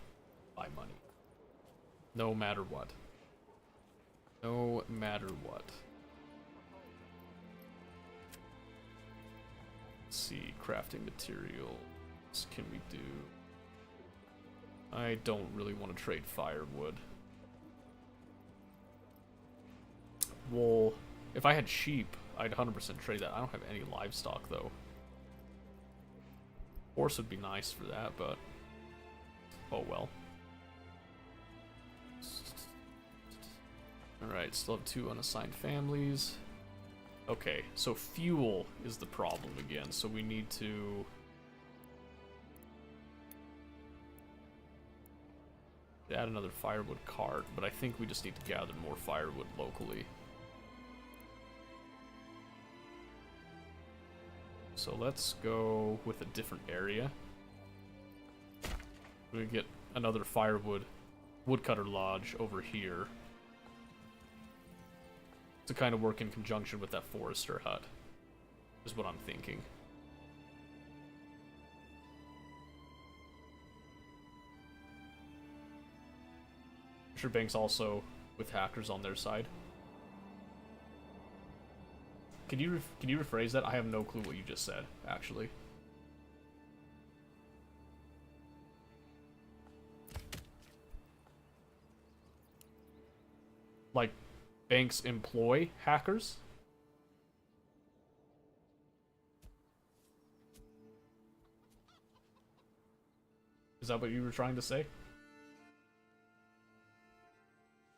by money. No matter what. No matter what. Let's see, crafting materials. Can we do... I don't really want to trade firewood. Wool. If I had sheep, I'd 100% trade that. I don't have any livestock, though. Horse would be nice for that, but... oh well. Alright, still have 2 unassigned families. Okay, so fuel is the problem again, so we need to... add another firewood cart, but I think we just need to gather more firewood locally. So let's go with a different area. We get another firewood woodcutter lodge over here to kind of work in conjunction with that forester hut, is what I'm thinking. Sure, Bank's also with hackers on their side. Can you rephrase that? I have no clue what you just said, actually. Like, banks employ hackers? Is that what you were trying to say?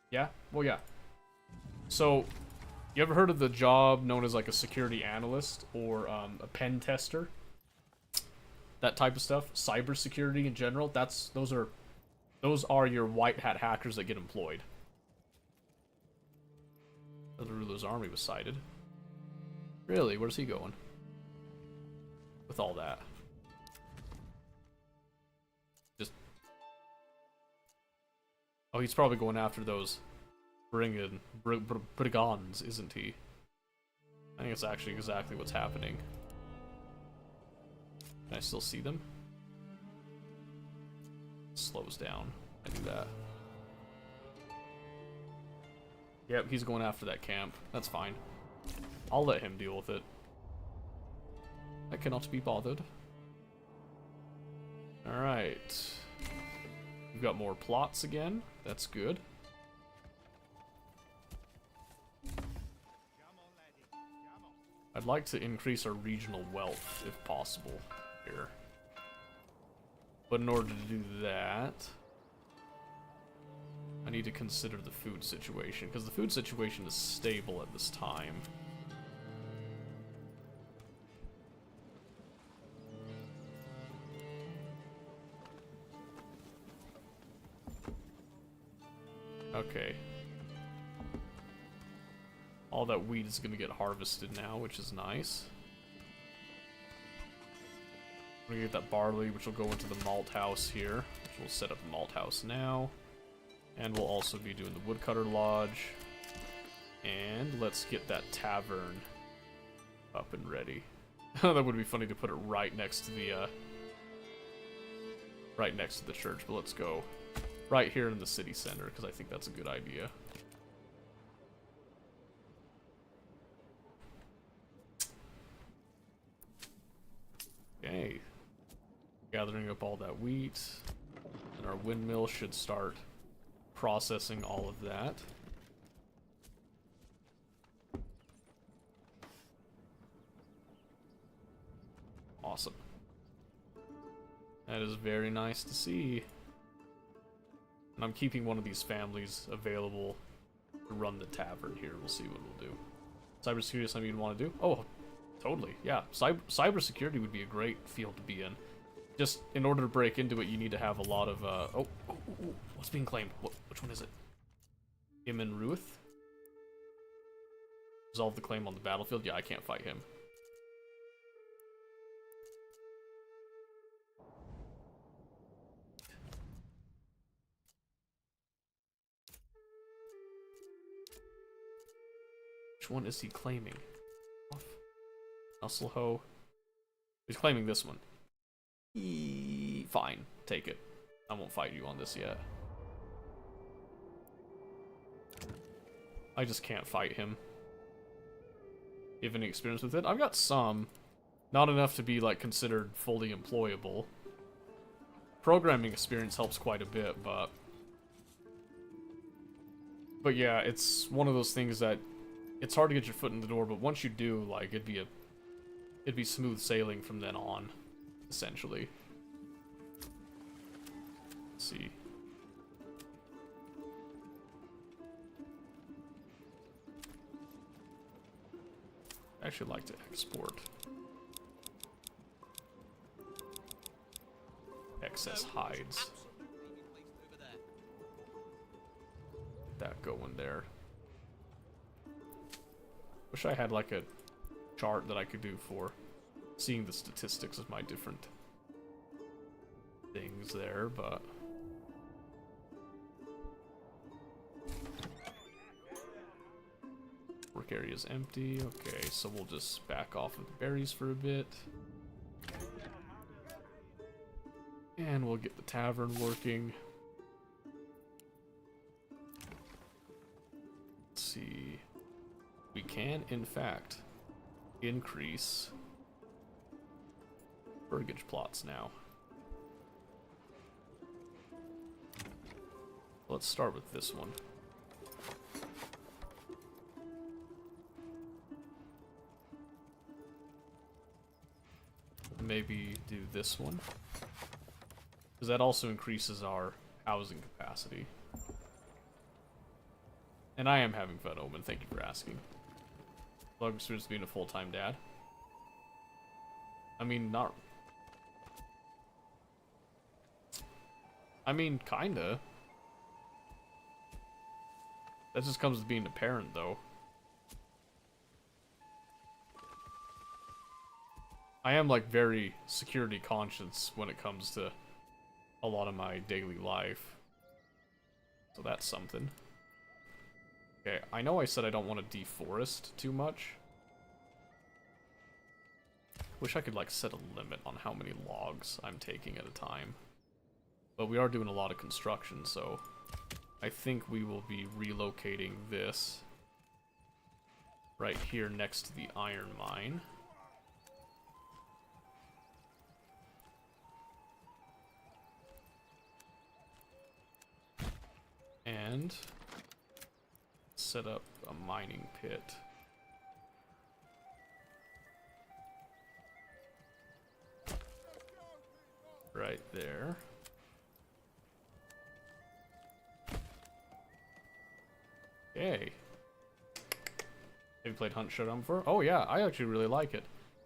Yeah? Well, yeah. So, you ever heard of the job known as like a security analyst or a pen tester? That type of stuff? Cybersecurity in general? Those are your white hat hackers that get employed. The ruler's army was sighted. Really? Where's he going? With all that. Just... oh, he's probably going after those brigands, isn't he? I think it's actually exactly what's happening. Can I still see them? Slows down. I do that. Yep, he's going after that camp. That's fine. I'll let him deal with it. I cannot be bothered. Alright. We've got more plots again. That's good. I'd like to increase our regional wealth, if possible, here. But in order to do that, I need to consider the food situation, because the food situation is stable at this time. Okay. All that wheat is going to get harvested now, which is nice. We're going to get that barley, which will go into the malt house here. Which we'll set up the malt house now. And we'll also be doing the Woodcutter Lodge. And let's get that tavern up and ready. That would be funny to put it right next to the church, but let's go right here in the city center because I think that's a good idea. Okay. Gathering up all that wheat, and our windmill should start processing all of that. Awesome. That is very nice to see. And I'm keeping one of these families available to run the tavern here. We'll see what we'll do. Cybersecurity is something you'd want to do? Oh, totally. Yeah, cybersecurity would be a great field to be in. Just in order to break into it, you need to have a lot of, oh, what's being claimed? Which one is it? Iman Ruth? Resolve the claim on the battlefield? Yeah, I can't fight him. Which one is he claiming? Nusselho. He's claiming this one. Fine, take it. I won't fight you on this yet. I just can't fight him. You have any experience with it? I've got some. Not enough to be, like, considered fully employable. Programming experience helps quite a bit, but... But yeah, it's one of those things that... It's hard to get your foot in the door, but once you do, like, it'd be smooth sailing from then on, essentially. Let's see. I actually like to export excess hides. Get that going there. Wish I had like a chart that I could do for seeing the statistics of my different things there, but work area's empty. Okay, so we'll just back off of the berries for a bit. And we'll get the tavern working. Let's see. We can, in fact, increase burgage plots now. Let's start with this one. Maybe do this one, because that also increases our housing capacity. And I am having fun, Omen. Thank you for asking. Love experience being a full-time dad. I mean, not... I mean, kinda. That just comes with being a parent, though. I am, like, very security conscious when it comes to a lot of my daily life. So that's something. Okay, I know I said I don't want to deforest too much. Wish I could, like, set a limit on how many logs I'm taking at a time. But we are doing a lot of construction, so I think we will be relocating this right here next to the iron mine. And set up a mining pit. Right there. Okay. Have you played Hunt Showdown before? Oh yeah, I actually really like it.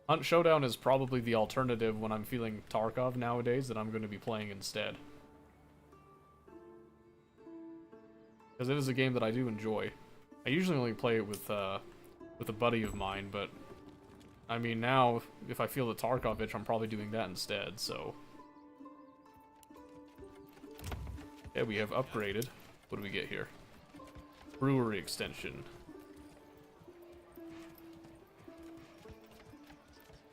Hunt Showdown is probably the alternative when I'm feeling Tarkov nowadays that I'm going to be playing instead. Because it is a game that I do enjoy. I usually only play it with a buddy of mine, but I mean now, if I feel the Tarkov itch, I'm probably doing that instead, so... Yeah, we have upgraded. What do we get here? Brewery extension.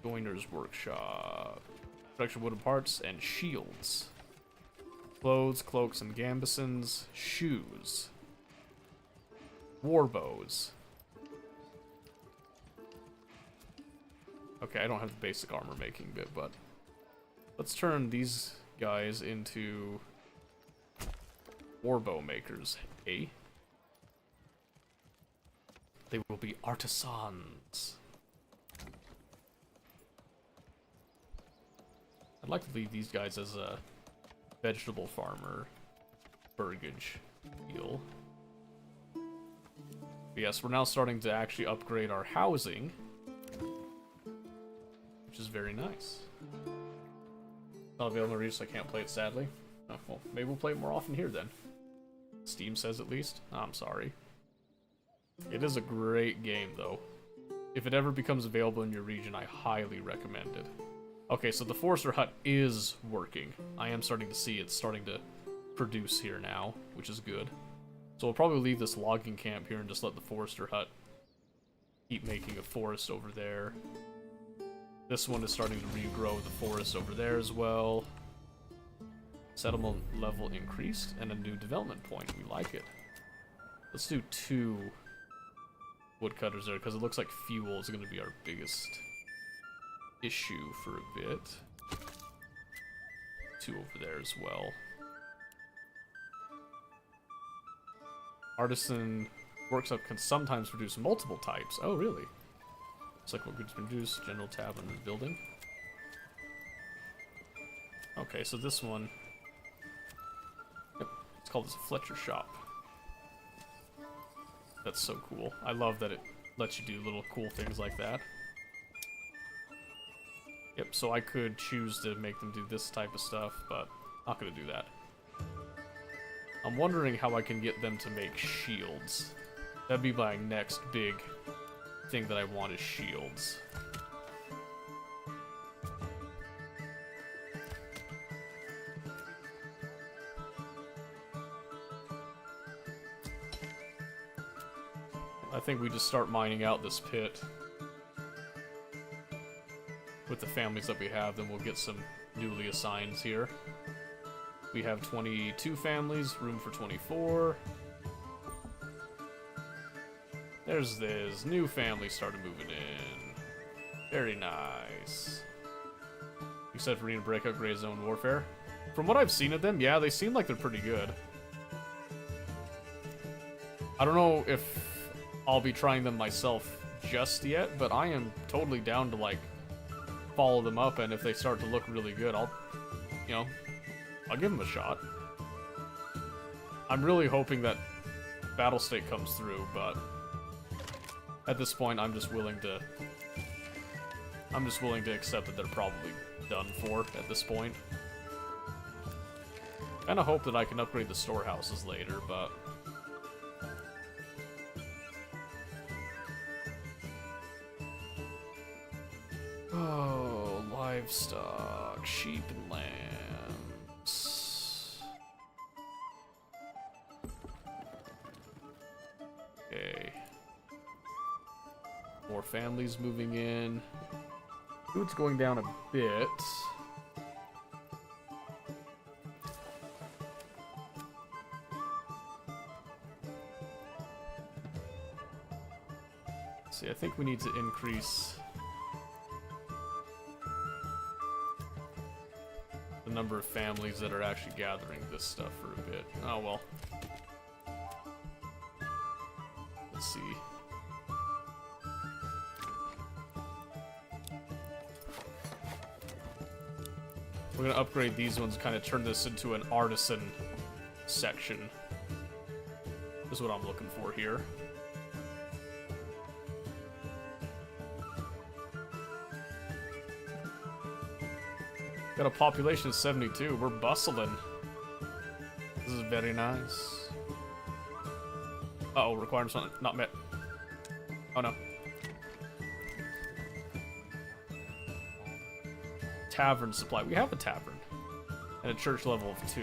Joiner's workshop. Production wooden parts and shields. Clothes, cloaks, and gambesons. Shoes. War bows. Okay, I don't have the basic armor making bit, but let's turn these guys into warbow makers, eh? They will be artisans. I'd like to leave these guys as a vegetable farmer burgage deal. But yes, we're now starting to actually upgrade our housing, which is very nice. Not available to reach, so I can't play it, sadly. Oh, well, maybe we'll play it more often here then. Steam says at least. Oh, I'm sorry. It is a great game, though. If it ever becomes available in your region, I highly recommend it. Okay, so the Forester Hut is working. I am starting to see it's starting to produce here now, which is good. So we'll probably leave this logging camp here and just let the Forester Hut keep making a forest over there. This one is starting to regrow the forest over there as well. Settlement level increased and a new development point. We like it. Let's do 2 woodcutters there because it looks like fuel is going to be our biggest issue for a bit. 2 over there as well. Artisan workshop can sometimes produce multiple types. Oh, really? It's like what goods produce. General tavern building. Okay, so this one. Yep, let's call this a Fletcher shop. That's so cool. I love that it lets you do little cool things like that. Yep, so I could choose to make them do this type of stuff, but not gonna do that. I'm wondering how I can get them to make shields. That'd be my next big thing that I want is shields. I think we just start mining out this pit with the families that we have, then we'll get some newly assigns here. We have 22 families, room for 24. There's this new family started moving in. Very nice. You said for Arena Breakout, Gray Zone Warfare. From what I've seen of them, yeah, they seem like they're pretty good. I don't know if I'll be trying them myself just yet, but I am totally down to, like, follow them up, and if they start to look really good, I'll give them a shot. I'm really hoping that Battle State comes through, but at this point, I'm just willing to accept that they're probably done for at this point. Kinda hope that I can upgrade the storehouses later, but oh, livestock, sheep and lambs. Okay. More families moving in. Food's going down a bit. See, I think we need to increase the number of families that are actually gathering this stuff for a bit. Oh well. Let's see. We're gonna upgrade these ones, kind of turn this into an artisan section. This is what I'm looking for here. Got a population of 72. We're bustling. This is very nice. Uh-oh, requirements not met. Oh no. Tavern supply. We have a tavern. And a church level of 2.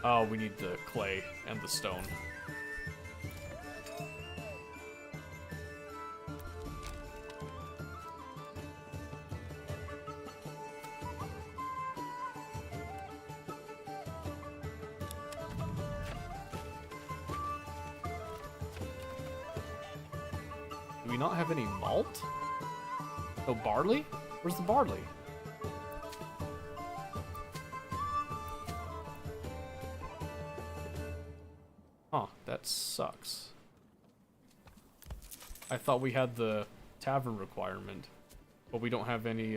Oh, we need the clay and the stone. Do we not have any malt? No barley? Where's the barley? Huh, that sucks. I thought we had the tavern requirement, but we don't have any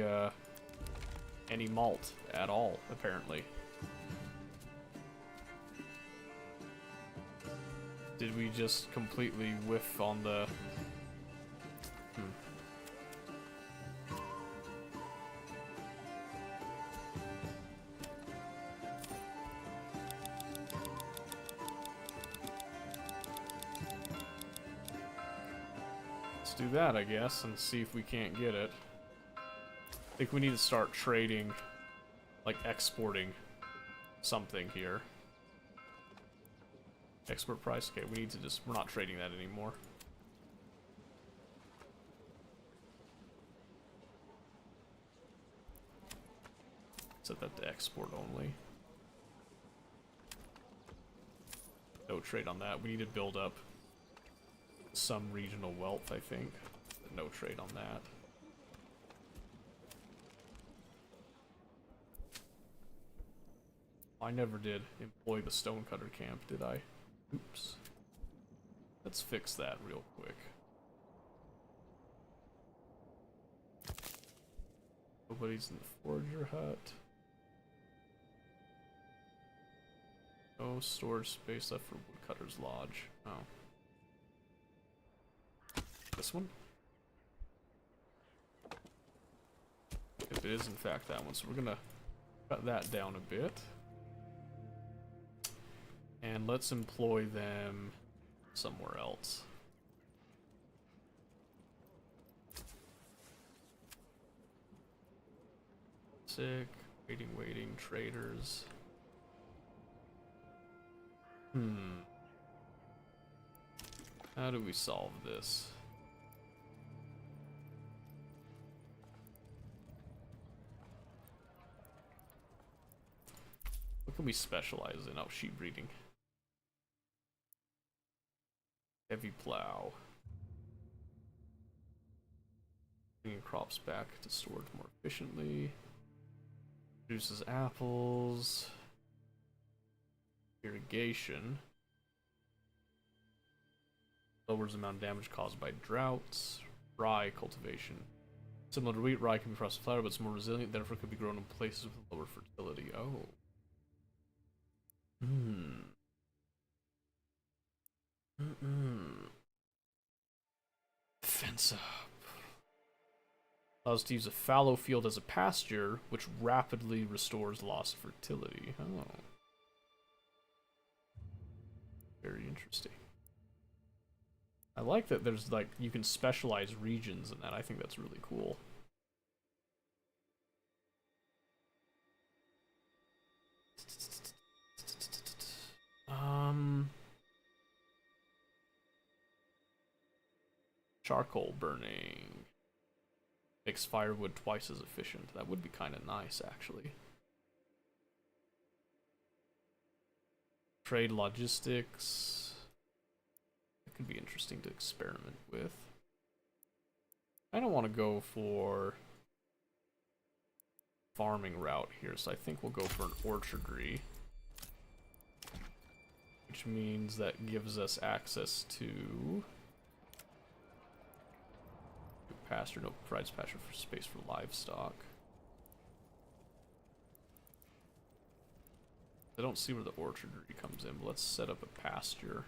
malt at all, apparently. Did we just completely whiff on the... Let's do that, I guess, and see if we can't get it. I think we need to start trading, like exporting something here. Export price? Okay, we need to just... We're not trading that anymore. Set that to export only. No trade on that. We need to build up some regional wealth, I think. But no trade on that. I never did employ the stonecutter camp, did I? Oops. Let's fix that real quick. Nobody's in the forger hut. No storage space left for woodcutter's lodge. Oh. This one? If it is in fact that one, so we're gonna cut that down a bit. And let's employ them somewhere else. Sick, waiting, traders. How do we solve this? What can we specialize in? Oh, sheep breeding. Heavy plow. Bringing crops back to storage more efficiently. Produces apples. Irrigation. Lowers the amount of damage caused by droughts. Rye cultivation. Similar to wheat, rye can be processed flatter, but it's more resilient, therefore could be grown in places with lower fertility. Oh. Fence up. Allows to use a fallow field as a pasture, which rapidly restores lost fertility. Oh. Very interesting. I like that there's, like, you can specialize regions in that. I think that's really cool. Charcoal burning. Makes firewood twice as efficient. That would be kind of nice, actually. Trade logistics. That could be interesting to experiment with. I don't want to go for farming route here, so I think we'll go for an orchardry. Which means that gives us access to pasture. No, provides pasture for space for livestock. I don't see where the orchardry comes in, but let's set up a pasture.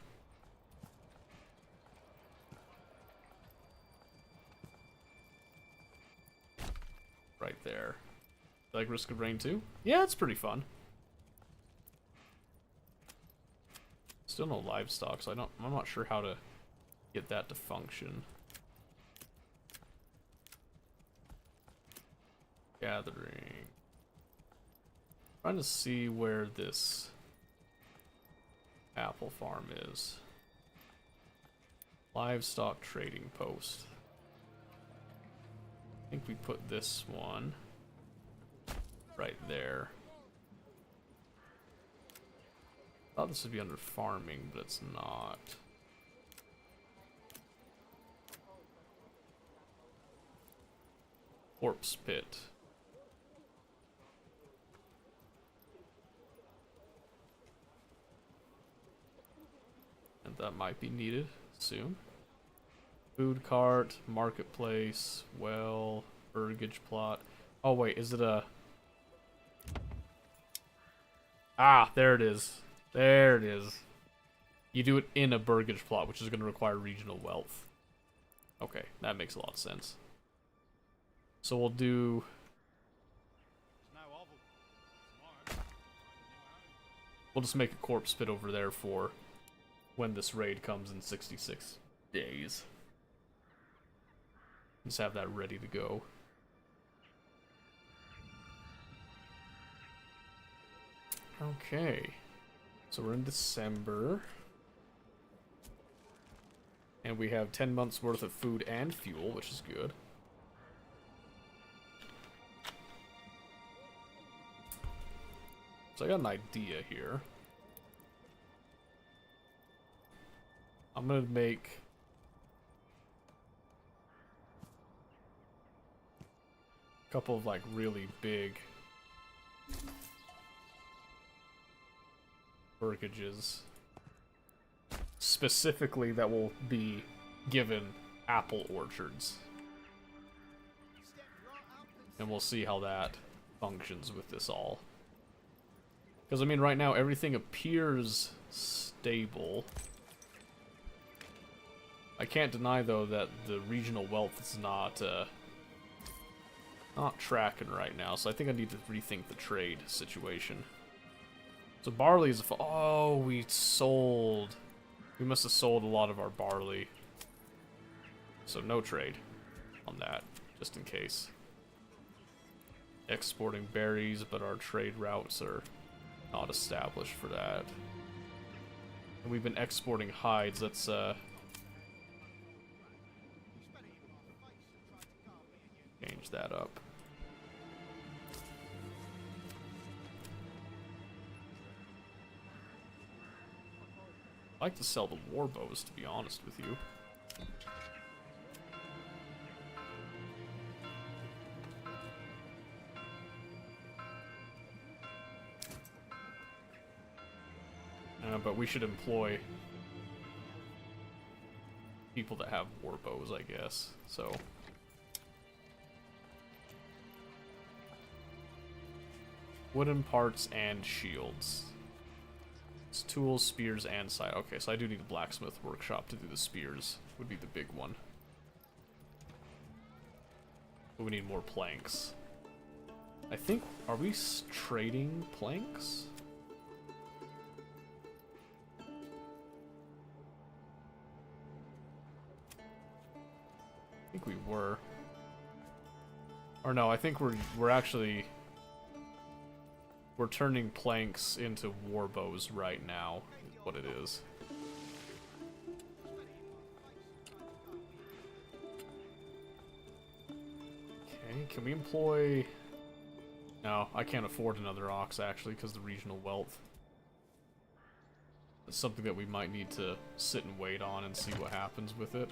Right there. You like Risk of Rain 2? Yeah, it's pretty fun. Still no livestock, so I'm not sure how to get that to function. Gathering. Trying to see where this apple farm is. Livestock trading post. I think we put this one right there. I thought this would be under farming, but it's not. Corpse pit. And that might be needed soon. Food cart, marketplace, well, burgage plot. Oh wait, is it a... Ah, there it is. There it is. You do it in a burgage plot, which is going to require regional wealth. Okay, that makes a lot of sense. So we'll do... We'll just make a corpse pit over there for when this raid comes in 66 days. Just have that ready to go. Okay. So we're in December. And we have 10 months worth of food and fuel, which is good. So I got an idea here. I'm gonna make a couple of like really big burgages. Specifically that will be given apple orchards. And we'll see how that functions with this all. Because, I mean, right now everything appears stable. I can't deny, though, that the regional wealth is not tracking right now, so I think I need to rethink the trade situation. So barley is oh, we sold. We must have sold a lot of our barley. So no trade on that, just in case. Exporting berries, but our trade routes are not established for that. And we've been exporting hides. Let's change that up. I'd like to sell the war bows, to be honest with you. But we should employ people that have war bows, I guess. So wooden parts and shields. It's tools, spears, and side. Okay, so I do need a blacksmith workshop to do the spears. Would be the big one. But we need more planks. I think, are we trading planks? I think we were. Or no, I think we're actually we're turning planks into war bows right now, is what it is. Okay, can we employ... No, I can't afford another ox actually because of the regional wealth. It's something that we might need to sit and wait on and see what happens with it.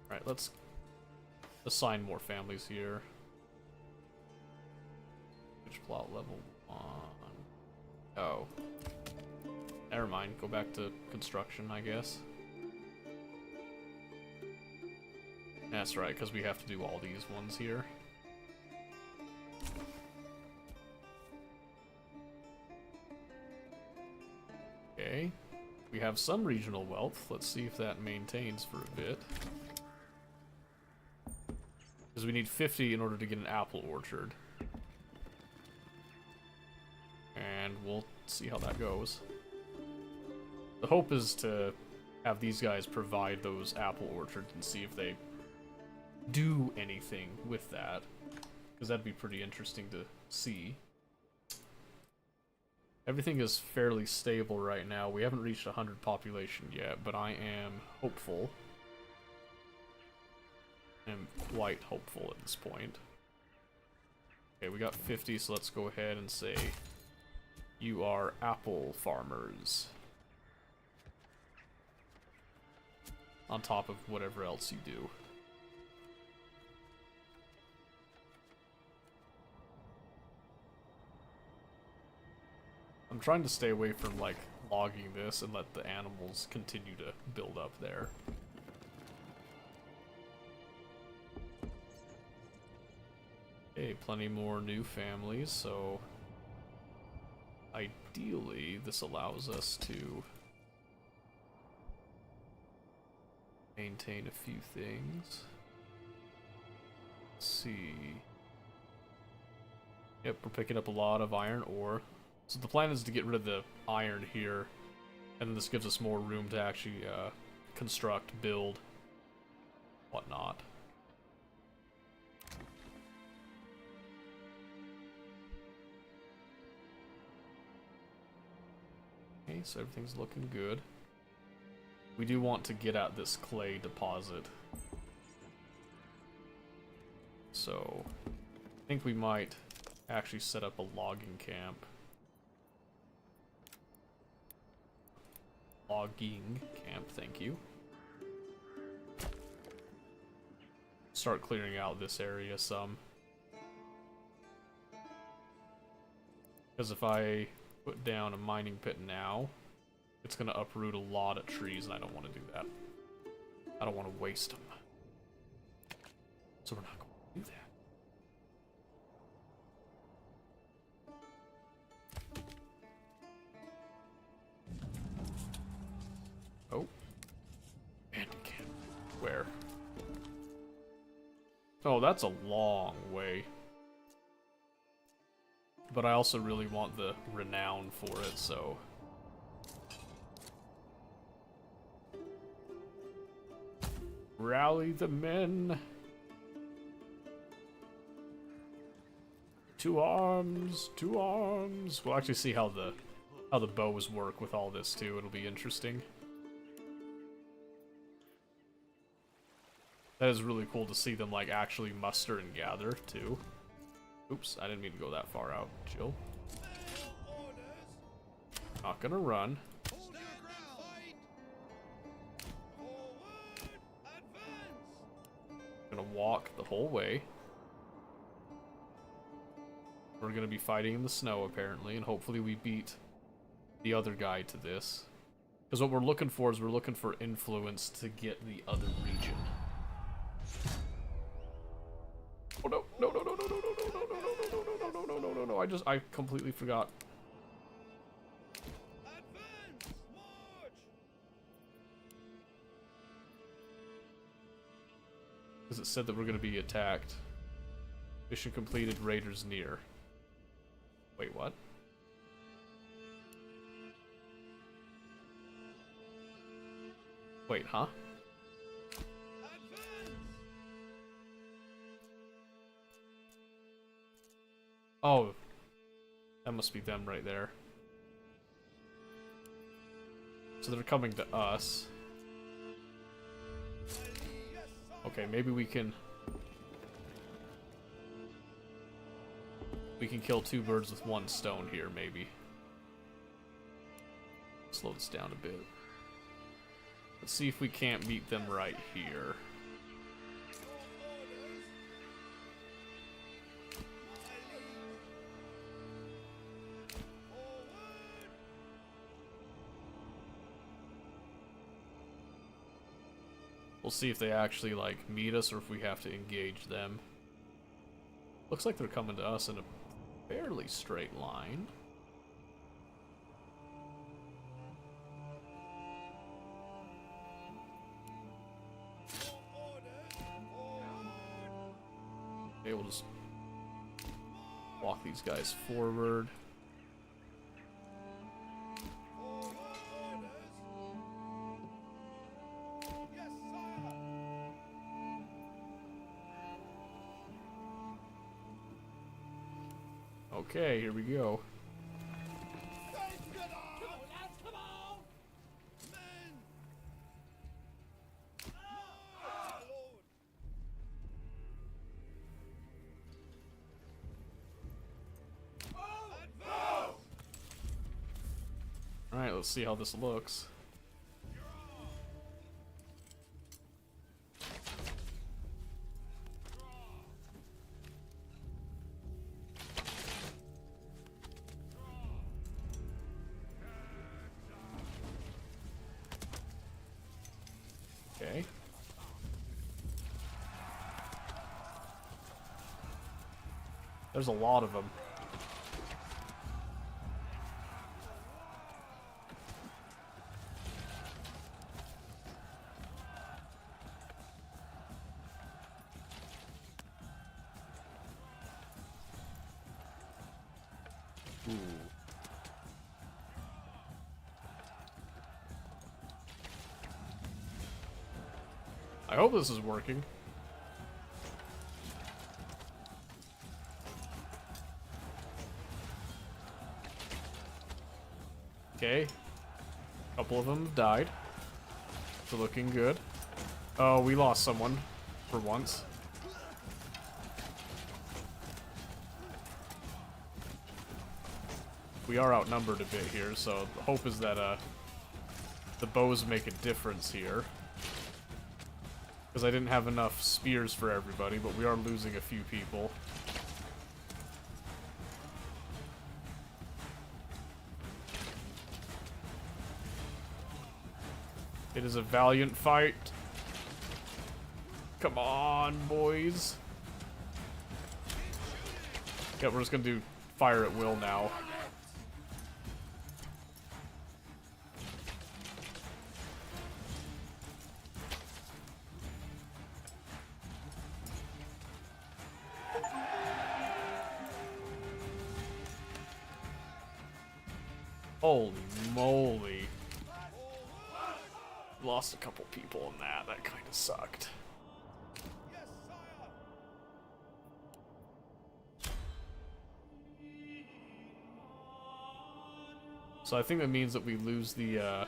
Alright, let's assign more families here. Which plot level 1? Oh. Never mind, go back to construction, I guess. That's right, because we have to do all these ones here. Okay. We have some regional wealth. Let's see if that maintains for a bit. Because we need 50 in order to get an apple orchard. And we'll see how that goes. The hope is to have these guys provide those apple orchards and see if they do anything with that, because that'd be pretty interesting to see. Everything is fairly stable right now. We haven't reached 100 population yet, but I am hopeful. I'm quite hopeful at this point. Okay, we got 50, so let's go ahead and say you are apple farmers. On top of whatever else you do. I'm trying to stay away from, like, logging this and let the animals continue to build up there. Okay, plenty more new families, so ideally this allows us to maintain a few things. Let's see. Yep, we're picking up a lot of iron ore. So the plan is to get rid of the iron here, and then this gives us more room to actually construct, build, whatnot. Okay, so everything's looking good. We do want to get at this clay deposit. So, I think we might actually set up a logging camp. Logging camp, thank you. Start clearing out this area some. Because if I put down a mining pit now, it's going to uproot a lot of trees, and I don't want to do that. I don't want to waste them. So we're not going to do that. Oh. Bandicam. Where? Oh, that's a long way. But I also really want the renown for it, so... Rally the men! To arms! To arms! We'll actually see how the bows work with all this too. It'll be interesting. That is really cool to see them like actually muster and gather too. Oops, I didn't mean to go that far out. Chill. Not gonna run. Gonna walk the whole way. We're gonna be fighting in the snow apparently, and hopefully we beat the other guy to this. Because what we're looking for is we're looking for influence to get the other region. Oh no, no, no, no, no, no, no, no, no, no, no, no, no, no, no, no, I completely forgot. Because it said that we're going to be attacked. Mission completed, raiders near. Wait, what? Wait, huh? Oh, that must be them right there. So they're coming to us. Okay, maybe we can kill two birds with one stone here, maybe. Slow this down a bit. Let's see if we can't beat them right here. We'll see if they actually, like, meet us or if we have to engage them. Looks like they're coming to us in a fairly straight line. Okay, we'll just walk these guys forward. Okay, here we go. Come on, lads, come on! Men! Oh, Lord! Alright, let's see how this looks. Okay. There's a lot of them. Ooh. I hope this is working. Okay. A couple of them have died. They're looking good. Oh, we lost someone for once. We are outnumbered a bit here, so the hope is that the bows make a difference here. Because I didn't have enough spears for everybody, but we are losing a few people. It is a valiant fight. Come on, boys. Yeah, we're just gonna do fire at will now. Holy moly. Lost a couple people in that. That kind of sucked. Yes, sire! So I think that means that we lose the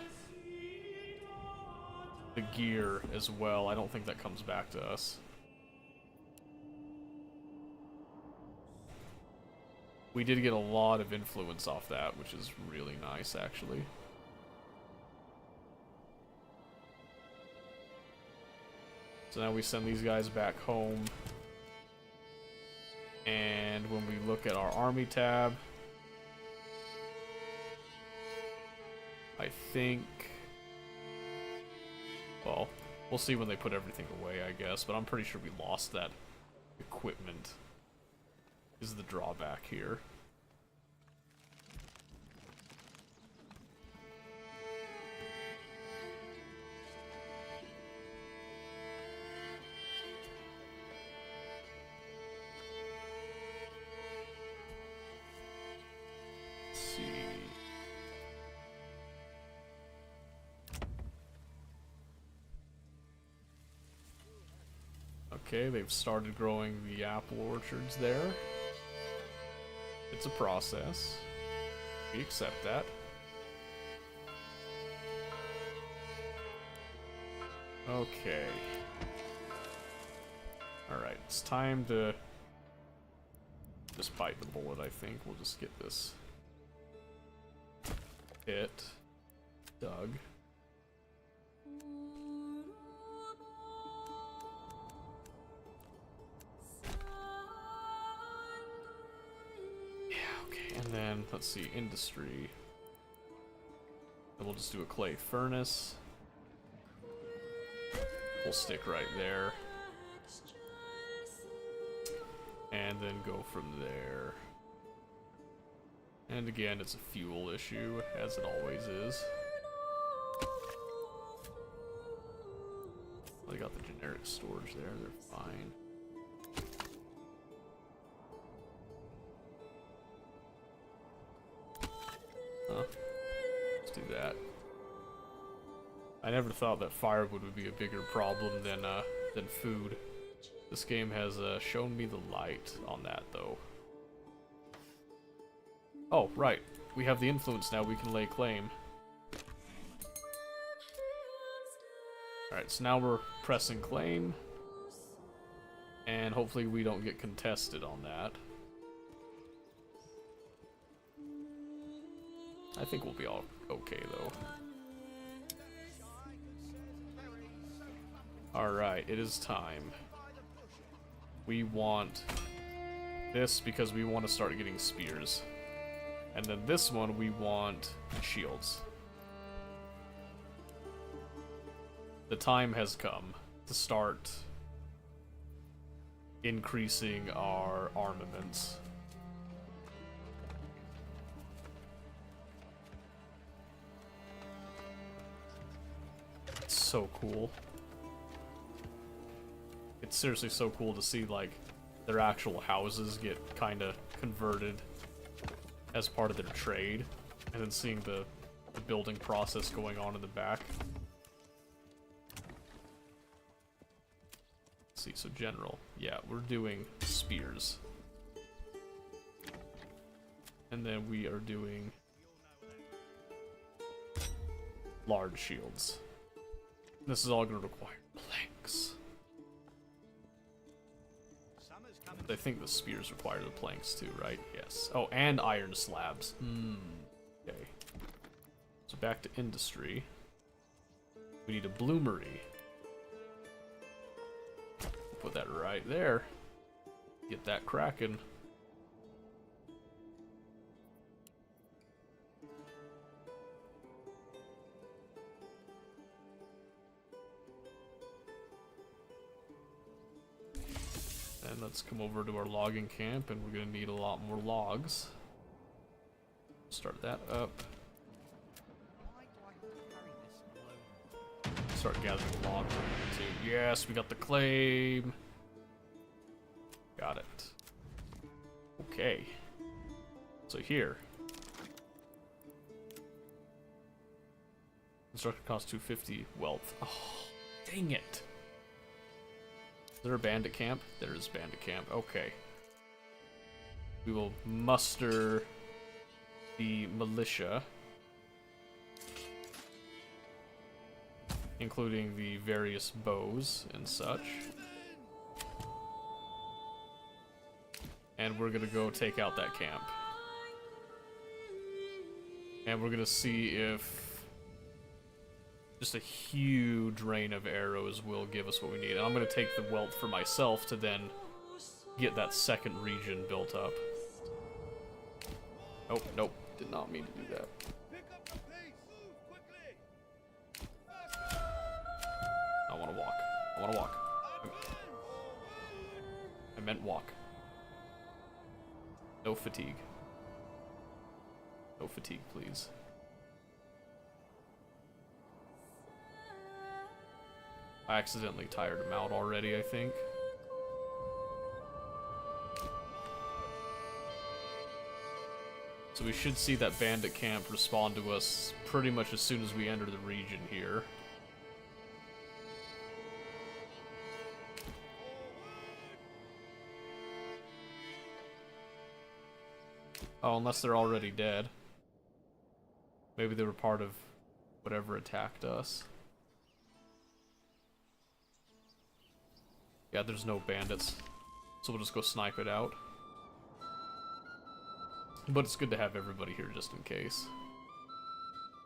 gear as well. I don't think that comes back to us. We did get a lot of influence off that, which is really nice, actually. So now we send these guys back home. And when we look at our army tab, I think... Well, we'll see when they put everything away, I guess, but I'm pretty sure we lost that equipment. Is the drawback here. Let's see. Okay, they've started growing the apple orchards there. It's a process. We accept that. Okay. Alright, it's time to just bite the bullet, I think. We'll just get this pit dug. And then, let's see, industry. And we'll just do a clay furnace. We'll stick right there. And then go from there. And again, it's a fuel issue, as it always is. They got the generic storage there, they're fine. Huh. Let's do that. I never thought that firewood would be a bigger problem than food. This game has shown me the light on that, though. Oh, right. We have the influence now, we can lay claim. Alright, so now we're pressing claim. And hopefully we don't get contested on that. I think we'll be all okay, though. Alright, it is time. We want this because we want to start getting spears. And then this one we want shields. The time has come to start increasing our armaments. It's so cool. It's seriously so cool to see, like, their actual houses get kind of converted as part of their trade, and then seeing the building process going on in the back. Let's see, so general. Yeah, we're doing spears. And then we are doing large shields. This is all going to require planks. I think the spears require the planks too, right? Yes. Oh, and iron slabs. Okay. So back to industry. We need a bloomery. Put that right there. Get that cracking. And let's come over to our logging camp, and we're gonna need a lot more logs. Start that up. Start gathering logs too. Yes, we got the claim. Got it. Okay. So here. Construction costs 250 wealth. Oh, dang it. Is there a bandit camp? There is bandit camp. Okay. We will muster the militia, including the various bows and such. And we're gonna go take out that camp. And we're gonna see if just a huge rain of arrows will give us what we need. And I'm going to take the wealth for myself to then get that second region built up. Oh, nope. Did not mean to do that. I want to walk. I want to walk. I meant walk. No fatigue. No fatigue, please. I accidentally tired him out already, I think. So we should see that bandit camp respond to us pretty much as soon as we enter the region here. Oh, unless they're already dead. Maybe they were part of whatever attacked us. Yeah, there's no bandits, so we'll just go snipe it out. But it's good to have everybody here just in case.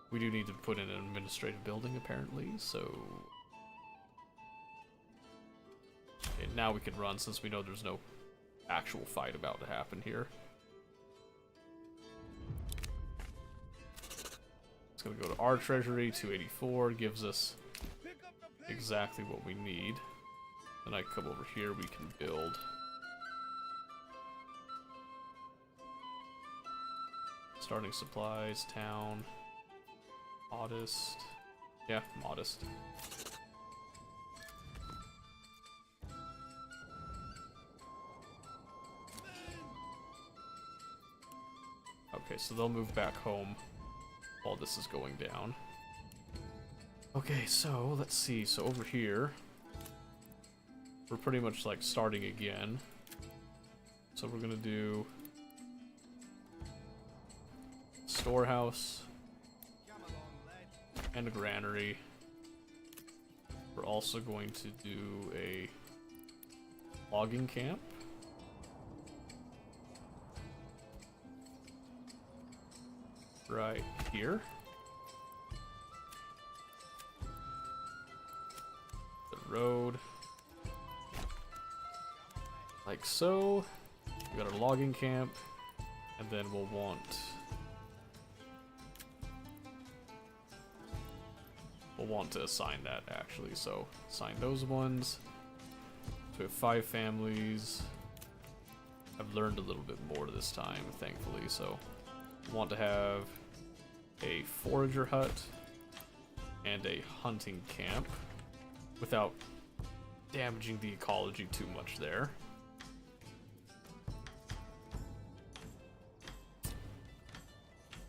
We do need to put in an administrative building, apparently, so... Okay, now we can run, since we know there's no actual fight about to happen here. It's gonna go to our treasury, 284, gives us exactly what we need. Then I come over here, we can build. Starting supplies, town, modest. Yeah, modest. Okay, so they'll move back home while this is going down. Okay, so let's see. So over here, we're pretty much like starting again. So we're gonna do storehouse Come along, lad. and a granary. We're also going to do a logging camp. Right here. The road. Like so. We got our logging camp. And then we'll want... We'll want to assign that, actually. So, assign those ones. So we have 5 families. I've learned a little bit more this time, thankfully. So, want to have a forager hut and a hunting camp without damaging the ecology too much there.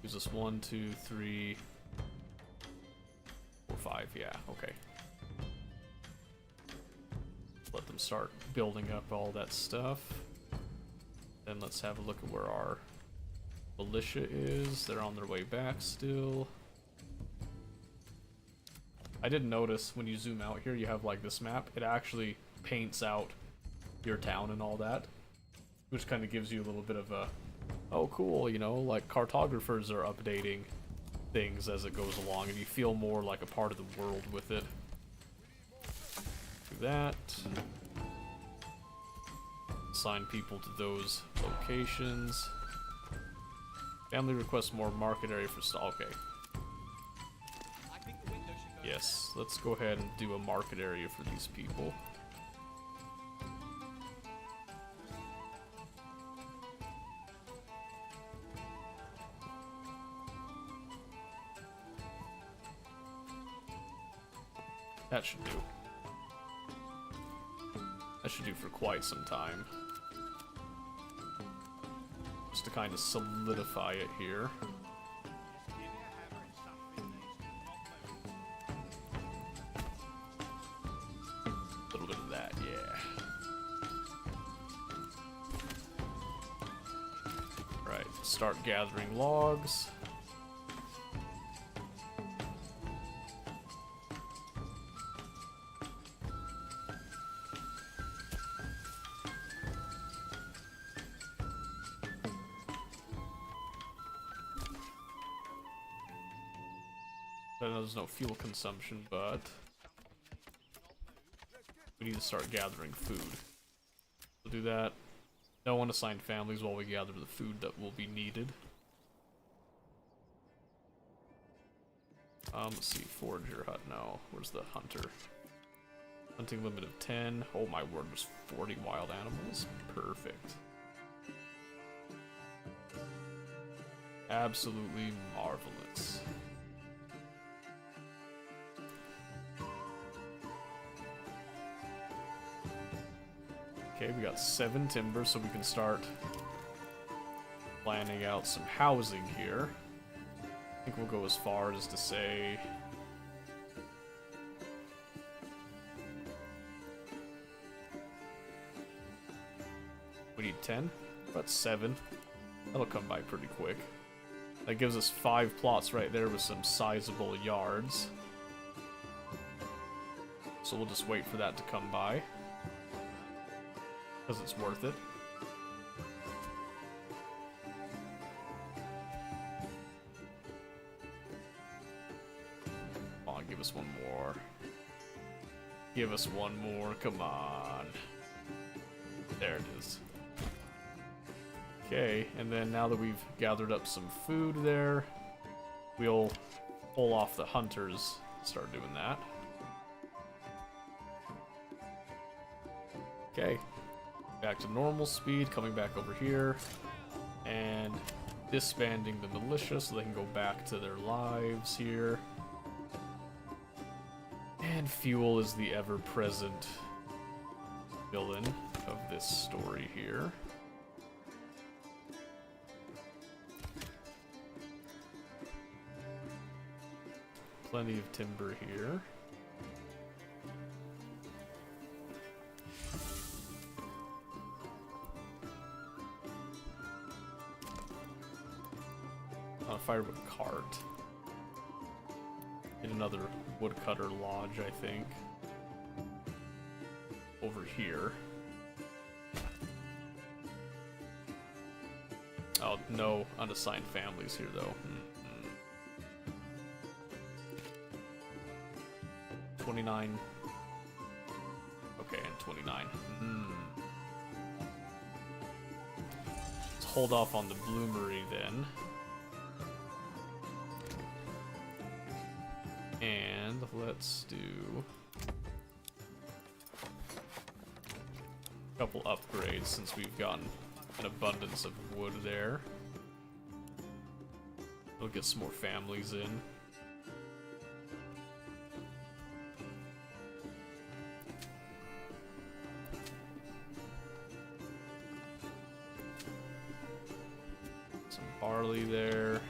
Gives us 1, 2, 3, 4, 5. Yeah, okay. Let them start building up all that stuff. Then let's have a look at where our militia is. They're on their way back still. I didn't notice when you zoom out here, you have like this map. It actually paints out your town and all that, which kind of gives you a little bit of a, oh cool, you know, like cartographers are updating things as it goes along, and you feel more like a part of the world with it. Do that. Assign people to those locations. Family requests more market area for stall. Okay. I think the window should go. Yes, let's go ahead and do a market area for these people. That should do. That should do for quite some time. Just to kind of solidify it here. Give me a hammer and something needs A little bit of that, yeah. Right, start gathering logs. I know there's no fuel consumption, but we need to start gathering food. We'll do that. No unassigned families while we gather the food that will be needed. Let's see, forager hut, no. Where's the hunter? Hunting limit of 10. Oh my word, there's 40 wild animals. Perfect. Absolutely marvelous. Okay, we got 7 timber, so we can start planning out some housing here. I think we'll go as far as to say... We need 10? About 7. That'll come by pretty quick. That gives us 5 plots right there with some sizable yards. So we'll just wait for that to come by. Because it's worth it. Come on, give us one more. Give us one more, come on. There it is. Okay, and then now that we've gathered up some food there, we'll pull off the hunters, start doing that. Okay. Back to normal speed, coming back over here, and disbanding the militia so they can go back to their lives here. And fuel is the ever-present villain of this story here. Plenty of timber here. On a firewood cart. In another woodcutter lodge, I think. Over here. Oh, no unassigned families here, though. 29. Okay, and 29. Let's hold off on the bloomery then. And let's do a couple upgrades since we've gotten an abundance of wood there. We'll get some more families in. Some barley there.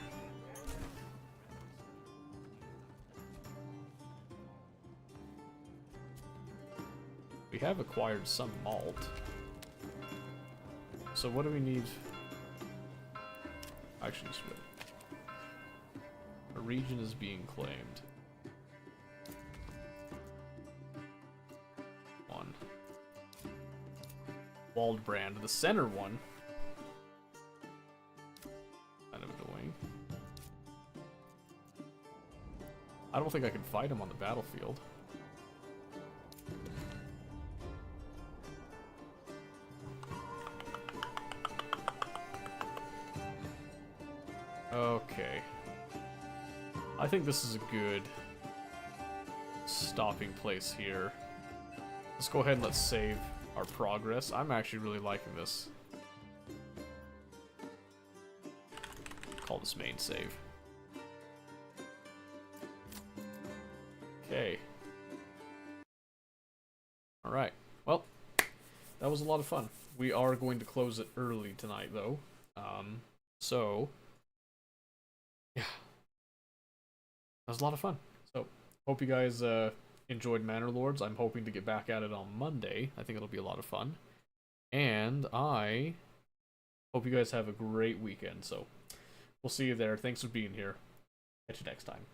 We have acquired some malt. So what do we need? Actually, a region is being claimed. One. Waldbrand, the center one. Kind of annoying. I don't think I can fight him on the battlefield. Okay. I think this is a good stopping place here. Let's go ahead and let's save our progress. I'm actually really liking this. Call this main save. Okay. Alright. Well, that was a lot of fun. We are going to close it early tonight, though. So... yeah, that was a lot of fun. So, hope you guys enjoyed Manor Lords. I'm hoping to get back at it on Monday. I think it'll be a lot of fun. And I hope you guys have a great weekend. So, we'll see you there. Thanks for being here. Catch you next time.